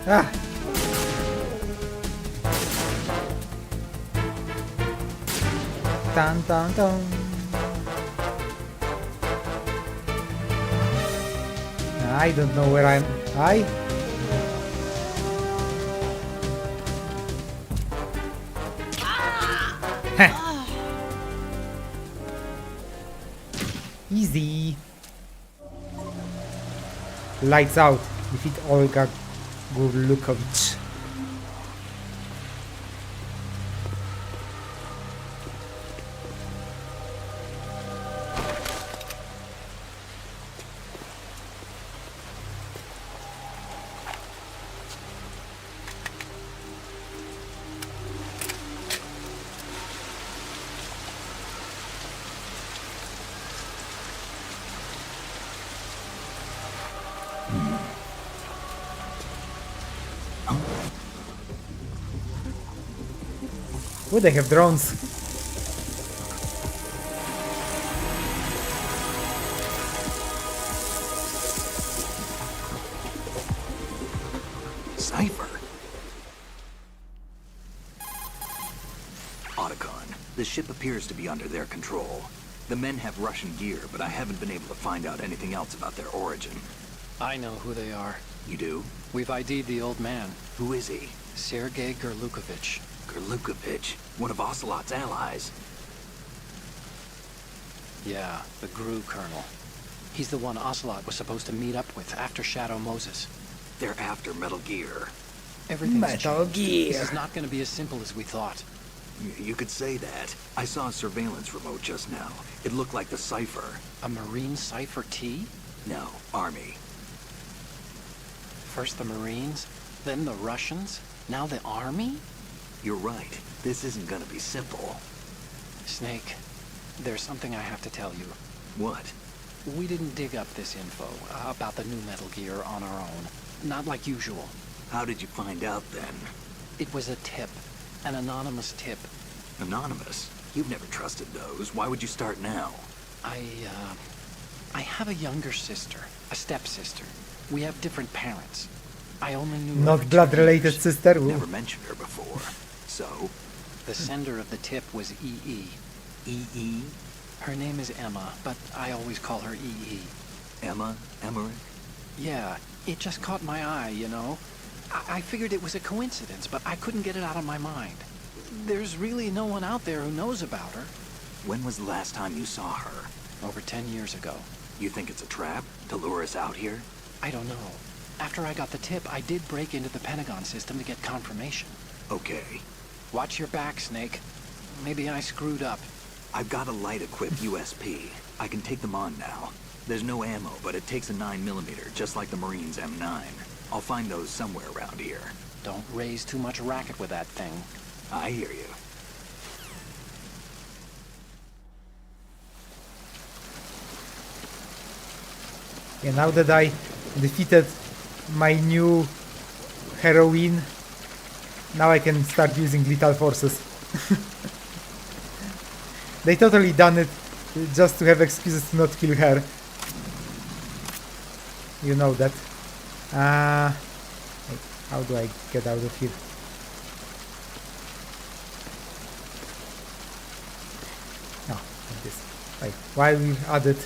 Ah. Dun dun dun. I don't know where I'm. Easy. Lights out. Defeat Olga Gurlukovich. Oh, they have drones. Cipher? Otacon, the ship appears to be under their control. The men have Russian gear, but I haven't been able to find out anything else about their origin. I know who they are. You do? We've ID'd the old man, Who is he? Sergei Gurlukovich. Gurlukovich, one of Ocelot's allies. Yeah, the Gru Colonel. He's the one Ocelot was supposed to meet up with after Shadow Moses. They're after Metal Gear. Everything's Metal changed. Gear. This is not going to be as simple as we thought. You could say that. I saw a surveillance remote just now. It looked like the Cipher. A Marine Cipher T? No, Army. First the Marines, then the Russians, now the Army? You're right. This isn't gonna be simple. Snake, there's something I have to tell you. What? We didn't dig up this info about the new Metal Gear on our own. Not like usual. How did you find out then? It was a tip. An anonymous tip. Anonymous? You've never trusted those. Why would you start now? I have a younger sister, a stepsister. We have different parents. I only knew her Not for 2 blood related years. sister. Ooh. Never mentioned her before. So? The sender of the tip was EE. E.E.? Her name is Emma, but I always call her EE. Emma? Emmerich? Yeah, it just caught my eye, you know? I figured it was a coincidence, but I couldn't get it out of my mind. There's really no one out there who knows about her. When was the last time you saw her? Over 10 years ago. You think it's a trap? To lure us out here? I don't know. After I got the tip, I did break into the Pentagon system to get confirmation. Okay. Watch your back, Snake. Maybe I screwed up. I've got a light-equipped USP. I can take them on now. There's no ammo, but it takes a 9mm, just like the Marines' M9. I'll find those somewhere around here. Don't raise too much racket with that thing. I hear you. Yeah, now that I defeated my new heroine, now I can start using lethal forces. They totally done it just to have excuses to not kill her. You know that. Wait, how do I get out of here? No, like this. Like, why we added?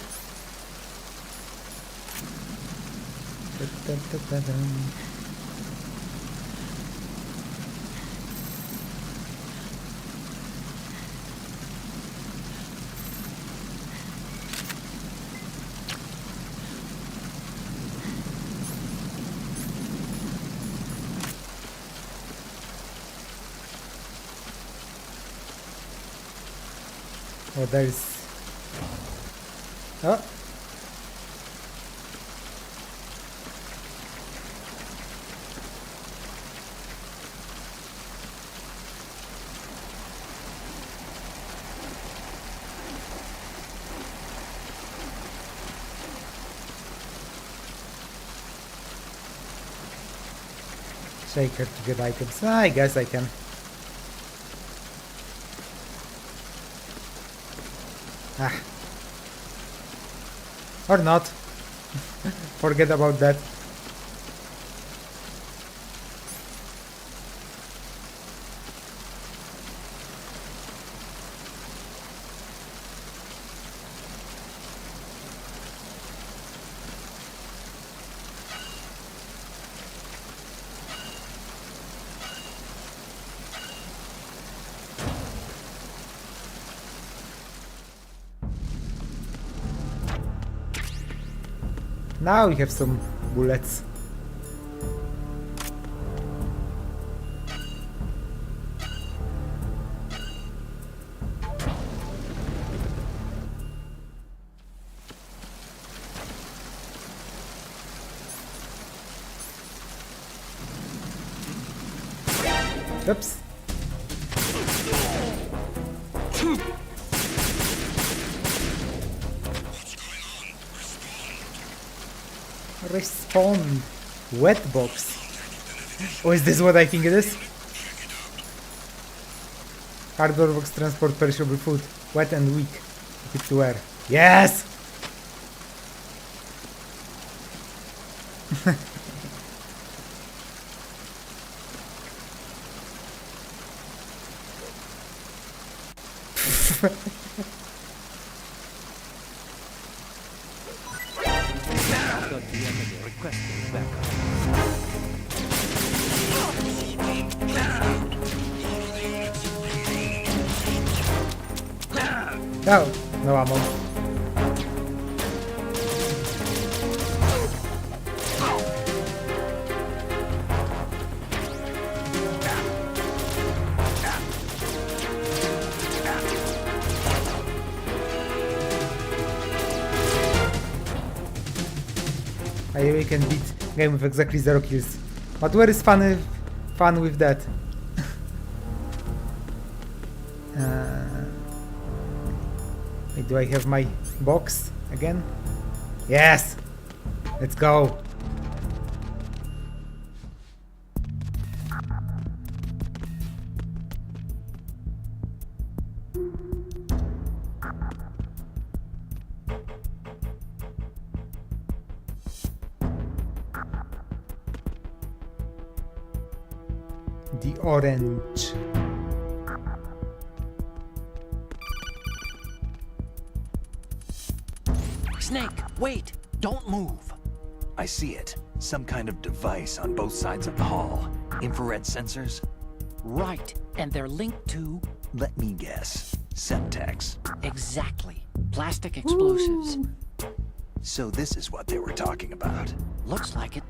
Oh, there's... Oh! Shaker to get items. I guess I can. Ah. Or not. Forget about that. Now we have some bullets. Oops. Respond. Wet box. Oh, is this what I think it is? Cardboard box transport perishable food. Wet and weak. Fit to wear. Yes! No, no ammo. I can beat game with exactly 0 kills. But where is fun with that? Wait, do I have my box again? Yes! Let's go! The orange. Snake, wait! Don't move! I see it. Some kind of device on both sides of the hall. Infrared sensors? Right, and they're linked to... Let me guess. Semtex. Exactly. Plastic explosives. So this is what they were talking about. Looks like it.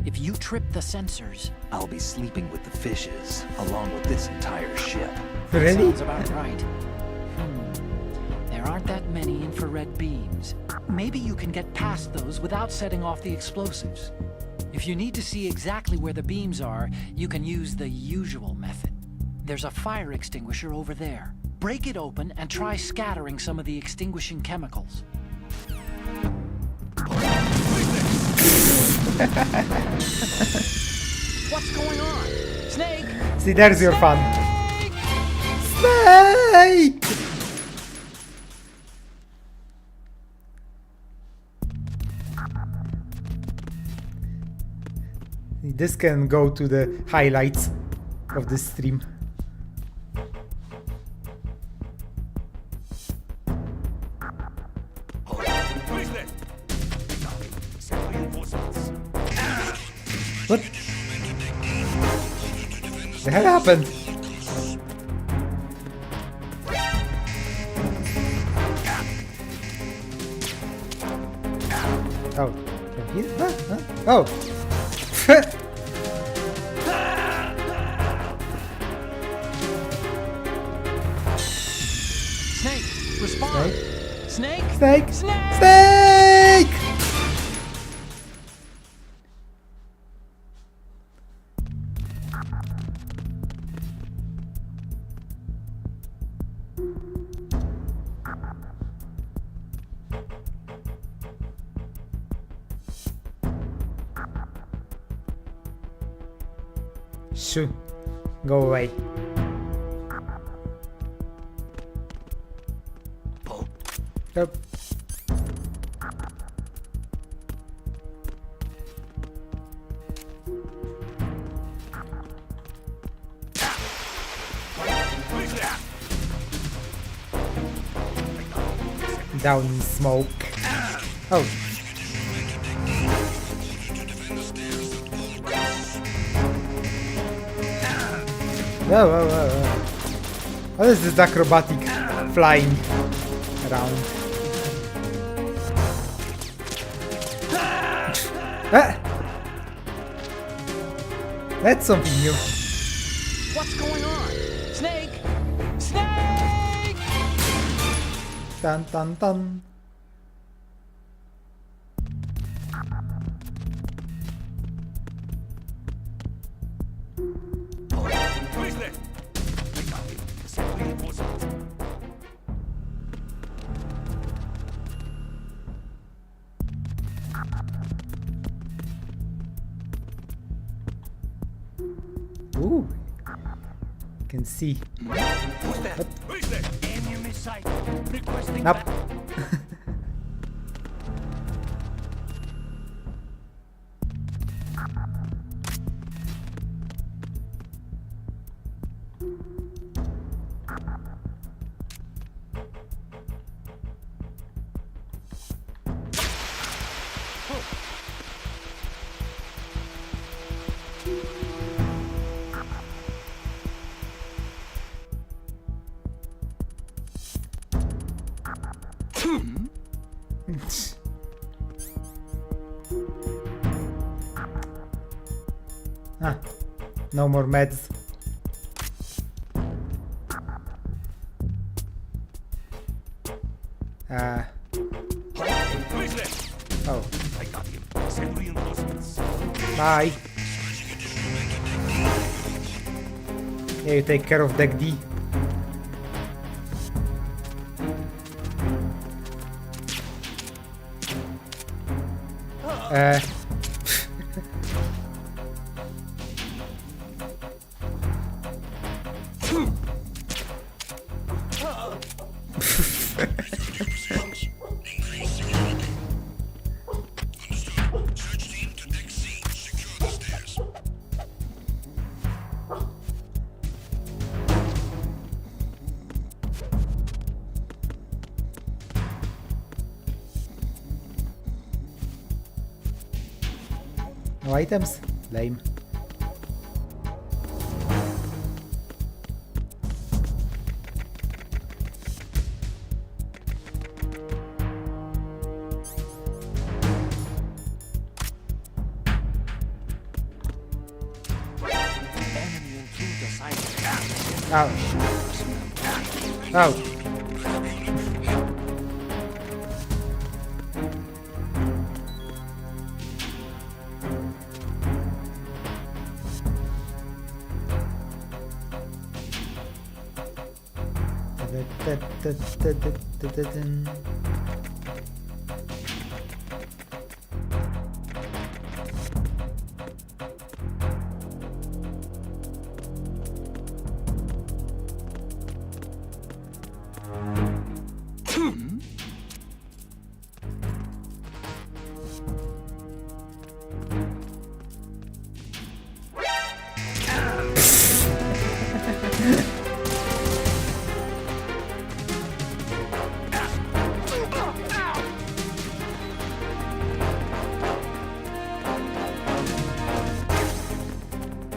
If you trip the sensors... I'll be sleeping with the fishes, along with this entire ship. Really? Sounds about right. There aren't that many infrared beams. Maybe you can get past those without setting off the explosives. If you need to see exactly where the beams are, you can use the usual method. There's a fire extinguisher over there. Break it open and try scattering some of the extinguishing chemicals. What's going on? Snake! See, there's your fun. Snake! This can go to the highlights of the stream. What the hell happened? Oh, from here? Huh? Oh. Snake, respond! Snake? Snake! Snake! Snake! you. Go away. Yep. Down in smoke. Oh. Whoa, whoa, whoa, whoa. What is this acrobatic flying around? Ah! That's something new. What's going on? Snake! Snake! Dun dun dun. Ooh, you can see. Enemy sight. Requesting Up. Ah, no more meds. Oh. I got him. Send reinforcements. Bye. Yeah, you take care of Deck D. No items? Lame. Ow. Ow.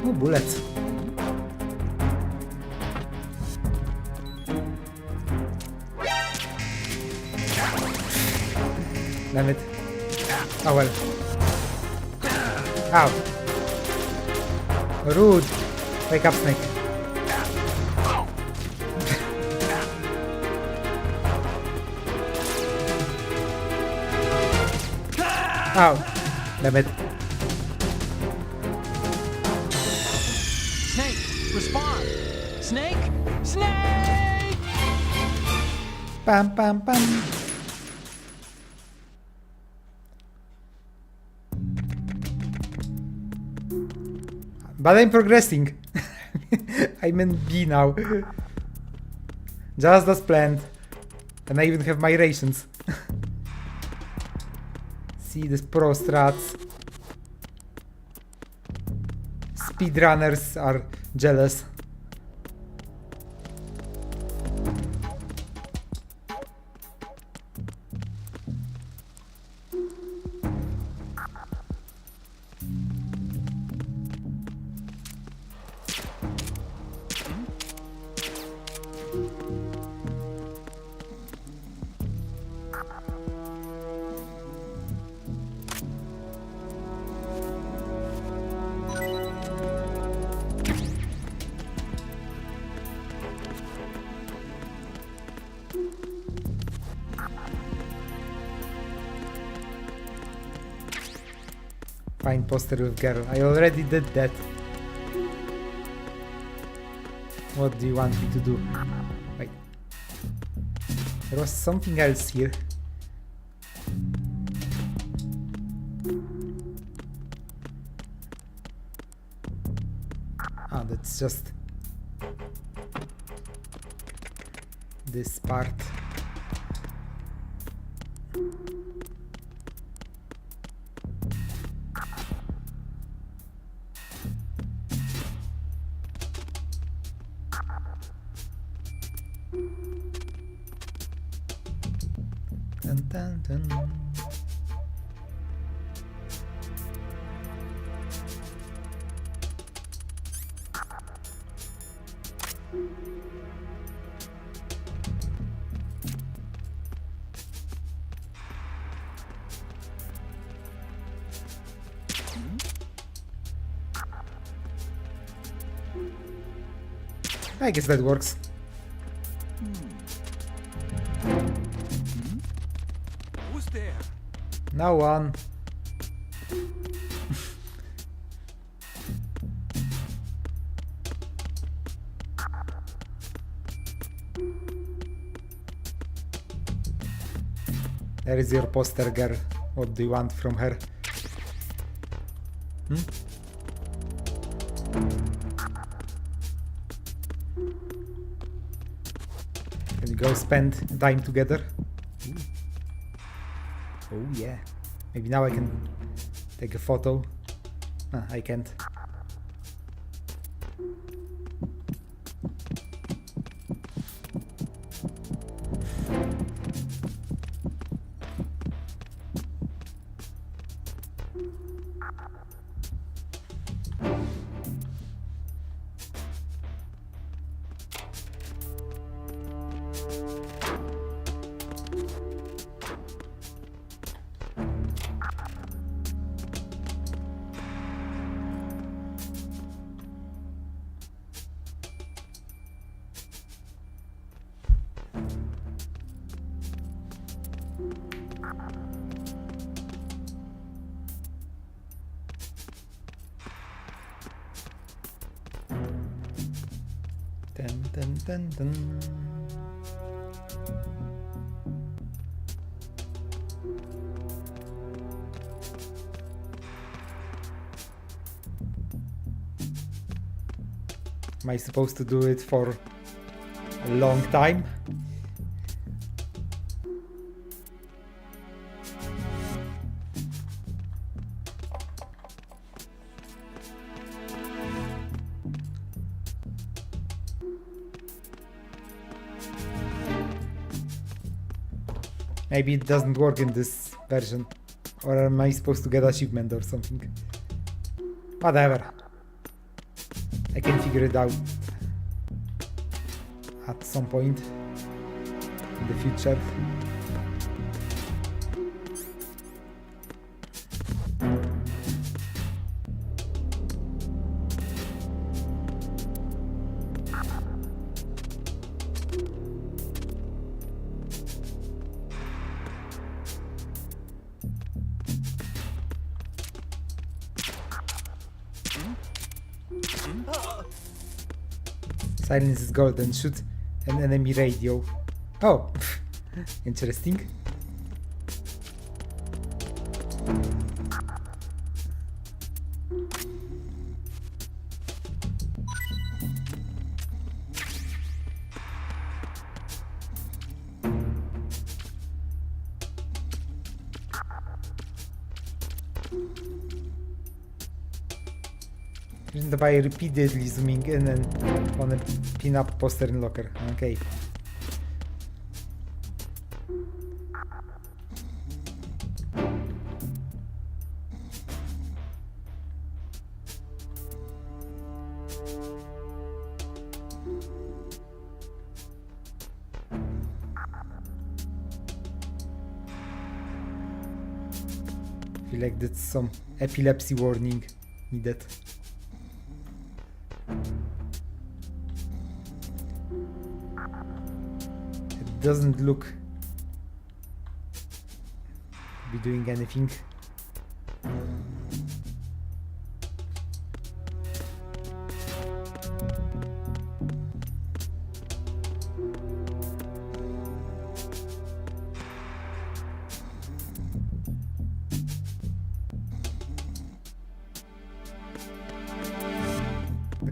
Oh, bullets. Damn it. Oh well. Ow. Rude. Wake up, Snake. Ow. Damn it. Snake, respond! Snake! Snake! Pam pam pam. But I'm progressing. I'm in B now. Just as planned. And I even have my rations. See these pro strats. Speedrunners are jealous. Find poster with girl. I already did that. What do you want me to do? Wait. There was something else here. Ah, that's just this part. Dun, dun, dun. I guess that works. Who's there? No one. There is your poster girl. What do you want from her? Can we go spend time together? Ooh. Oh yeah. Maybe now I can take a photo. Ah, I can't. Dun, dun, dun, dun. Am I supposed to do it for a long time? Maybe it doesn't work in this version. Or am I supposed to get achievement or something? Whatever. I can figure it out at some point in the future. Silence is golden. Shoot an enemy radio. Oh, interesting. Reason by repeatedly zooming in and on a pin-up poster in locker. Okay. Feel like that's some epilepsy warning needed. It doesn't look to be doing anything.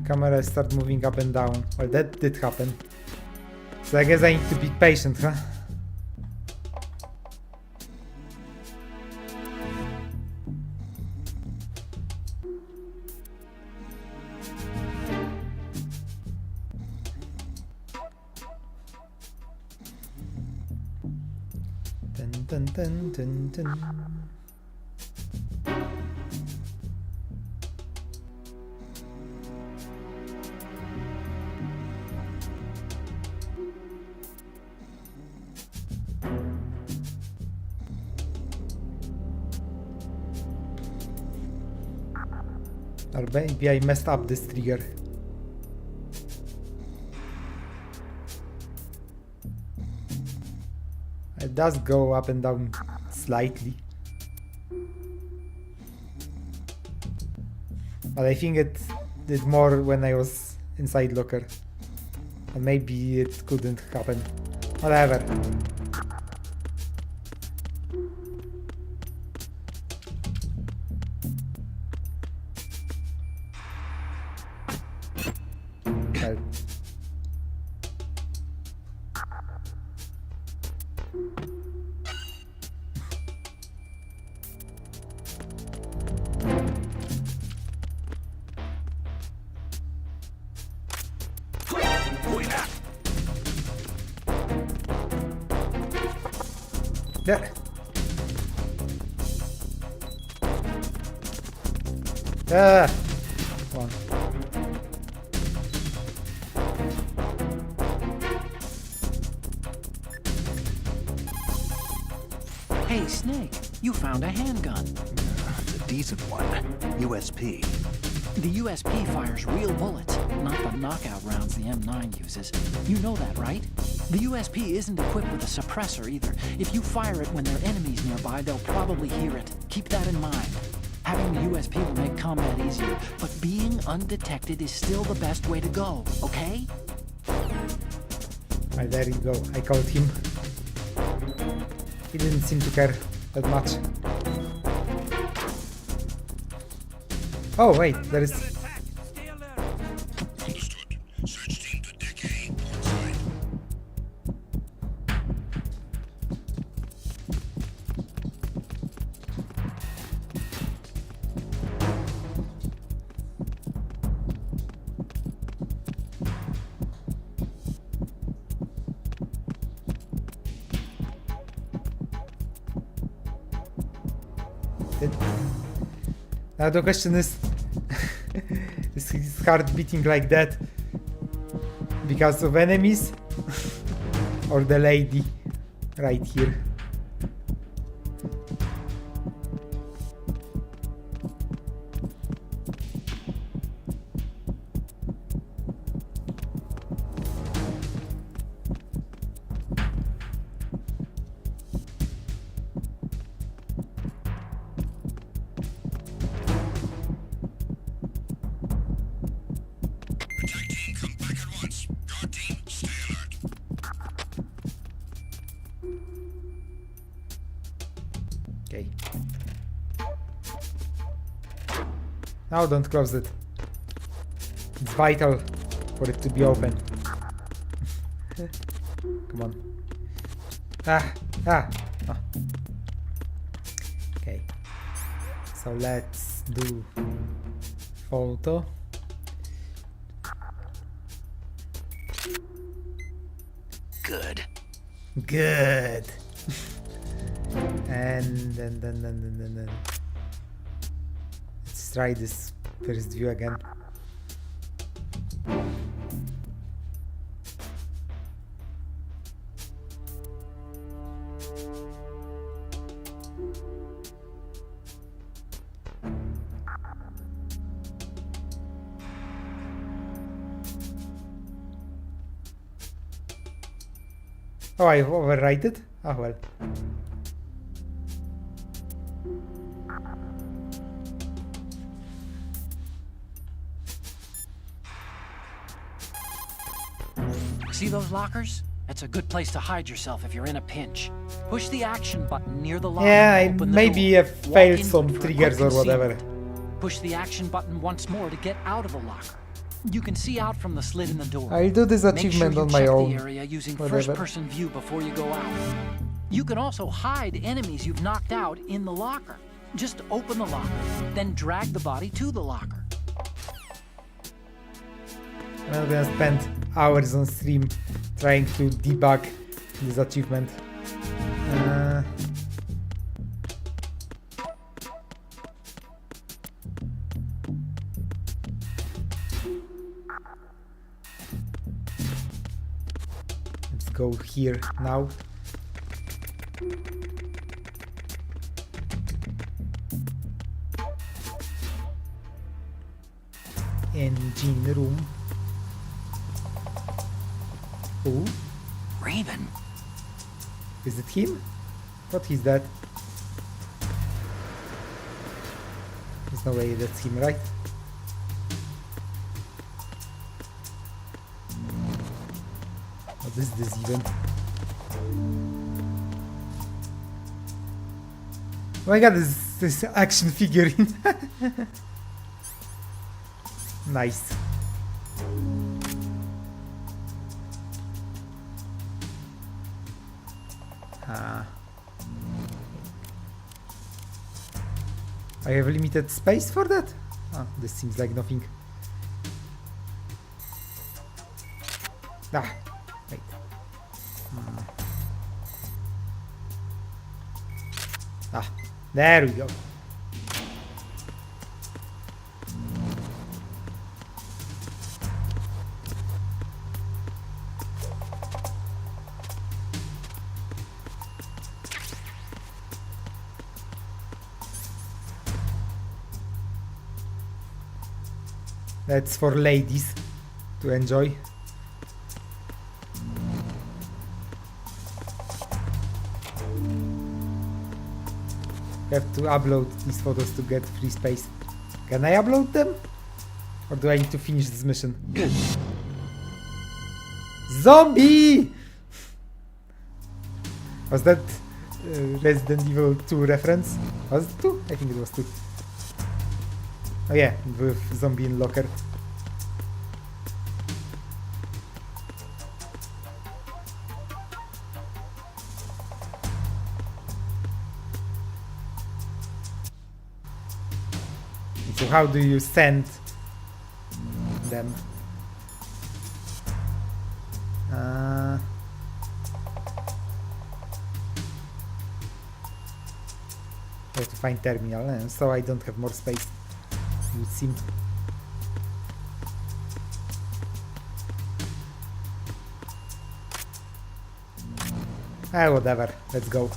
Camera start moving up and down. Well, that did happen. So I guess I need to be patient, huh? Dun dun dun dun dun. Or maybe I messed up this trigger. It does go up and down slightly. But I think it did more when I was inside locker. Or maybe it couldn't happen. Whatever. Well. There. One. Hey, Snake, you found a handgun. It's a decent one. USP. The USP fires real bullets, not the knockout rounds the M9 uses. You know that, right? The USP isn't equipped with a suppressor either. If you fire it when there are enemies nearby, they'll probably hear it. Keep that in mind. Having the USP will make combat easier, but being undetected is still the best way to go, okay? Right, there you go. I called him. He didn't seem to care that much. Oh wait, there is... Understood. Search team to Deck A. Outside. Now the question is his heart beating like that because of enemies or the lady right here? Attack team, come back at once. Guard team, stay alert. Okay. Now don't close it. It's vital for it to be open. Come on. Ah. Okay. So let's do photo. Good. Good. And then. Let's try this first view again. Oh, I overwrite it? Oh well. See those lockers? That's a good place to hide yourself if you're in a pinch. Push the action button near the locker. Yeah, I open the maybe door. have Walk failed into some it for a triggers quick or whatever. concealment. Push the action button once more to get out of the locker. You can see out from the slit in the door. I'll do this Make sure achievement you on my check own. the area using Whatever. first-person view before you go out. You can also hide enemies you've knocked out in the locker. Just open the locker, then drag the body to the locker. I'm gonna spend hours on stream trying to debug this achievement. Let's go here now. Engine room. Oh, Raven. is it him? What is that? There's no way that's him, right? What is this even? Oh my god, this action figurine. Nice. I have limited space for that? Ah, this seems like nothing. Ah, wait. Ah, there we go. That's for ladies to enjoy. Have to upload these photos to get free space. Can I upload them? Or do I need to finish this mission? Zombie! Was that Resident Evil 2 reference? Was it 2? I think it was 2. Oh yeah, with zombie in locker. So how do you send them? I have to find terminal, so I don't have more space. It would seem. Whatever. Let's go.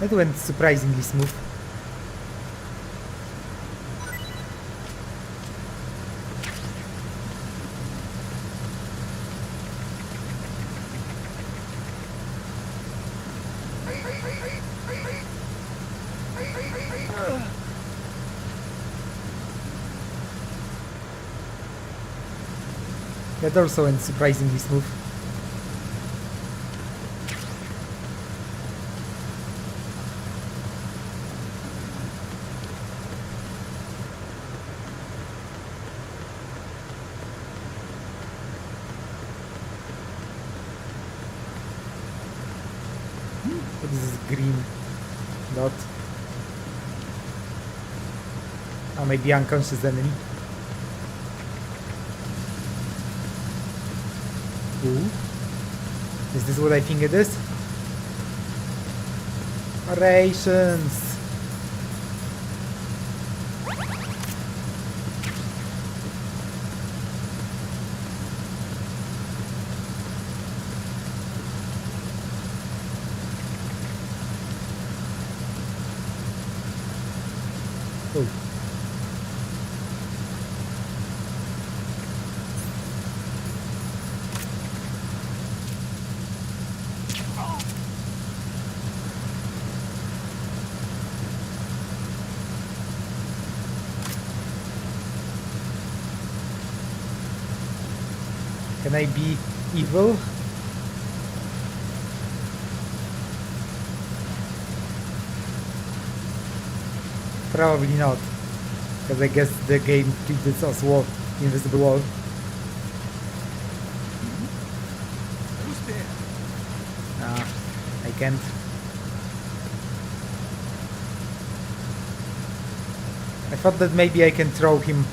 That went surprisingly smooth. That also went surprisingly smooth. What is this green dot? Oh, maybe unconscious enemy. Ooh. Is this what I think it is? Rations! Oh. Can I be evil? Probably not, because I guess the game treats us wall, invisible wall. Who's there? Ah, I can't. I thought that maybe I can throw him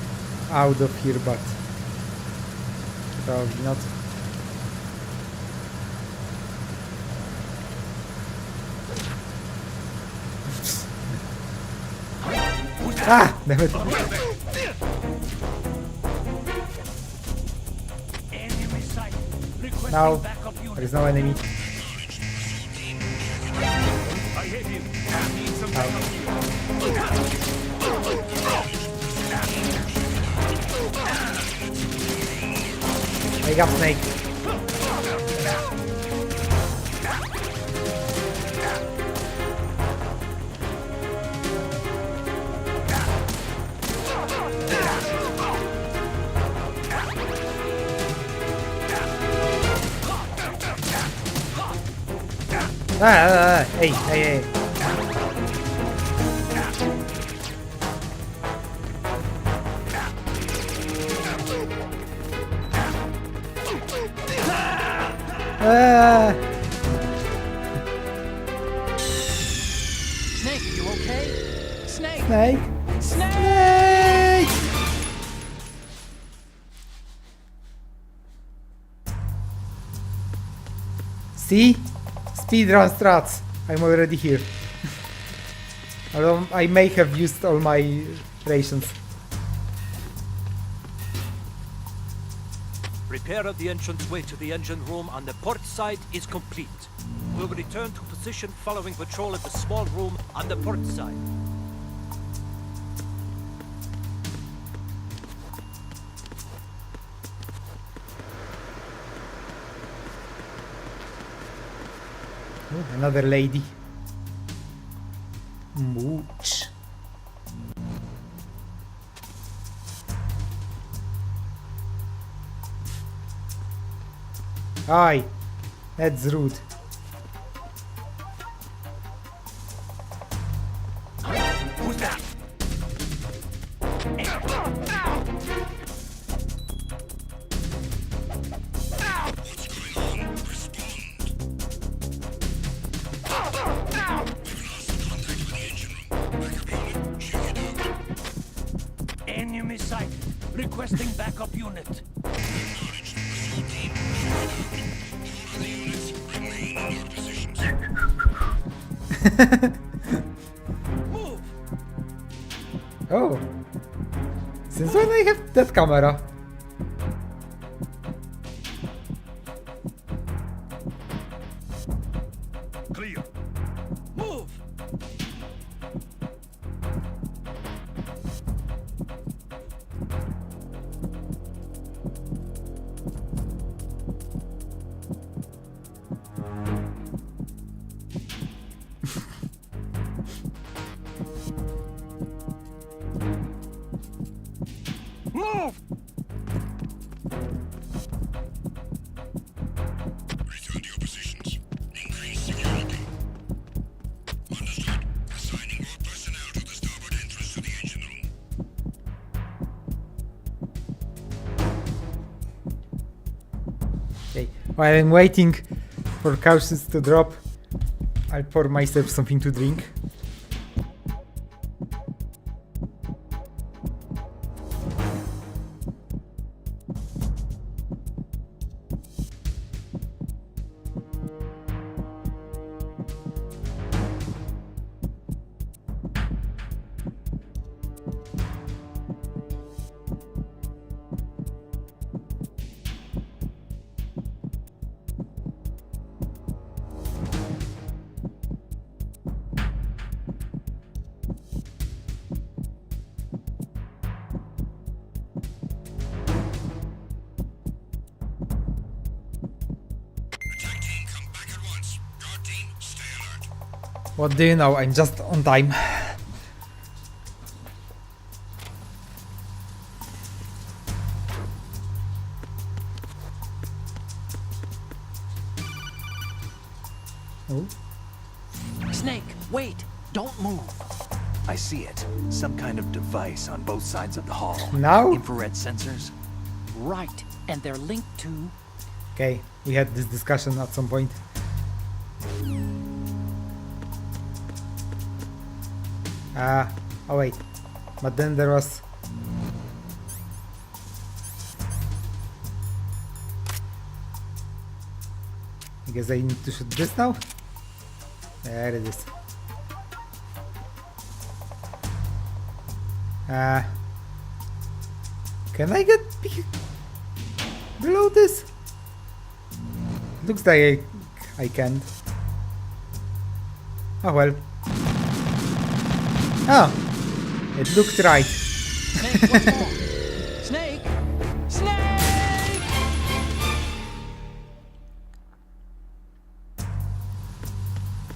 out of here, but probably not. Ah, damn it. Enemy sight. Requesting Now, backup there unit. is no enemy. I hit him. Need some backup I got snake. Hey, hey, hey. Snake, you okay? Snake! Snake. Snake! See? Speedrun strats. I'm already here. Although I may have used all my rations. Repair of the entranceway to the engine room on the port side is complete. We'll return to position following patrol at the small room on the port side. Oh, another lady. Mooch. Aye, that's rude. Who's that? Enemy sight. Requesting backup unit. Move. Oh. Since when I have that camera? Clear. Move. Move. Okay, while I'm waiting for couches to drop, I'll pour myself something to drink. What do you know? I'm just on time. Oh, Snake, wait! Don't move! I see it. Some kind of device on both sides of the hall. now? Infrared sensors? Right, and they're linked to... Okay, we had this discussion at some point. Oh wait, but then there was... I guess I need to shoot this now? There it is. Can I get below this? Looks like I can't. Oh well. Oh, it looked right. Snake, one more! Snake! Snake!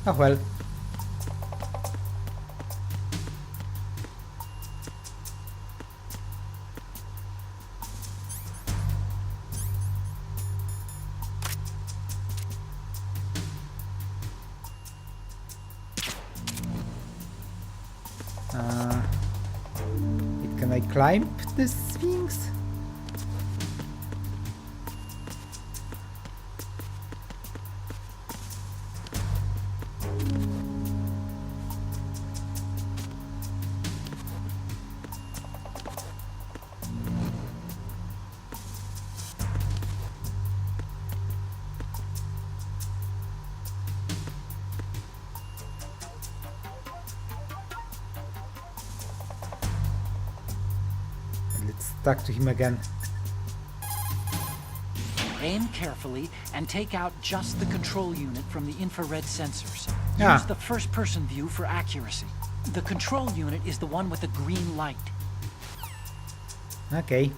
Oh well. Can I climb this Sphinx? Let's talk to him again. Aim carefully and take out just the control unit from the infrared sensors. Ah. Use the first-person view for accuracy. The control unit is the one with the green light. Okay.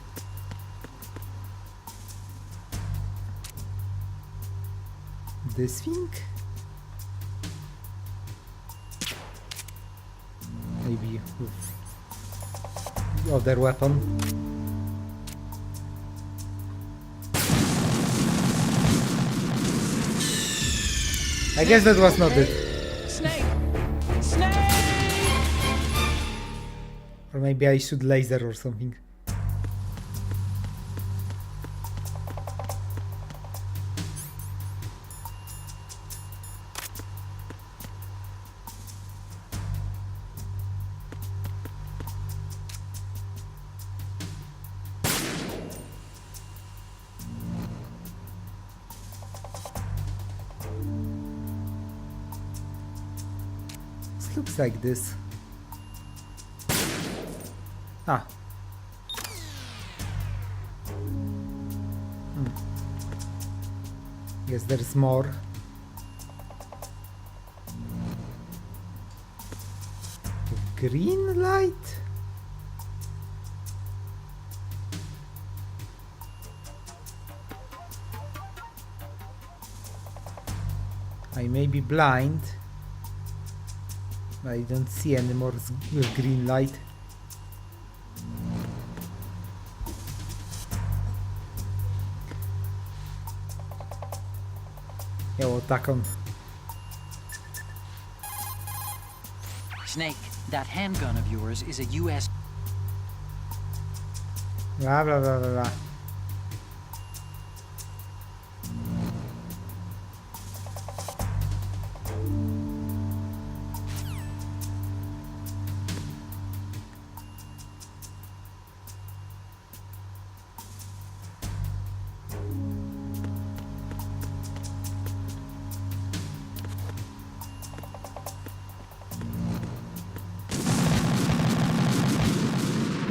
This thing? Maybe with the other weapon. I guess that was not it. Snake! Snake! Or maybe I should laser or something. This looks like this. Ah. Guess there's more. Green light? I may be blind, but I don't see any more green light. Yeah, we'll tack on. Snake, that handgun of yours is a US... Blah blah blah blah blah.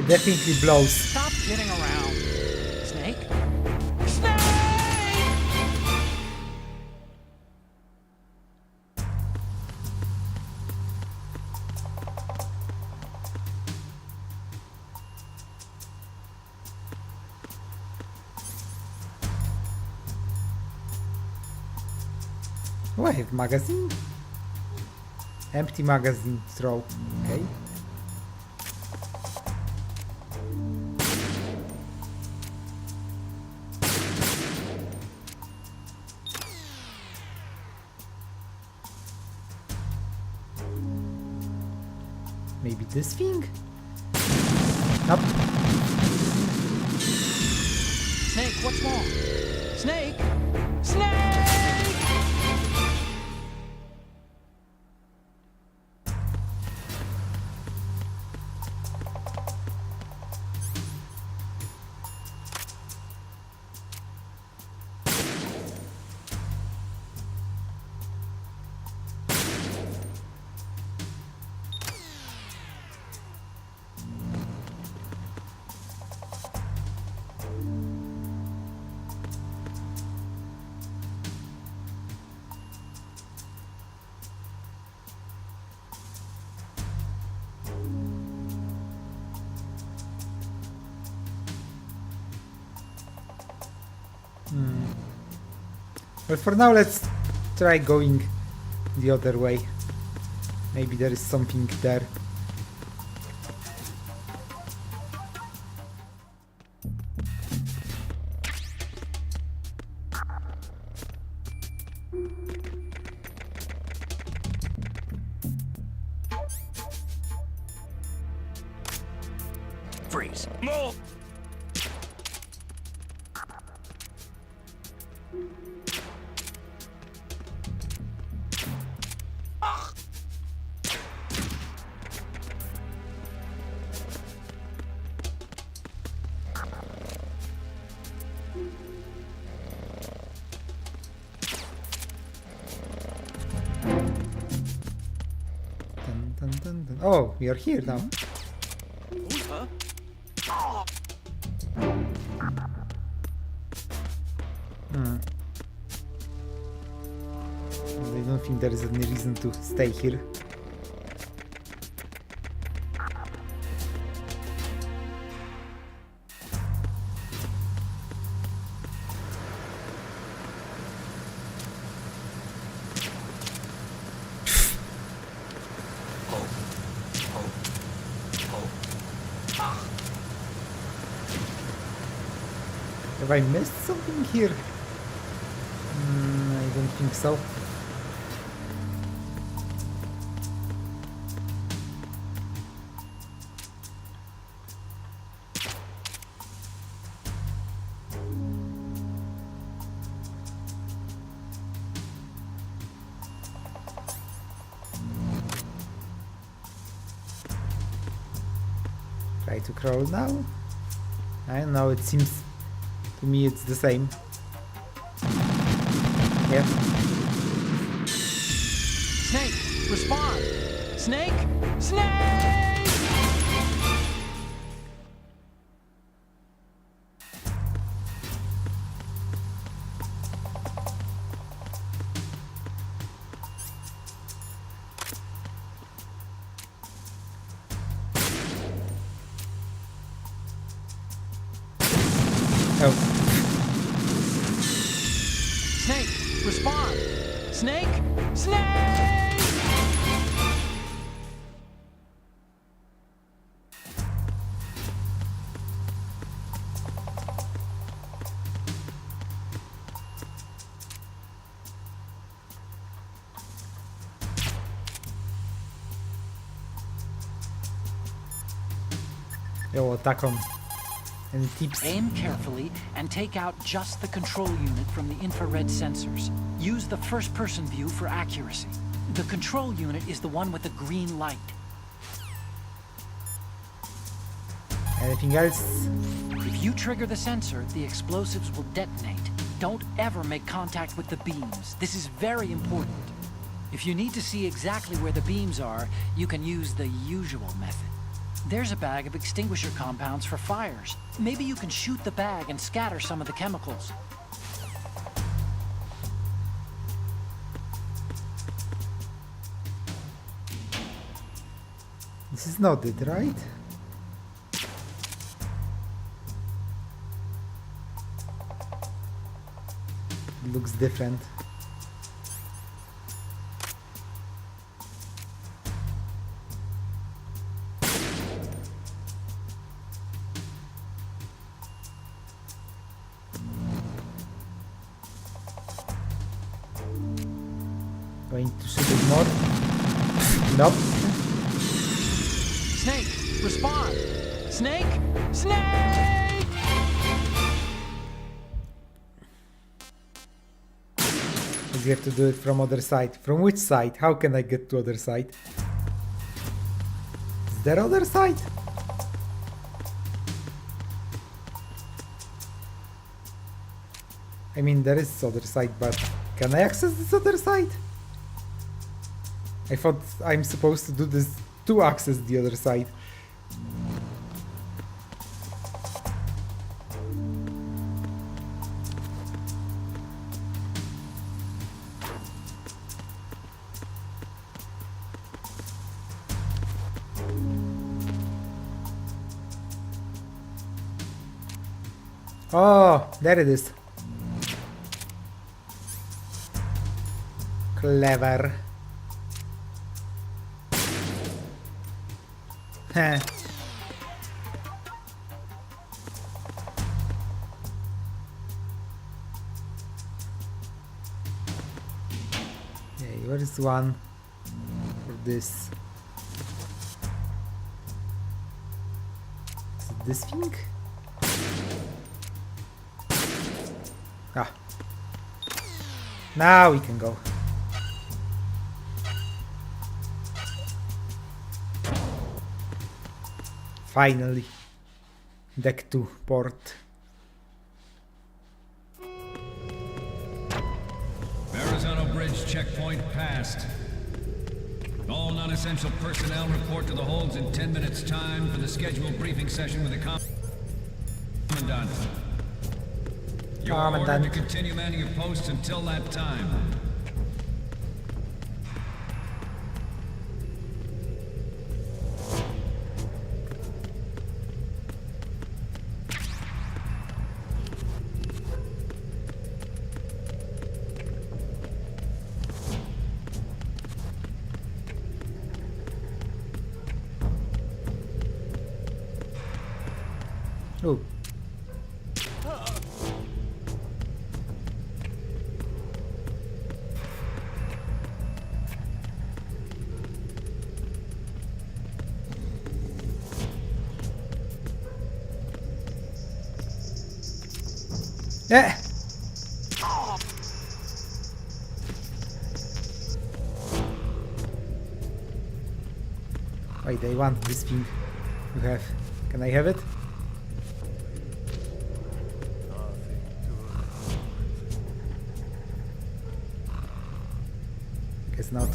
definitely blows. Stop kidding around. Snake? Snake! Oh, I have magazine. Empty magazine throw. Okay. Maybe this thing? Nope. Snake, what's wrong? Snake! Snake! But for now, let's try going the other way. Maybe there is something there. Freeze. Move! Dun, dun, dun, dun. Oh, we are here now. I don't think there is any reason to stay here. Have I missed something here? I don't think so. Try to crawl now. I don't know, it seems to me it's the same. Yep. Snake, respond! Snake! Snake! Oh, Snake, respond! Snake! Snake! yo, attack on. Any tips? Aim carefully and take out just the control unit from the infrared sensors. Use the first-person view for accuracy. The control unit is the one with the green light. Anything else? If you trigger the sensor, the explosives will detonate. Don't ever make contact with the beams. This is very important. If you need to see exactly where the beams are, you can use the usual method. There's a bag of extinguisher compounds for fires. Maybe you can shoot the bag and scatter some of the chemicals. This is not it, right? It looks different. Going to shoot it more. Nope. Snake, respond! Snake! Snake! Because you have to do it from other side. From which side? How can I get to other side? Is there other side? I mean, there is other side, but can I access this other side? I thought I'm supposed to do this to access the other side. Oh, there it is. Clever. Heh. Okay, where is one for this? Is it this thing? Ah. Now we can go. Finally. Deck 2 port. Verrazano Bridge checkpoint passed. All non-essential personnel report to the holds in 10 minutes time for the scheduled briefing session with the Commandant. You're ordered to continue manning your posts until that time. Oh. Yeah. Wait, I want this thing you have. Can I have it? Guess not.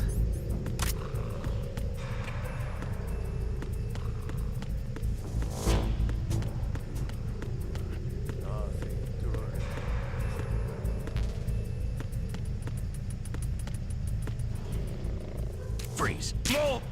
Freeze. No!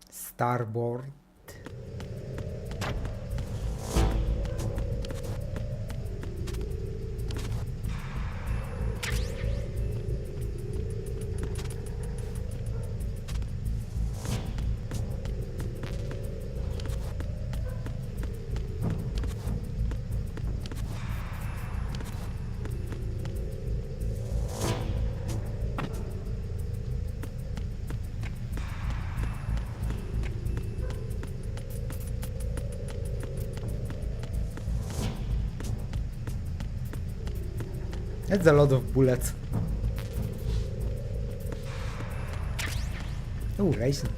Starboard. That's a lot of bullets. Oh, racing.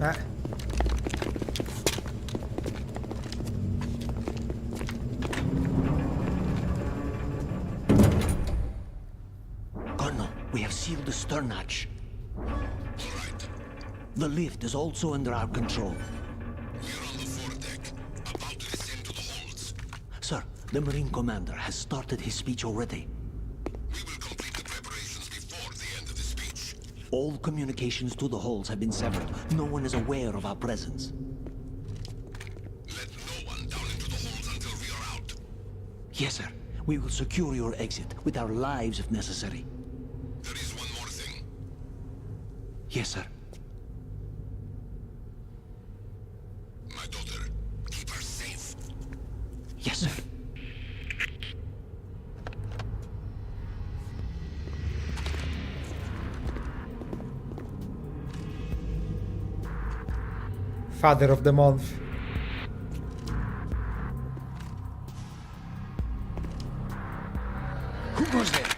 Ah. Colonel, we have sealed the stern hatch. The lift is also under our control. We're on the foredeck, about to descend to the holds. Sir, the Marine Commander has started his speech already. We will complete the preparations before the end of the speech. All communications to the holds have been severed. No one is aware of our presence. Let no one down into the holds until we are out. Yes, sir. We will secure your exit with our lives if necessary. There is one more thing. Yes, sir. My daughter, keep her safe. Yes, sir. Father of the month. Who goes there?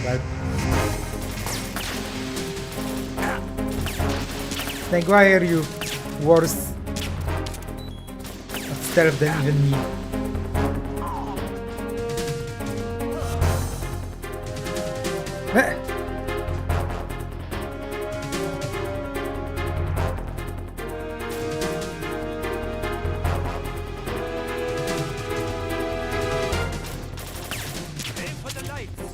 Well. Snake, why are you worse at stealth than even me? Eh. Aim for the lights.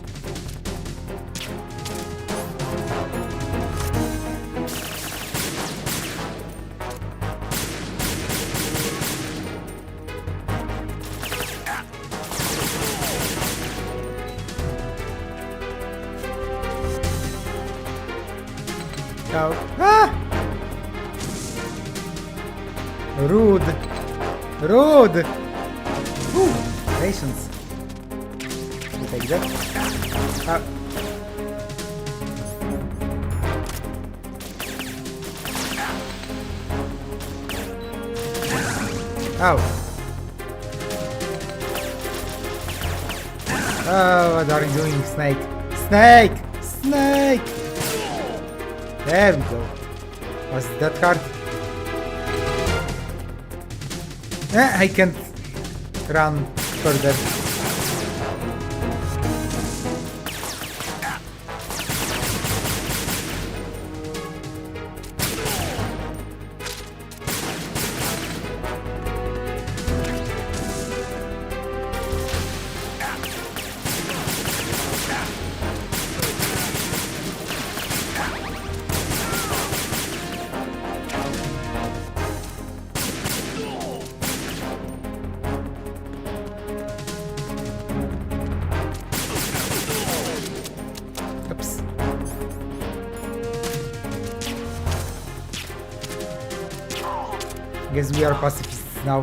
No. Ah! Rude. Rude. Ooh, patience. You take that. Ah. Ow. Oh, what are you doing, Snake? Snake! Snake! There we go. Was it that hard? I can't run further. Oops. Guess we are pacifists now.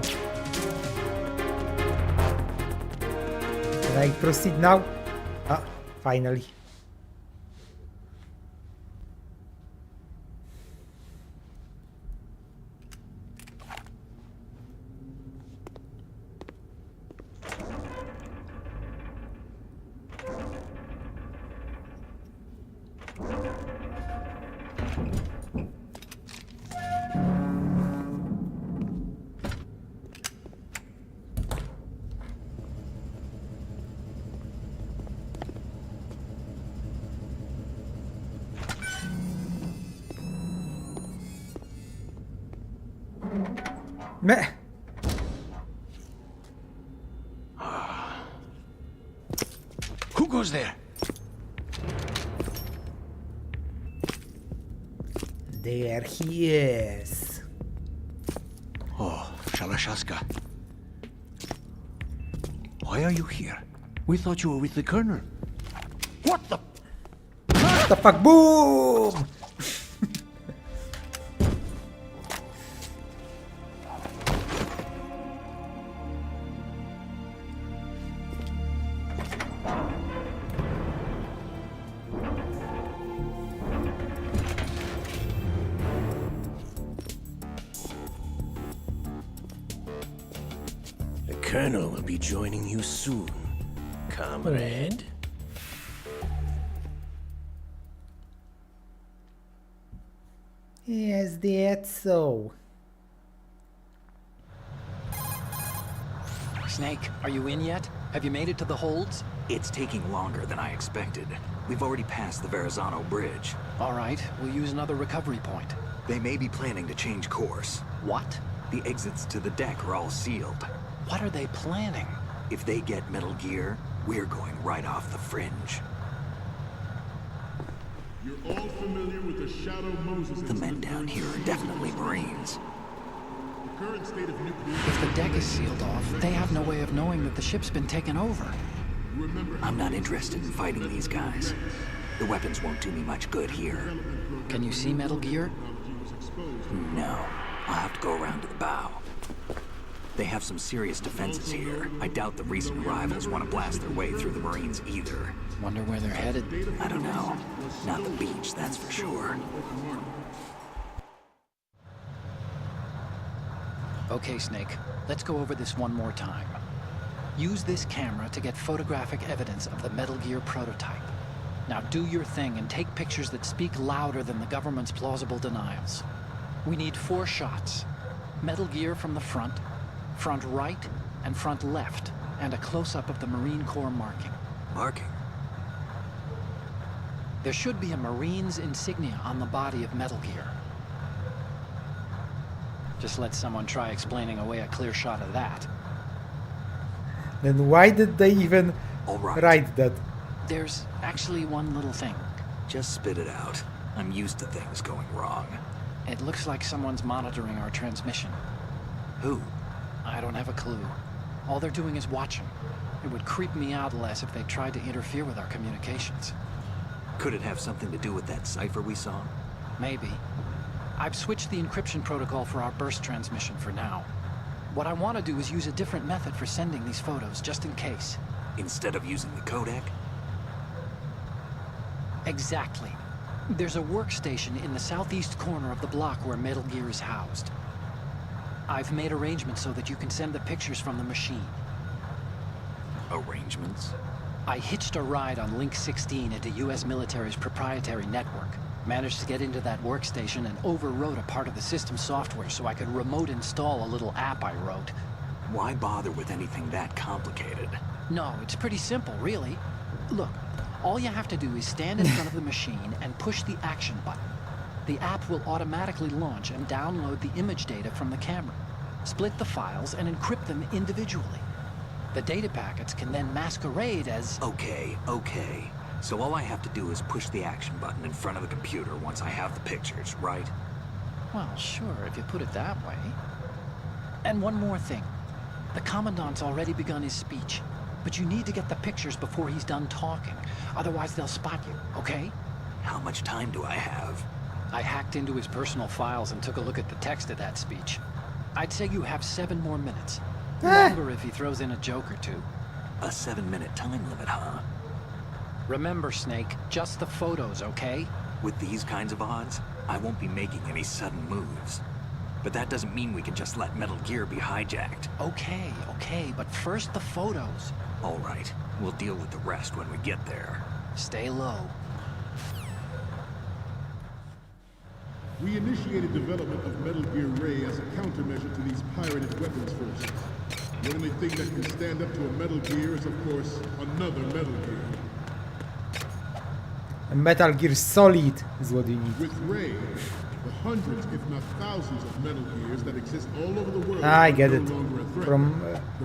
Can I proceed now? Ah, finally. Meh. Who goes there? There he is. Oh, Shalashaska. Why are you here? We thought you were with the Colonel. What the... the fuck? Boom! The Colonel will be joining you soon, comrade. Yes, that's so. Snake, are you in yet? Have you made it to the holds? It's taking longer than I expected. We've already passed the Verrazano Bridge. All right, we'll use another recovery point. They may be planning to change course. What? The exits to the deck are all sealed. What are they planning? If they get Metal Gear, we're going right off the fringe. You're all familiar with the Shadow Moses. The men down here are definitely Marines. The current state of nuclear... If the deck is sealed off, they have no way of knowing that the ship's been taken over. I'm not interested in fighting these guys. The weapons won't do me much good here. Can you see Metal Gear? No. I'll have to go around to the bow. They have some serious defenses here. I doubt the recent arrivals want to blast their way through the Marines either. Wonder where they're headed? I don't know. Not the beach, that's for sure. Okay, Snake. Let's go over this one more time. Use this camera to get photographic evidence of the Metal Gear prototype. Now do your thing and take pictures that speak louder than the government's plausible denials. We need 4 shots. Metal Gear from the front right, and front left, and a close-up of the Marine Corps marking. Marking? There should be a Marine's insignia on the body of Metal Gear. Just let someone try explaining away a clear shot of that. Then why did they even write that? There's actually one little thing. Just spit it out. I'm used to things going wrong. It looks like someone's monitoring our transmission. Who? I don't have a clue. All they're doing is watching. It would creep me out less if they tried to interfere with our communications. Could it have something to do with that cipher we saw? Maybe. I've switched the encryption protocol for our burst transmission for now. What I want to do is use a different method for sending these photos, just in case. Instead of using the codec? Exactly. There's a workstation in the southeast corner of the block where Metal Gear is housed. I've made arrangements so that you can send the pictures from the machine. Arrangements? I hitched a ride on Link 16 into U.S. military's proprietary network. Managed to get into that workstation and overwrote a part of the system software so I could remote install a little app I wrote. Why bother with anything that complicated? No, it's pretty simple, really. Look, all you have to do is stand in front of the machine and push the action button. The app will automatically launch and download the image data from the camera, split the files, and encrypt them individually. The data packets can then masquerade as... Okay. So all I have to do is push the action button in front of the computer once I have the pictures, right? Well, sure, if you put it that way. And one more thing. The Commandant's already begun his speech, but you need to get the pictures before he's done talking. Otherwise, they'll spot you, okay? How much time do I have? I hacked into his personal files and took a look at the text of that speech. I'd say you have 7 more minutes. Longer if he throws in a joke or two. A 7-minute time limit, huh? Remember, Snake, just the photos, okay? With these kinds of odds, I won't be making any sudden moves. But that doesn't mean we can just let Metal Gear be hijacked. Okay, but first the photos. All right, we'll deal with the rest when we get there. Stay low. We initiated development of Metal Gear Ray as a countermeasure to these pirated weapons forces. The only thing that can stand up to a Metal Gear is, of course, another Metal Gear. A Metal Gear Solid is what you need. With Ray, the hundreds, if not thousands, of Metal Gears that exist all over the world I get are it. no longer a threat. From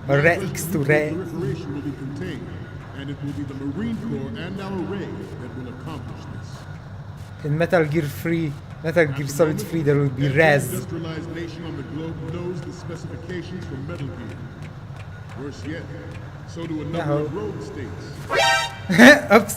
The Rex to Ray. proliferation will be contained, and it will be the Marine Corps and our Ray that will accomplish this. In Metal Gear 3, Metal Gear Solid 3, there will be Every Res. industrialized nation on the globe knows the specifications for Metal Gear. Worse yet, so do a number of rogue states. Oops.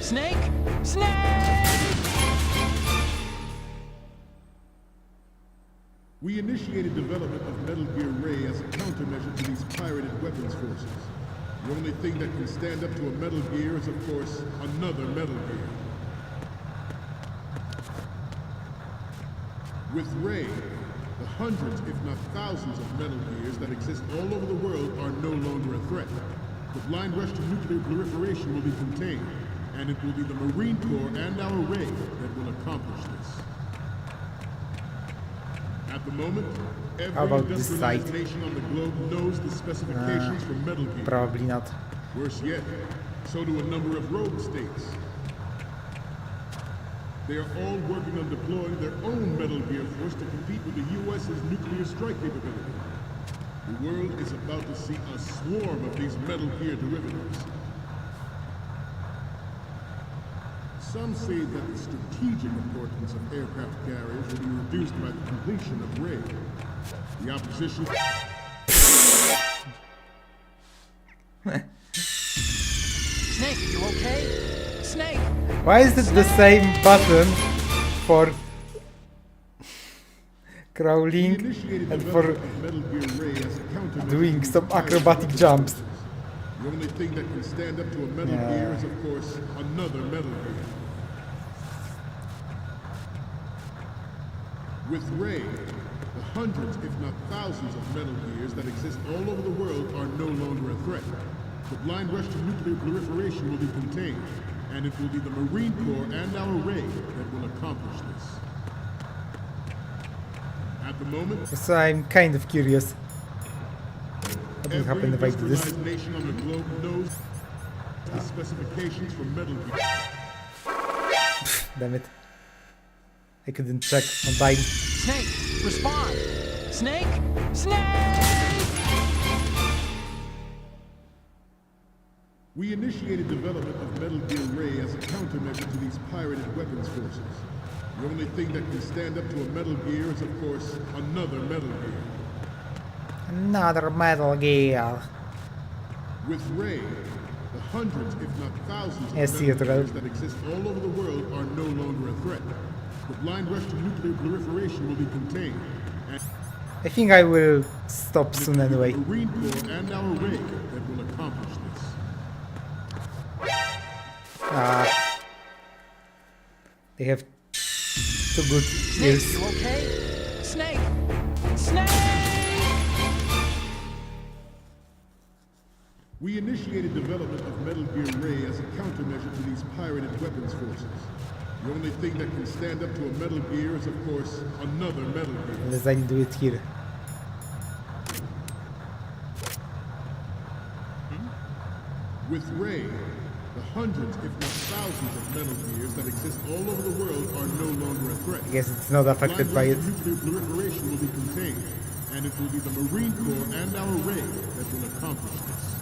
Snake! Snake! We initiated development of Metal Gear Ray as a countermeasure to these pirated weapons forces. The only thing that can stand up to a Metal Gear is, of course, another Metal Gear. With Ray, the hundreds, if not thousands, of Metal Gears that exist all over the world are no longer a threat. The blind rush to nuclear proliferation will be contained, and it will be the Marine Corps and our Ray that will accomplish this. At the moment, every about this industrialized side? nation on the globe knows the specifications for Metal Gear. Probably not. Worse yet, so do a number of rogue states. They are all working on deploying their own Metal Gear force to compete with the U.S.'s nuclear strike capability. The world is about to see a swarm of these Metal Gear derivatives. Some say that the strategic importance of aircraft carriers will be reduced by the completion of Ray. The opposition... Snake, you okay? Snake! Why is it the same button for crawling and for doing some acrobatic jumps? The only thing that can stand up to a Metal Gear is, of course, another Metal Gear. With Ray, the hundreds, if not thousands, of Metal Gears that exist all over the world are no longer a threat. The blind rush to nuclear proliferation will be contained, and it will be the Marine Corps and our Ray that will accomplish this. At the moment, So I'm kind of curious. What will happen if I do this? industrialized nation on the globe knows the specifications for Metal Gear. Damn it. I couldn't check on time. Snake, respond! Snake! Snake! We initiated development of Metal Gear Ray as a countermeasure to these pirated weapons forces. The only thing that can stand up to a Metal Gear is, of course, another Metal Gear. Another Metal Gear. With Ray, the hundreds, if not thousands, of Yes, metal Theodore. gears that exist all over the world are no longer a threat. The blind rush to nuclear proliferation will be contained. And I think I will stop soon it will be anyway. the Marine Corps and our Ray that will accomplish this. They have two good Snake, ears. you okay? Snake! Snake! We initiated development of Metal Gear Ray as a countermeasure to these pirated weapons forces. The only thing that can stand up to a Metal Gear is, of course, another Metal Gear. Unless I do it here. With Ray, the hundreds, if not thousands, of Metal Gears that exist all over the world are no longer a threat. I guess it's not affected by it. Nuclear proliferation will be contained, and it will be the Marine Corps and our Ray that will accomplish this.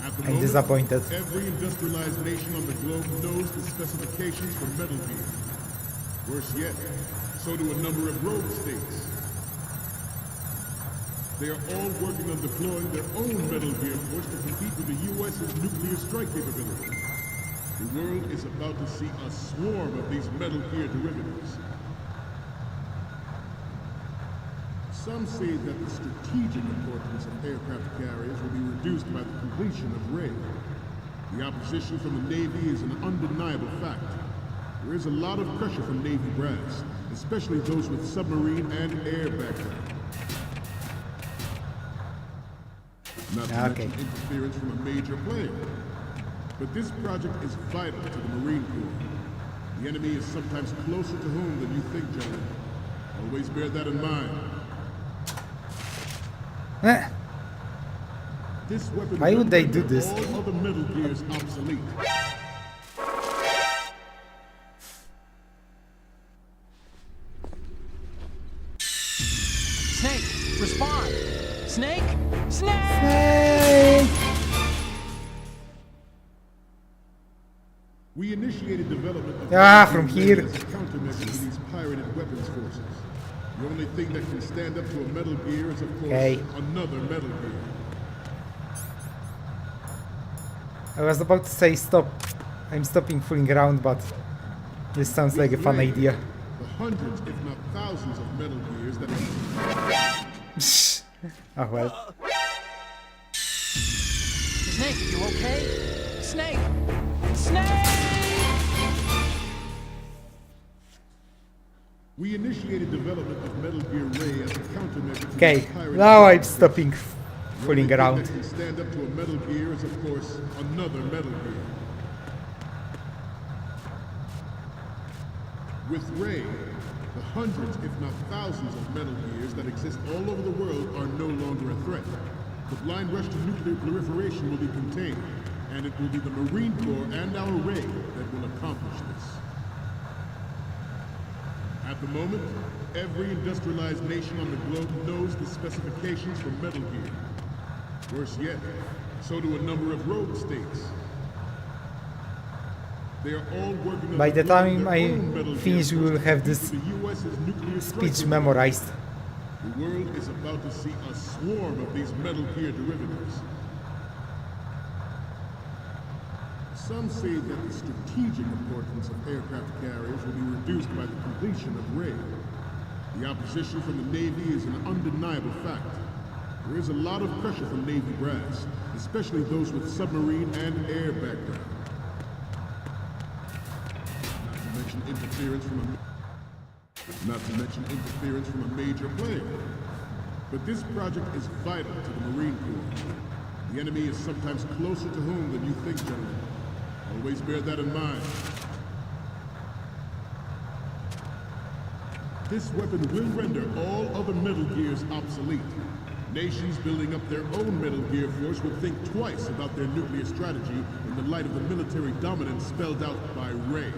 At the I'm moment, disappointed. every industrialized nation on the globe knows the specifications for Metal Gear. Worse yet, so do a number of rogue states. They are all working on deploying their own Metal Gear force to compete with the U.S.'s nuclear strike capability. The world is about to see a swarm of these Metal Gear derivatives. Some say that the strategic importance of aircraft carriers will be reduced by the completion of Ray. The opposition from the Navy is an undeniable fact. There is a lot of pressure from Navy brass, especially those with submarine and air background. Not to mention interference from a major player. But this project is vital to the Marine Corps. The enemy is sometimes closer to home than you think, gentlemen. Always bear that in mind. This weapon Why would they will do render this? all other Metal Gears obsolete. Snake, respond! Snake! Snake! Hey! We initiated development of From here. as a countermeasure to these pirated weapons forces. The only thing that can stand up to a Metal Gear is, of course, another Metal Gear. I was about to say stop. I'm stopping fooling around, but this sounds like a fun idea. The hundreds, if not thousands, of Metal Gears that Oh well. Snake, you okay? Snake! Snake! we initiated development of Metal Gear Ray as a countermeasure to Okay, these pirated now I'm weapons stopping forces. The fooling only thing around. that can stand up to a Metal Gear is, of course, another Metal Gear. With Ray, the hundreds, if not thousands, of Metal Gears that exist all over the world are no longer a threat. The blind rush to nuclear proliferation will be contained, and it will be the Marine Corps and our Ray that will accomplish this. At the moment, every industrialized nation on the globe knows the specifications for Metal Gear. Worse yet, so do a number of rogue states. They are all working on By the deploying time their I own Metal Gear finish, we force will to have compete this with the US's nuclear strike speech capability. memorized. The world is about to see a swarm of these Metal Gear derivatives. Some say that the strategic importance of aircraft carriers will be reduced by the completion of Ray. The opposition from the Navy is an undeniable fact. There is a lot of pressure from Navy brass, especially those with submarine and air background. Not to mention interference from a major player. But this project is vital to the Marine Corps. The enemy is sometimes closer to home than you think, gentlemen. Always bear that in mind. This weapon will render all other Metal Gears obsolete. Nations building up their own Metal Gear force would think twice about their nuclear strategy in the light of the military dominance spelled out by Ray.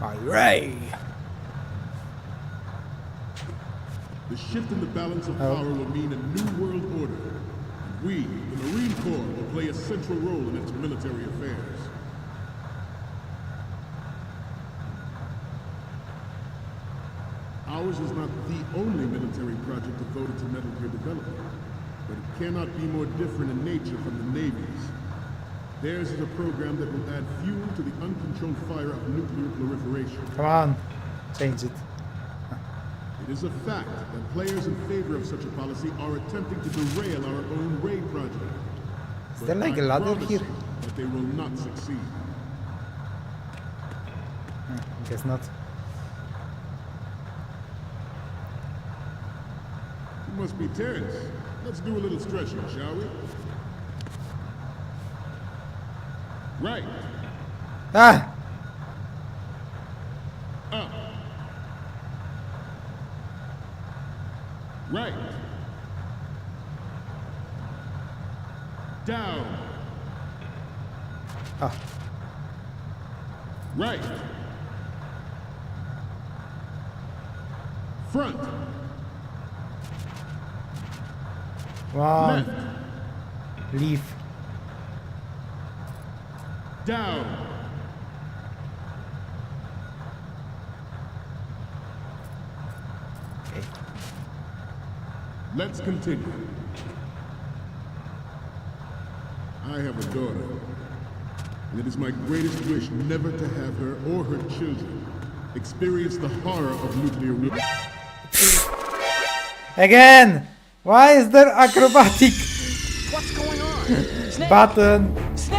By Ray! The shift in the balance of power will mean a new world order. And we, the Marine Corps, will play a central role in its military affairs. Ours is not the only military project devoted to Metal Gear development. but it cannot be more different in nature from the Navy's. Theirs is a program that will add fuel to the uncontrolled fire of nuclear proliferation. Come on, change it. It is a fact that players in favor of such a policy are attempting to derail our own raid project. Is there like I a ladder promise here? you that they will not succeed. I guess not. You must be Terrence. Let's do a little stretching, shall we? Right. Ah! Up. Right. Down. Ah. Right. Front. Wow. Left. Leave. Down. Okay. Let's continue. I have a daughter, and it is my greatest wish never to have her or her children experience the horror of nuclear war. Again! Why is there acrobatic What's going on? Snake! button Snake!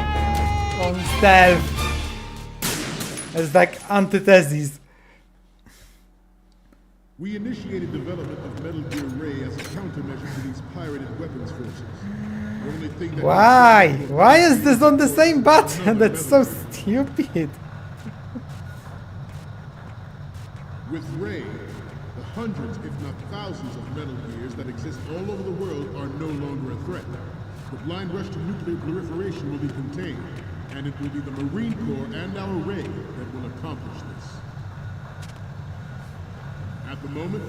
on stealth? It's like antithesis. We initiated development of Metal Gear Ray as a countermeasure to these pirated weapons forces. The only thing that Why? Why is this on the same button? That's so stupid. With Ray, the hundreds, if not thousands, of Metal Gears that exist all over the world are no longer a threat. The blind rush to nuclear proliferation will be contained, and it will be the Marine Corps and our Ray that will accomplish this. At the moment,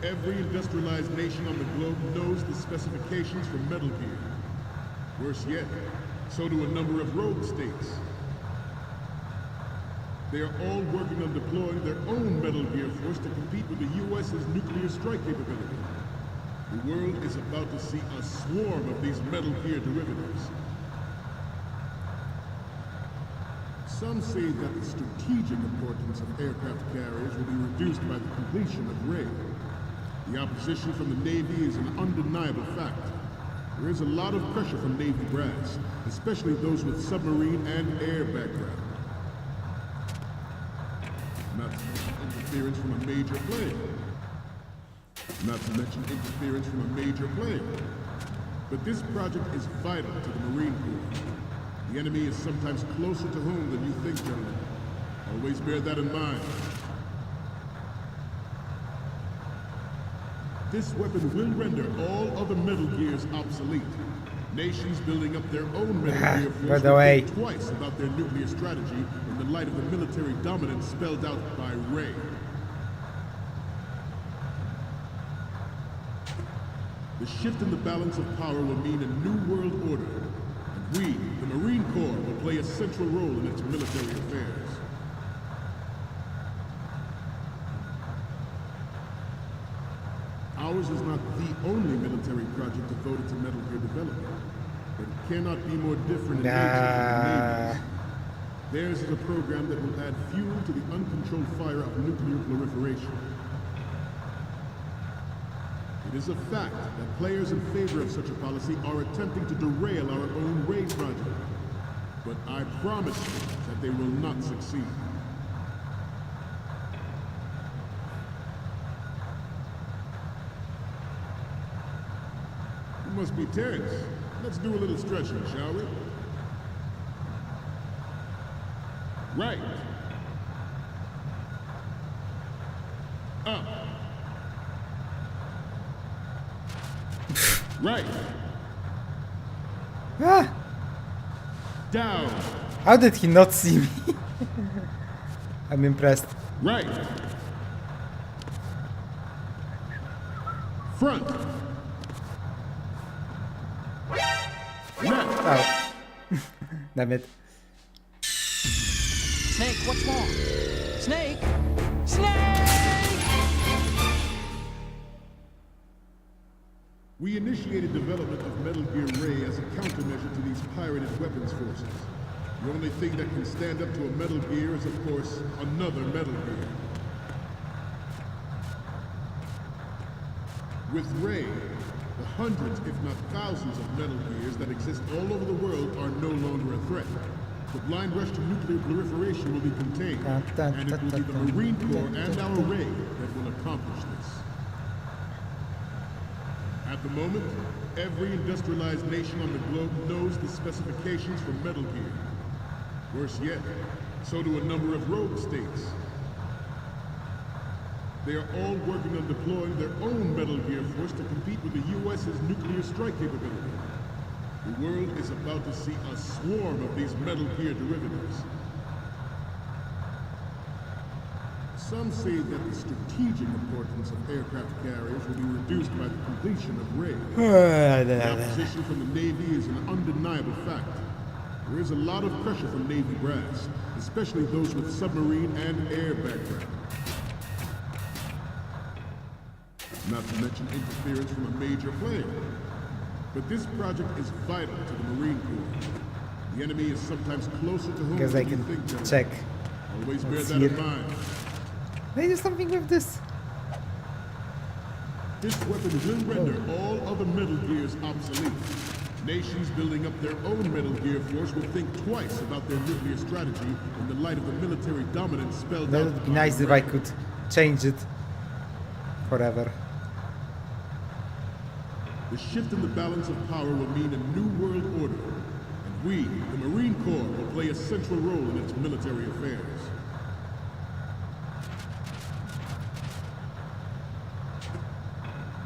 every industrialized nation on the globe knows the specifications for Metal Gear. Worse yet, so do a number of rogue states. They are all working on deploying their own Metal Gear force to compete with the U.S.'s nuclear strike capability. The world is about to see a swarm of these Metal Gear derivatives. Some say that the strategic importance of aircraft carriers will be reduced by the completion of Ray. The opposition from the Navy is an undeniable fact. There is a lot of pressure from Navy brass, especially those with submarine and air background. Not to mention interference from a major player. Not to mention interference from a major player. But this project is vital to the Marine Corps. The enemy is sometimes closer to home than you think, gentlemen. Always bear that in mind. This weapon will render all other Metal Gears obsolete. Nations building up their own Metal Gear force by the will way. think twice about their nuclear strategy in the light of the military dominance spelled out by Ray. The shift in the balance of power will mean a new world order. And we, the Marine Corps, will play a central role in its military affairs. Ours is not the only military project devoted to Metal Gear development, but it cannot be more different in nature from the Navy's. Theirs is a program that will add fuel to the uncontrolled fire of nuclear proliferation. It is a fact that players in favor of such a policy are attempting to derail our own Ray project. But I promise you that they will not succeed. You must be Terrence. Let's do a little stretching, shall we? Right. Up. Right. Ah, Down. how did he not see me? I'm impressed. Right. Front. Left. Oh. Damn it. Snake, what's wrong? Snake! Snake! We initiated development of Metal Gear Ray as a countermeasure to these pirated weapons forces. The only thing that can stand up to a Metal Gear is, of course, another Metal Gear. With Ray, the hundreds, if not thousands, of Metal Gears that exist all over the world are no longer a threat. The blind rush to nuclear proliferation will be contained, and it will be the Marine Corps and our Ray that will accomplish this. At the moment, every industrialized nation on the globe knows the specifications for Metal Gear. Worse yet, so do a number of rogue states. They are all working on deploying their own Metal Gear force to compete with the U.S.'s nuclear strike capability. The world is about to see a swarm of these Metal Gear derivatives. Some say that the strategic importance of aircraft carriers will be reduced by the completion of Ray. The opposition from the Navy is an undeniable fact. There is a lot of pressure from Navy brass, especially those with submarine and air background. Not to mention interference from a major player. But this project is vital to the Marine Corps. The enemy is sometimes closer to home than you think, General. Check. Always bear that in mind. Can I do something with this? This weapon will render all other Metal Gears obsolete. Nations building up their own Metal Gear force will think twice about their nuclear strategy in the light of the military dominance spelled out. That would be nice if I could change it forever. The shift in the balance of power will mean a new world order, and we, the Marine Corps, will play a central role in its military affairs.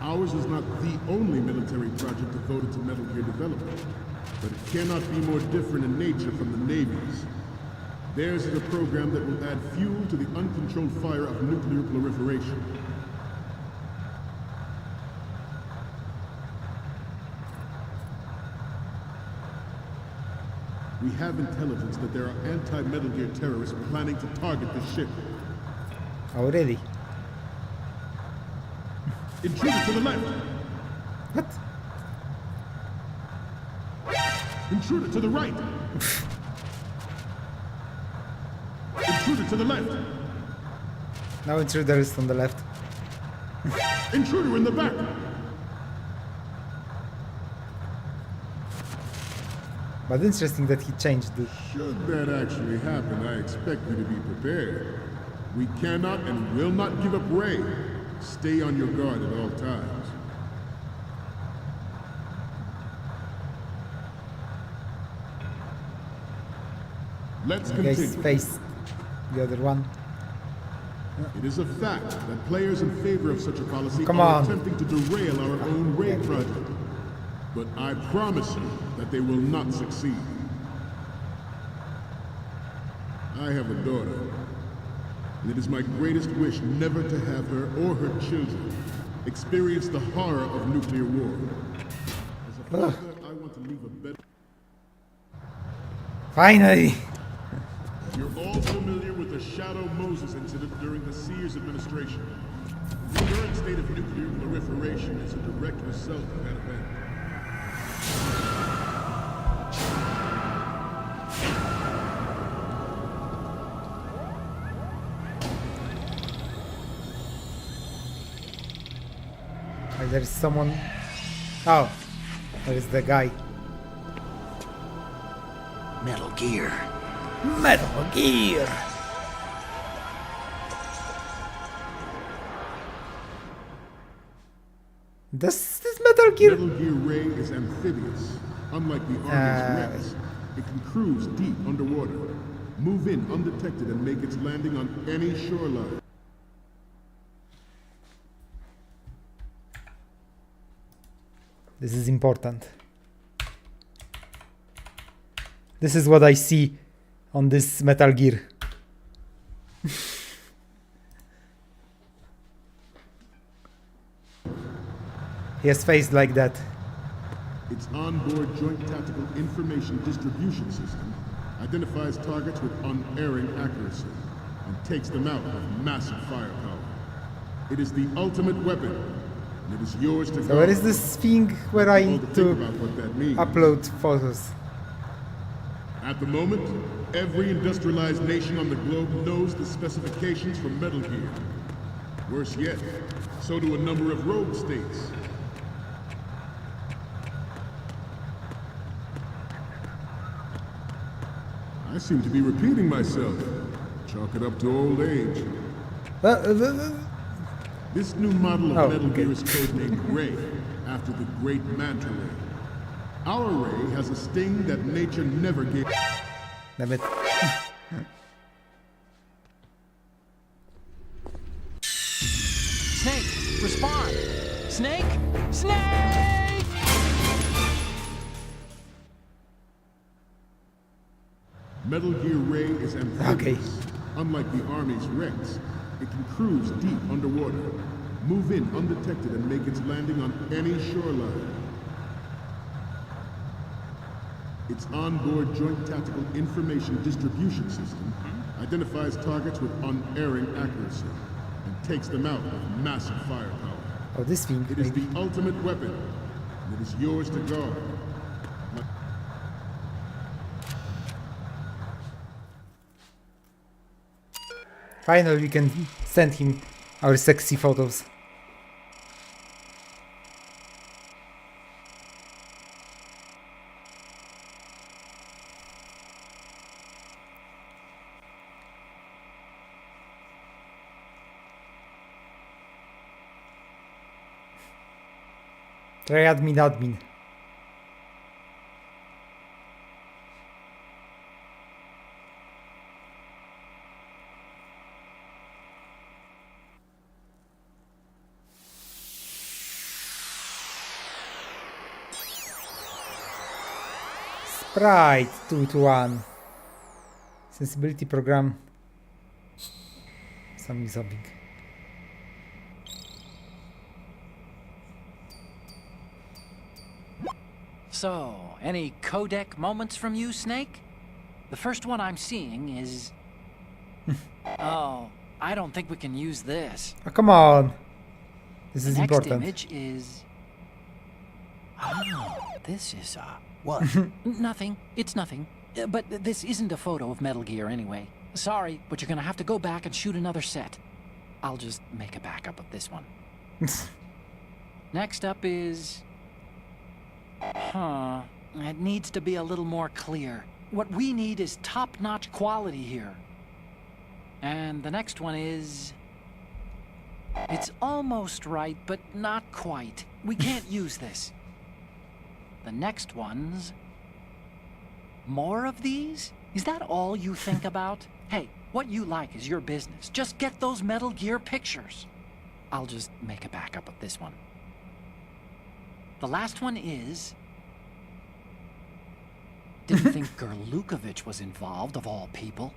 Ours is not the only military project devoted to Metal Gear development, but it cannot be more different in nature from the Navy's. Theirs is a program that will add fuel to the uncontrolled fire of nuclear proliferation. We have intelligence that there are anti-Metal Gear terrorists planning to target the ship. Oh, really? Intruder to the left! What? Intruder to the right! Intruder to the left! Now intruder is on the left. Intruder in the back! But interesting that he changed it. Should that actually happen, I expect you to be prepared. We cannot and will not give up Ray. Stay on your guard at all times. Let's continue. Guys, face the other one. It is a fact that players in favor of such a policy Come are on. attempting to derail our own Ray project. But I promise you that they will not succeed. I have a daughter, and it is my greatest wish never to have her or her children experience the horror of nuclear war. As a father, I want to leave a better... Finally! You're all familiar with the Shadow Moses incident during the Sears administration. The current state of nuclear proliferation is a direct result of that event. There's someone. Oh, there is the guy. Metal Gear. Metal Gear! This is Metal Gear. Metal Gear Ray is amphibious. Unlike the Army's Rex, it can cruise deep underwater, move in undetected, and make its landing on any shoreline. This is important. This is what I see on this Metal Gear. He has face like that. Its onboard Joint Tactical Information Distribution System identifies targets with unerring accuracy and takes them out with massive firepower. It is the ultimate weapon, and it is yours to So where is guard. this thing where I All need think to about what that means. upload photos? At the moment, every industrialized nation on the globe knows the specifications for Metal Gear. Worse yet, so do a number of rogue states. I seem to be repeating myself. Chalk it up to old age. This new model of Metal Gear is codenamed Ray, after the great Manta Ray. Our Ray has a sting that nature never gave. Damn it. Snake, respond! Snake! Snake! Metal Gear Ray is amphibious. Unlike the Army's Rex, it can cruise deep underwater, move in undetected and make its landing on any shoreline. Its onboard Joint Tactical Information Distribution System identifies targets with unerring accuracy and takes them out with massive firepower. Oh, this thing. It is the ultimate weapon, and it is yours to guard. Finally, we can send him our sexy photos. Try admin. Sprite 2 to 1. Sensibility program. Something. So, any codec moments from you, Snake? The first one I'm seeing is... Oh, I don't think we can use this. Oh, come on. This is The next important. image is... Oh, this is, what? Nothing. It's nothing. But this isn't a photo of Metal Gear anyway. Sorry, but you're gonna have to go back and shoot another set. I'll just make a backup of this one. Next up is... It needs to be a little more clear. What we need is top-notch quality here. And the next one is... It's almost right, but not quite. We can't use this. The next one's... More of these? Is that all you think about? Hey, what you like is your business. Just get those Metal Gear pictures. I'll just make a backup of this one. The last one is... Didn't think Gurlukovich was involved, of all people.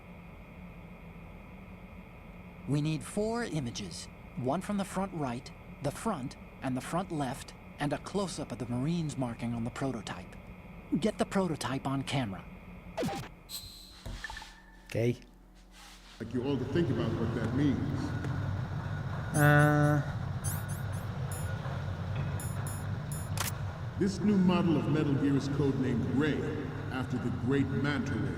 We need 4 images. One from the front right, the front, and the front left, and a close-up of the Marines marking on the prototype. Get the prototype on camera. Okay. Like you all to think about what that means. This new model of Metal Gear is codenamed Ray, after the great Manta Ray.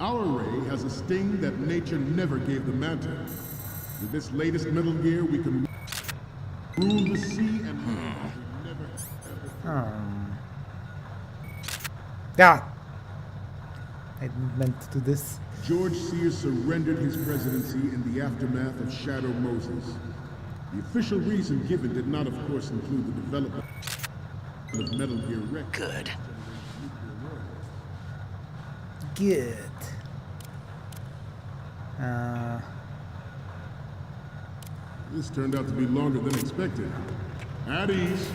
Our Ray has a sting that nature never gave the Manta. With this latest Metal Gear, we can rule the sea and never ever. God. I didn't meant to do this. George Sears surrendered his presidency in the aftermath of Shadow Moses. The official reason given did not, of course, include the development of Metal Gear Rex. Good. Good. This turned out to be longer than expected. At ease.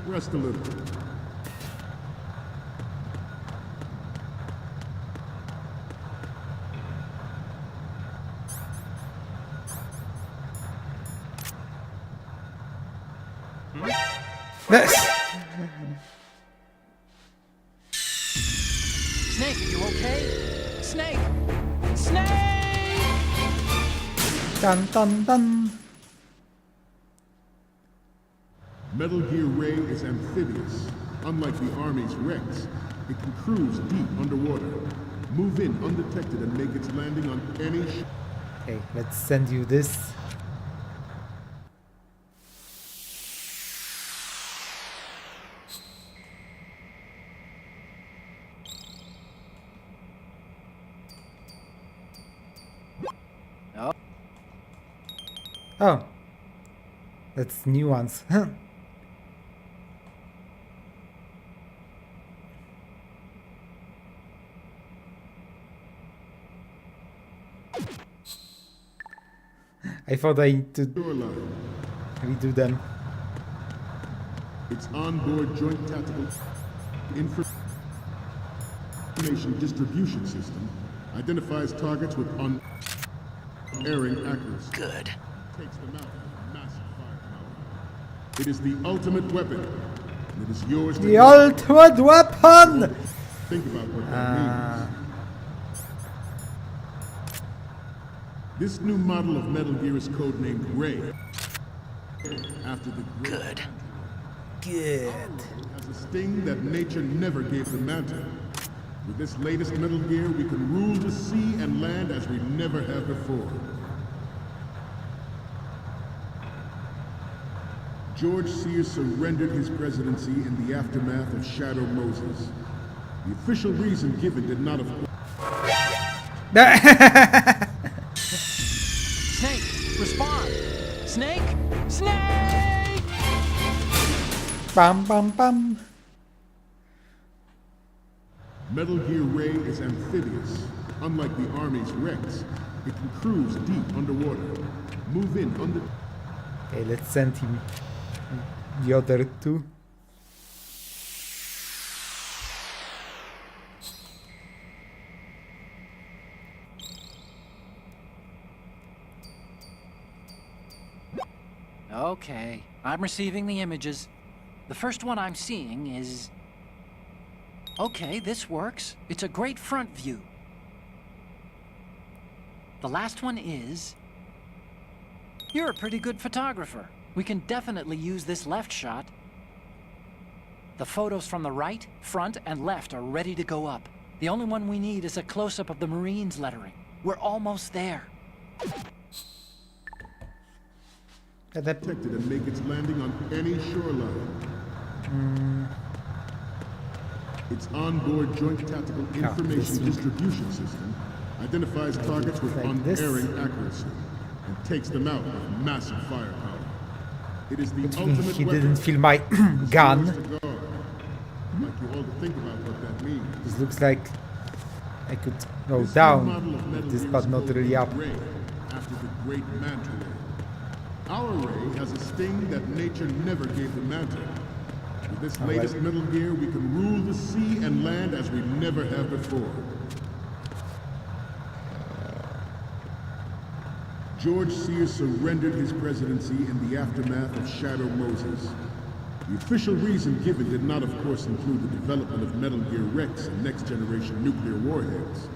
Rest a little. Snake, are you okay? Snake! Snake! Dun dun dun. Metal Gear Ray is amphibious. Unlike the Army's Rex, it can cruise deep underwater, move in undetected and make its landing on any Okay, let's send you this. Oh. Oh. That's nuance. I thought I need to redo them. Its onboard joint tactical information distribution system identifies targets with unerring accuracy. Good. Takes them out with massive firepower. It is the ultimate weapon, and it is yours to The ultimate weapon! think about what that means. This new model of Metal Gear is codenamed Ray. After the Good. Good. has a sting that nature never gave the Manta. With this latest Metal Gear, we can rule the sea and land as we never have before. George Sears surrendered his presidency in the aftermath of Shadow Moses. The official reason given did not, of course. Snake, respond! Snake! Snake! Bam bam bam. Metal Gear Ray is amphibious. Unlike the Army's Rex, it can cruise deep underwater, move in under... Okay, let's send him the other two. Okay, I'm receiving the images. The first one I'm seeing is... Okay, this works. It's a great front view. The last one is... You're a pretty good photographer. We can definitely use this left shot. The photos from the right, front, and left are ready to go up. The only one we need is a close-up of the Marines' lettering. We're almost there. Detected and make its landing on any shoreline. Its onboard joint tactical information distribution system identifies targets with unerring accuracy and takes them out with massive firepower. It is the ultimate He weapon. didn't feel my gun. Like you all to think about what that means. This looks like I could go This new down model of with Metal this, Gear but is not called really up. Ray, after the great Manta Ray. Our Ray has a sting that nature never gave the Manta. With this latest Metal Gear, we can rule the sea and land as we never have before. George Sears surrendered his presidency in the aftermath of Shadow Moses. The official reason given did not, of course, include the development of Metal Gear Rex and next-generation nuclear warheads.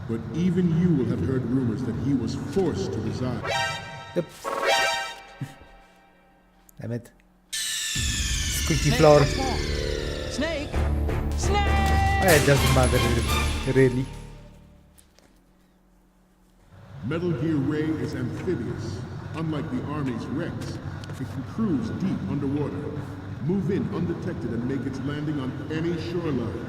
But even you will have heard rumors that he was forced to resign. Yep. Damn it. Squeaky floor. Snake! Snake! It doesn't matter really. Metal Gear Ray is amphibious. Unlike the Army's Rex, it can cruise deep underwater, move in undetected and make its landing on any shoreline.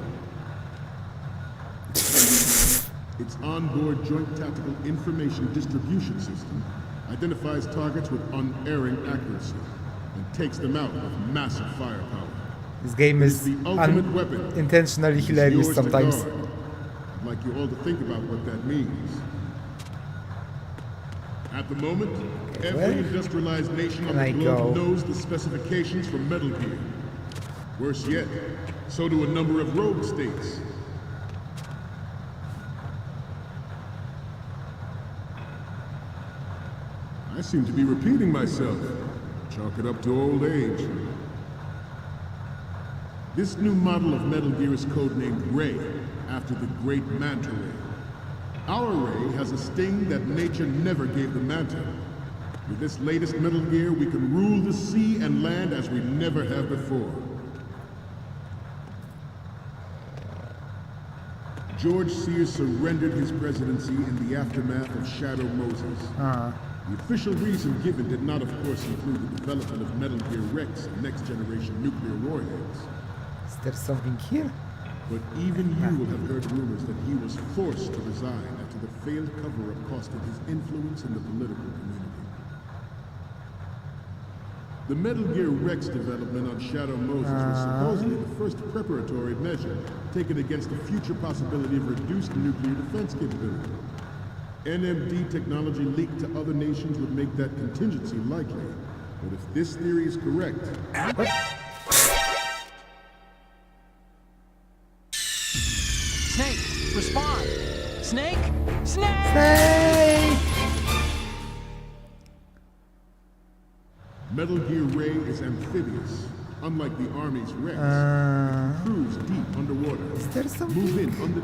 Its onboard joint tactical information distribution system identifies targets with unerring accuracy and takes them out with massive firepower. This game It is the ultimate weapon. intentionally It's hilarious yours to sometimes. guard. I'd like you all to think about what that means. At the moment, every where industrialized nation on can the I globe go? knows the specifications for Metal Gear. Worse yet, so do a number of rogue states. I seem to be repeating myself. Chalk it up to old age. This new model of Metal Gear is codenamed Ray, after the great Manta Ray. Our Ray has a sting that nature never gave the Manta. With this latest Metal Gear, we can rule the sea and land as we never have before. George Sears surrendered his presidency in the aftermath of Shadow Moses. The official reason given did not, of course, include the development of Metal Gear Rex and next-generation nuclear warheads. Is there something here? But even you will have heard rumors that he was forced to resign after the failed cover-up costed his influence in the political community. The Metal Gear Rex development on Shadow Moses was supposedly the first preparatory measure taken against the future possibility of reduced nuclear defense capability. NMD technology leaked to other nations would make that contingency likely. But if this theory is correct... Snake, respond! Snake? Snake! Snake! Metal Gear Ray is amphibious, unlike the Army's Rex. It can cruise deep underwater. Is there something? Move in under...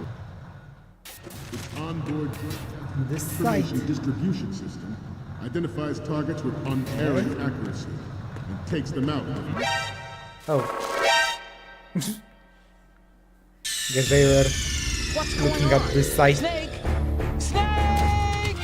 Its onboard This site. information distribution system identifies targets with unerring accuracy and takes them out. Oh. Guess they were looking at this site. Snake! Snake!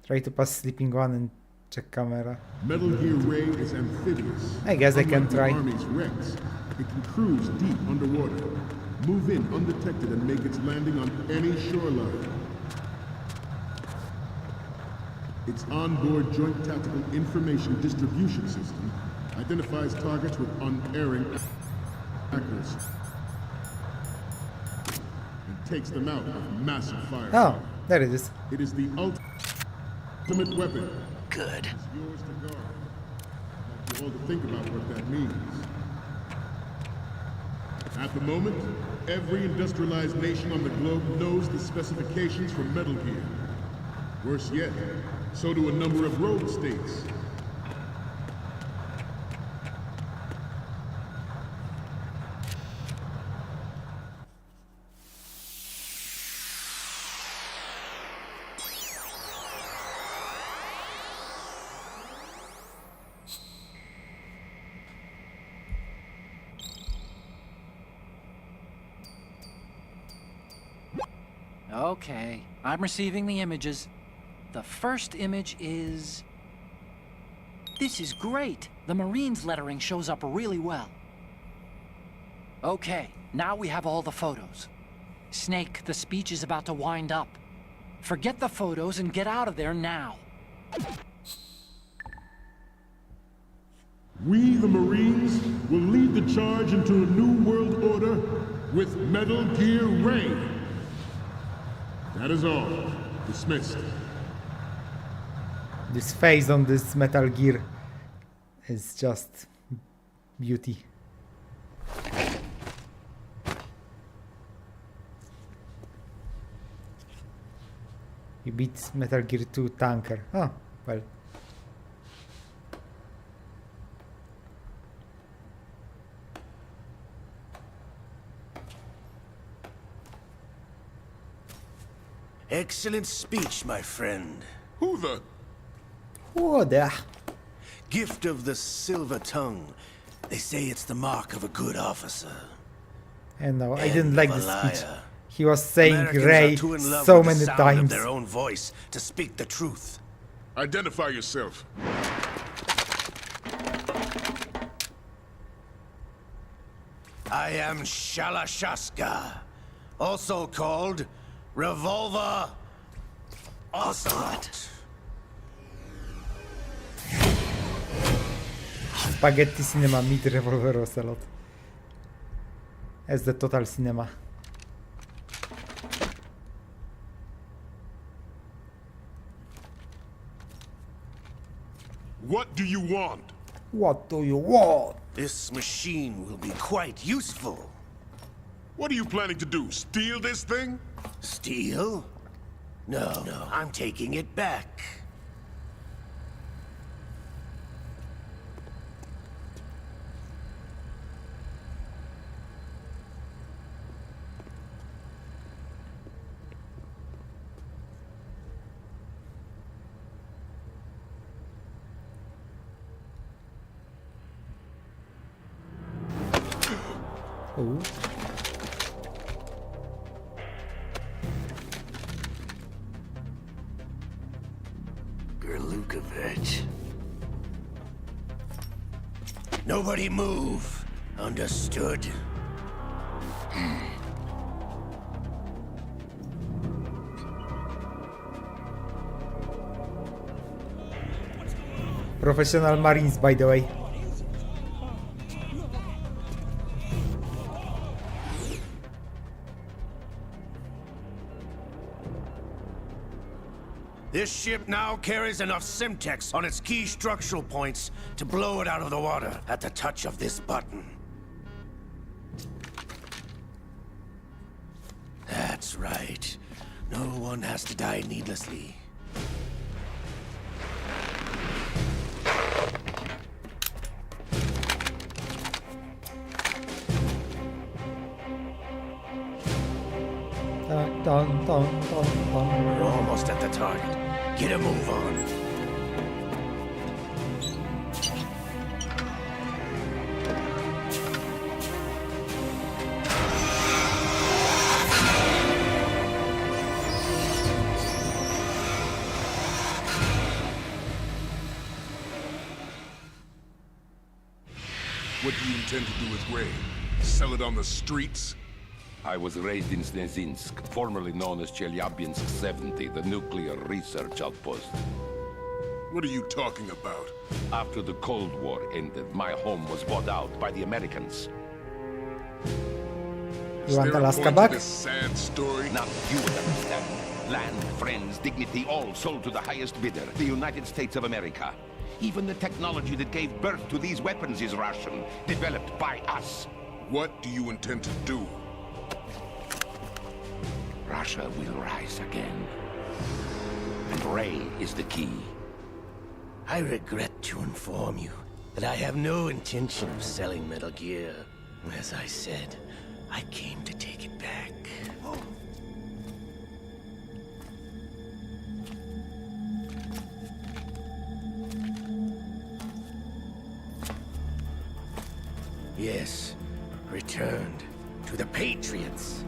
Try to pass sleeping one and check camera. Metal Gear Ray is amphibious. I guess I can Unlike try. The Army's Rex, it can cruise deep underwater, move in undetected, and make its landing on any shoreline. Its onboard Joint Tactical Information Distribution System identifies targets with unerring accuracy and takes them out with massive firepower. Oh, there it is. It is the ultimate weapon. Good. It's yours to guard. I want you all to think about what that means. At the moment, every industrialized nation on the globe knows the specifications for Metal Gear. Worse yet, so do a number of rogue states. Okay, I'm receiving the images. The first image is... This is great! The Marines lettering shows up really well. Okay, now we have all the photos. Snake, the speech is about to wind up. Forget the photos and get out of there now. We, the Marines, will lead the charge into a new world order with Metal Gear Ray. That is all. Dismissed. This face on this Metal Gear is just beauty. You beat Metal Gear 2 tanker. Oh, well. Excellent speech, my friend. Who the... Oh, there. Gift of the silver tongue. They say it's the mark of a good officer. And no, I And didn't like of a the speech. liar. He was saying Americans Ray are too in love so with the many sound times. of their own voice to speak the truth. Identify yourself. I am Shalashaska, also called Revolver Ocelot. Spaghetti Cinema meet Revolver Ocelot. As the total cinema. What do you want? What do you want? This machine will be quite useful. What are you planning to do? Steal this thing? Steal? No, I'm taking it back. Oh. Gurlukovich. Nobody move. Understood? Professional Marines, by the way. This ship now carries enough Simtex on its key structural points to blow it out of the water at the touch of this button. That's right. No one has to die needlessly. Dun, dun, dun, dun, dun. We're almost at the target. Get a move on. What do you intend to do with Ray? Sell it on the streets? I was raised in Snezinsk, formerly known as Chelyabinsk 70, the nuclear research outpost. What are you talking about? After the Cold War ended, my home was bought out by the Americans. You want Is there a Alaska point back? to this sad story? Now you would understand. Land, friends, dignity, all sold to the highest bidder, the United States of America. Even the technology that gave birth to these weapons is Russian, developed by us. What do you intend to do? Russia will rise again. And Ray is the key. I regret to inform you that I have no intention of selling Metal Gear. As I said, I came to take it back. Yes, returned to the Patriots.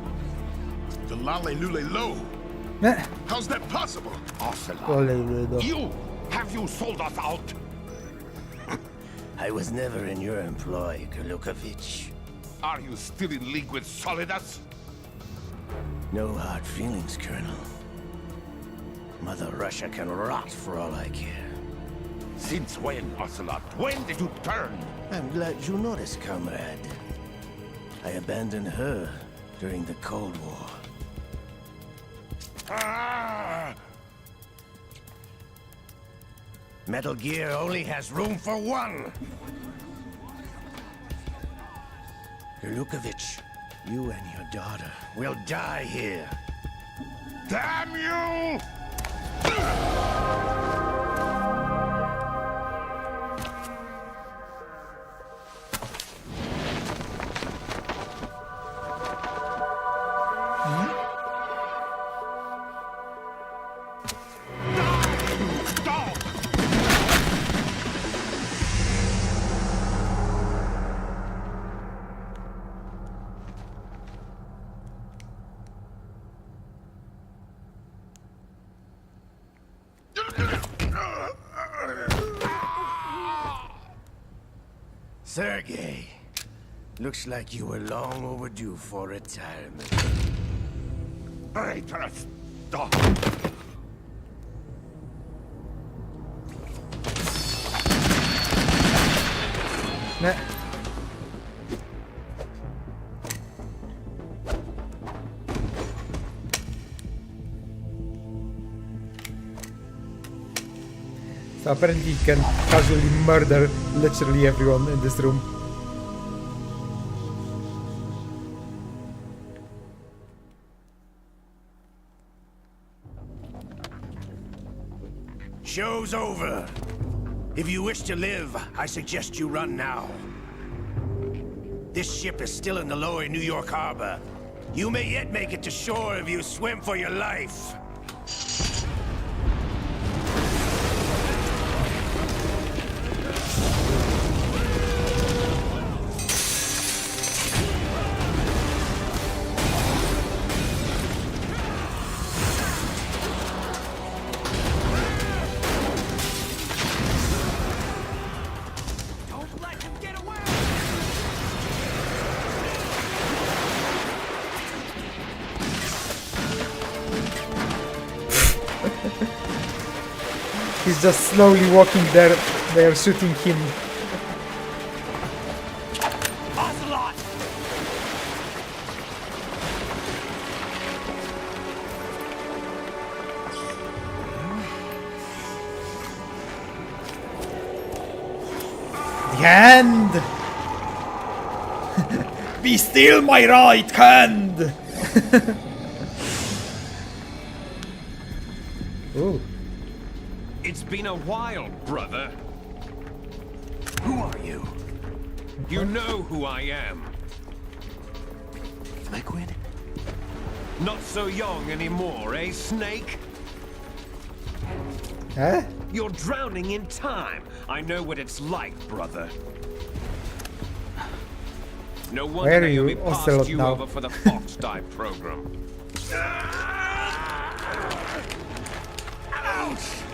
The Lale Lule Lo? Eh. How's that possible? Ocelot. You! Have you sold us out? I was never in your employ, Gurlukovich. Are you still in league with Solidus? No hard feelings, Colonel. Mother Russia can rot for all I care. Since when, Ocelot? When did you turn? I'm glad you noticed, comrade. I abandoned her during the Cold War. Ah! Metal Gear only has room for one! Gurlukovich, you and your daughter will die here. Damn you! Sergei, looks like you were long overdue for retirement. Traitorous dog! Ne. So apparently you can casually murder literally everyone in this room. Show's over. If you wish to live, I suggest you run now. This ship is still in the lower New York harbor. You may yet make it to shore if you swim for your life. He's just slowly walking there. They are shooting him. Ocelot! The hand! Be still, my right hand! Ooh. It's been a while, brother. Who are you? You know who I am. Liquid? Not so young anymore, eh, Snake? Huh? You're drowning in time. I know what it's like, brother. No wonder Where are Naomi you, passed Ocelot, you now? over for the Fox Die program.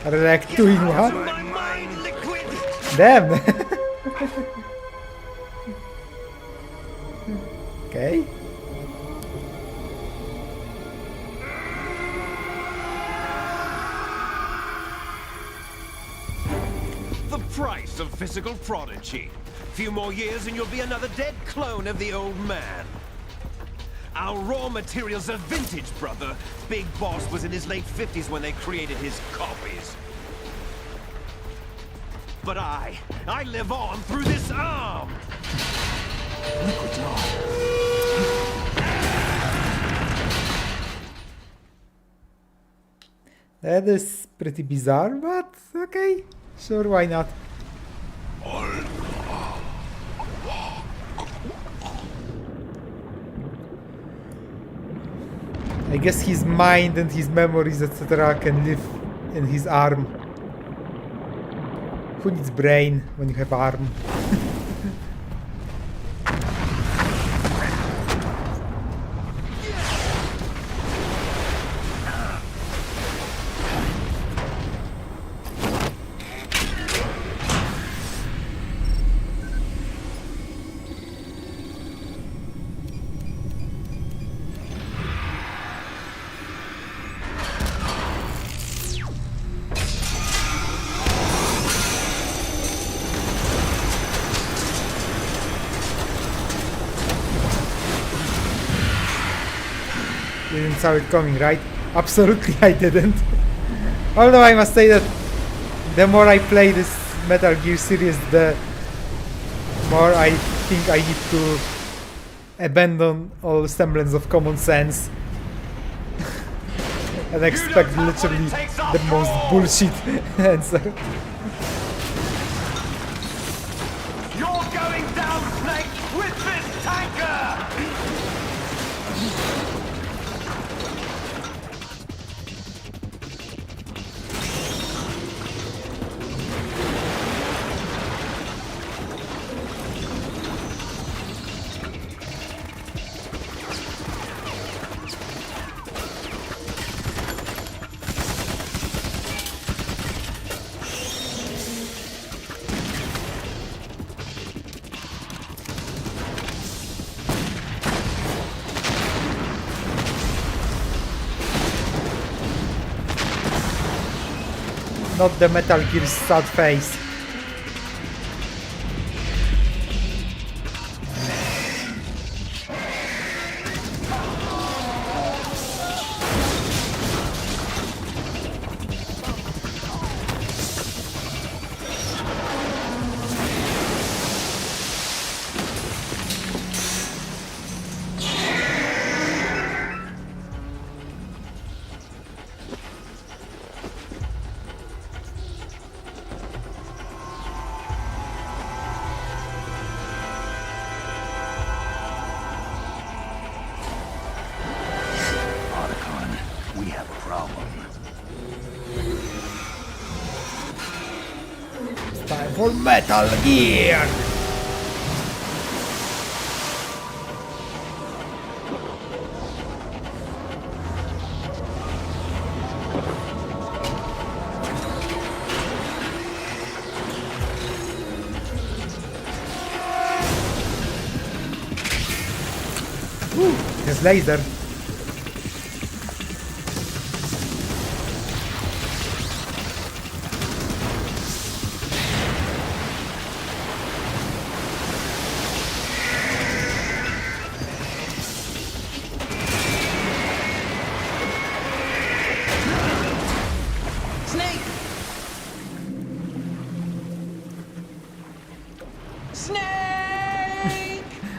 Are they like doing what? My mind, Liquid! Damn! Okay. The price of physical prodigy. Few more years and you'll be another dead clone of the old man. Our raw materials are vintage, brother. Big Boss was in his late 50s when they created his copies. But I live on through this arm! Liquid's on. That is pretty bizarre, but okay. Sure, why not? I guess his mind and his memories, etc. can live in his arm. Who needs brain when you have arm? Didn't saw it coming, right? Absolutely I didn't. Although I must say that the more I play this Metal Gear series, the more I think I need to abandon all semblance of common sense and expect literally the most bullshit answer. You're going down, Snake, with this tanker! Not the Metal Gear sad face. We have a problem. It's time for Metal Gear! Ooh, his laser.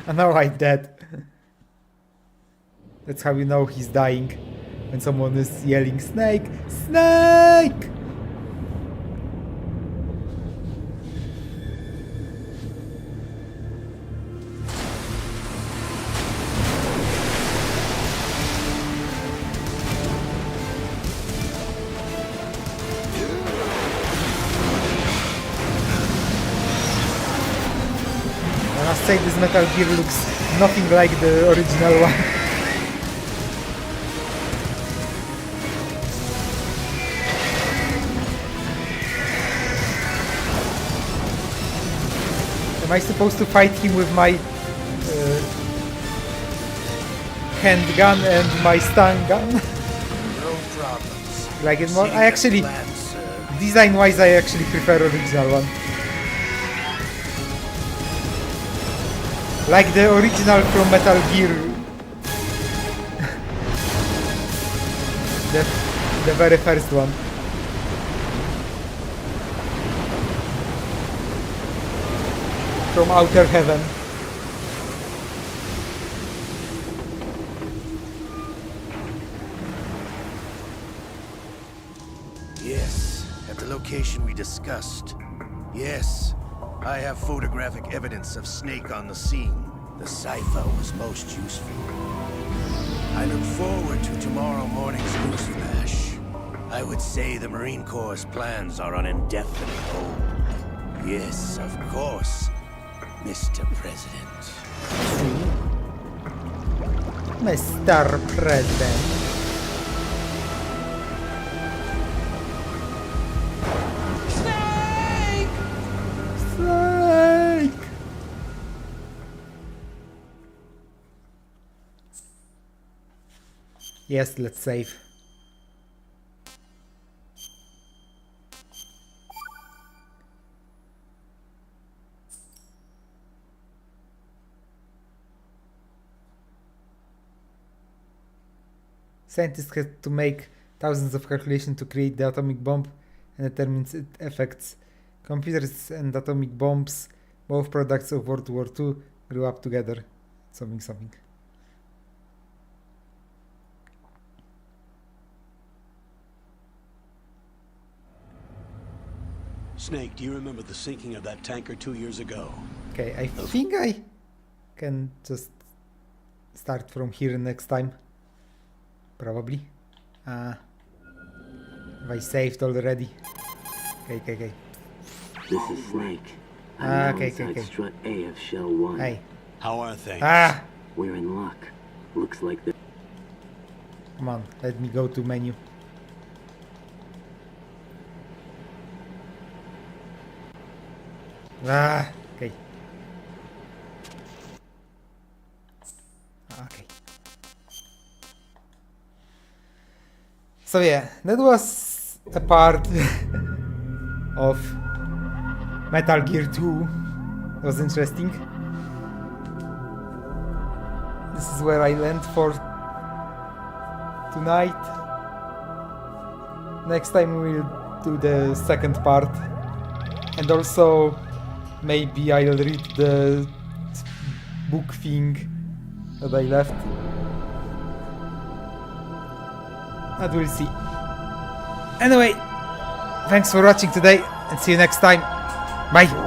And now I'm dead. That's how you know he's dying. When someone is yelling, Snake! Snake! I must say this Metal Gear looks nothing like the original one. Am I supposed to fight him with my handgun and my stun gun? No problems. Like it more? I actually, design-wise, I actually prefer original one. Like the original from Metal Gear. the very first one. From Outer Heaven. Yes, at the location we discussed. Yes, I have photographic evidence of Snake on the scene. The cipher was most useful. I look forward to tomorrow morning's news flash. I would say the Marine Corps' plans are on indefinite hold. Yes, of course, Mr. President. Mr. President. Snake! Yes, let's save. Scientists had to make thousands of calculations to create the atomic bomb and determine its effects. Computers and atomic bombs, both products of World War II, grew up together. Something. Snake, do you remember the sinking of that tanker 2 years ago? Okay, I think I can just start from here next time. Probably. Have I saved already? Okay. This is Snake. Okay. Strut A of Shell 1. Hey. How are things? We're in luck. Looks like the... Come on, let me go to menu. Okay. Okay. So yeah, that was a part of Metal Gear 2. It was interesting. This is where I land for tonight. Next time we'll do the second part. And also maybe I'll read the book thing that I left. But we'll see. Anyway, thanks for watching today and see you next time. Bye!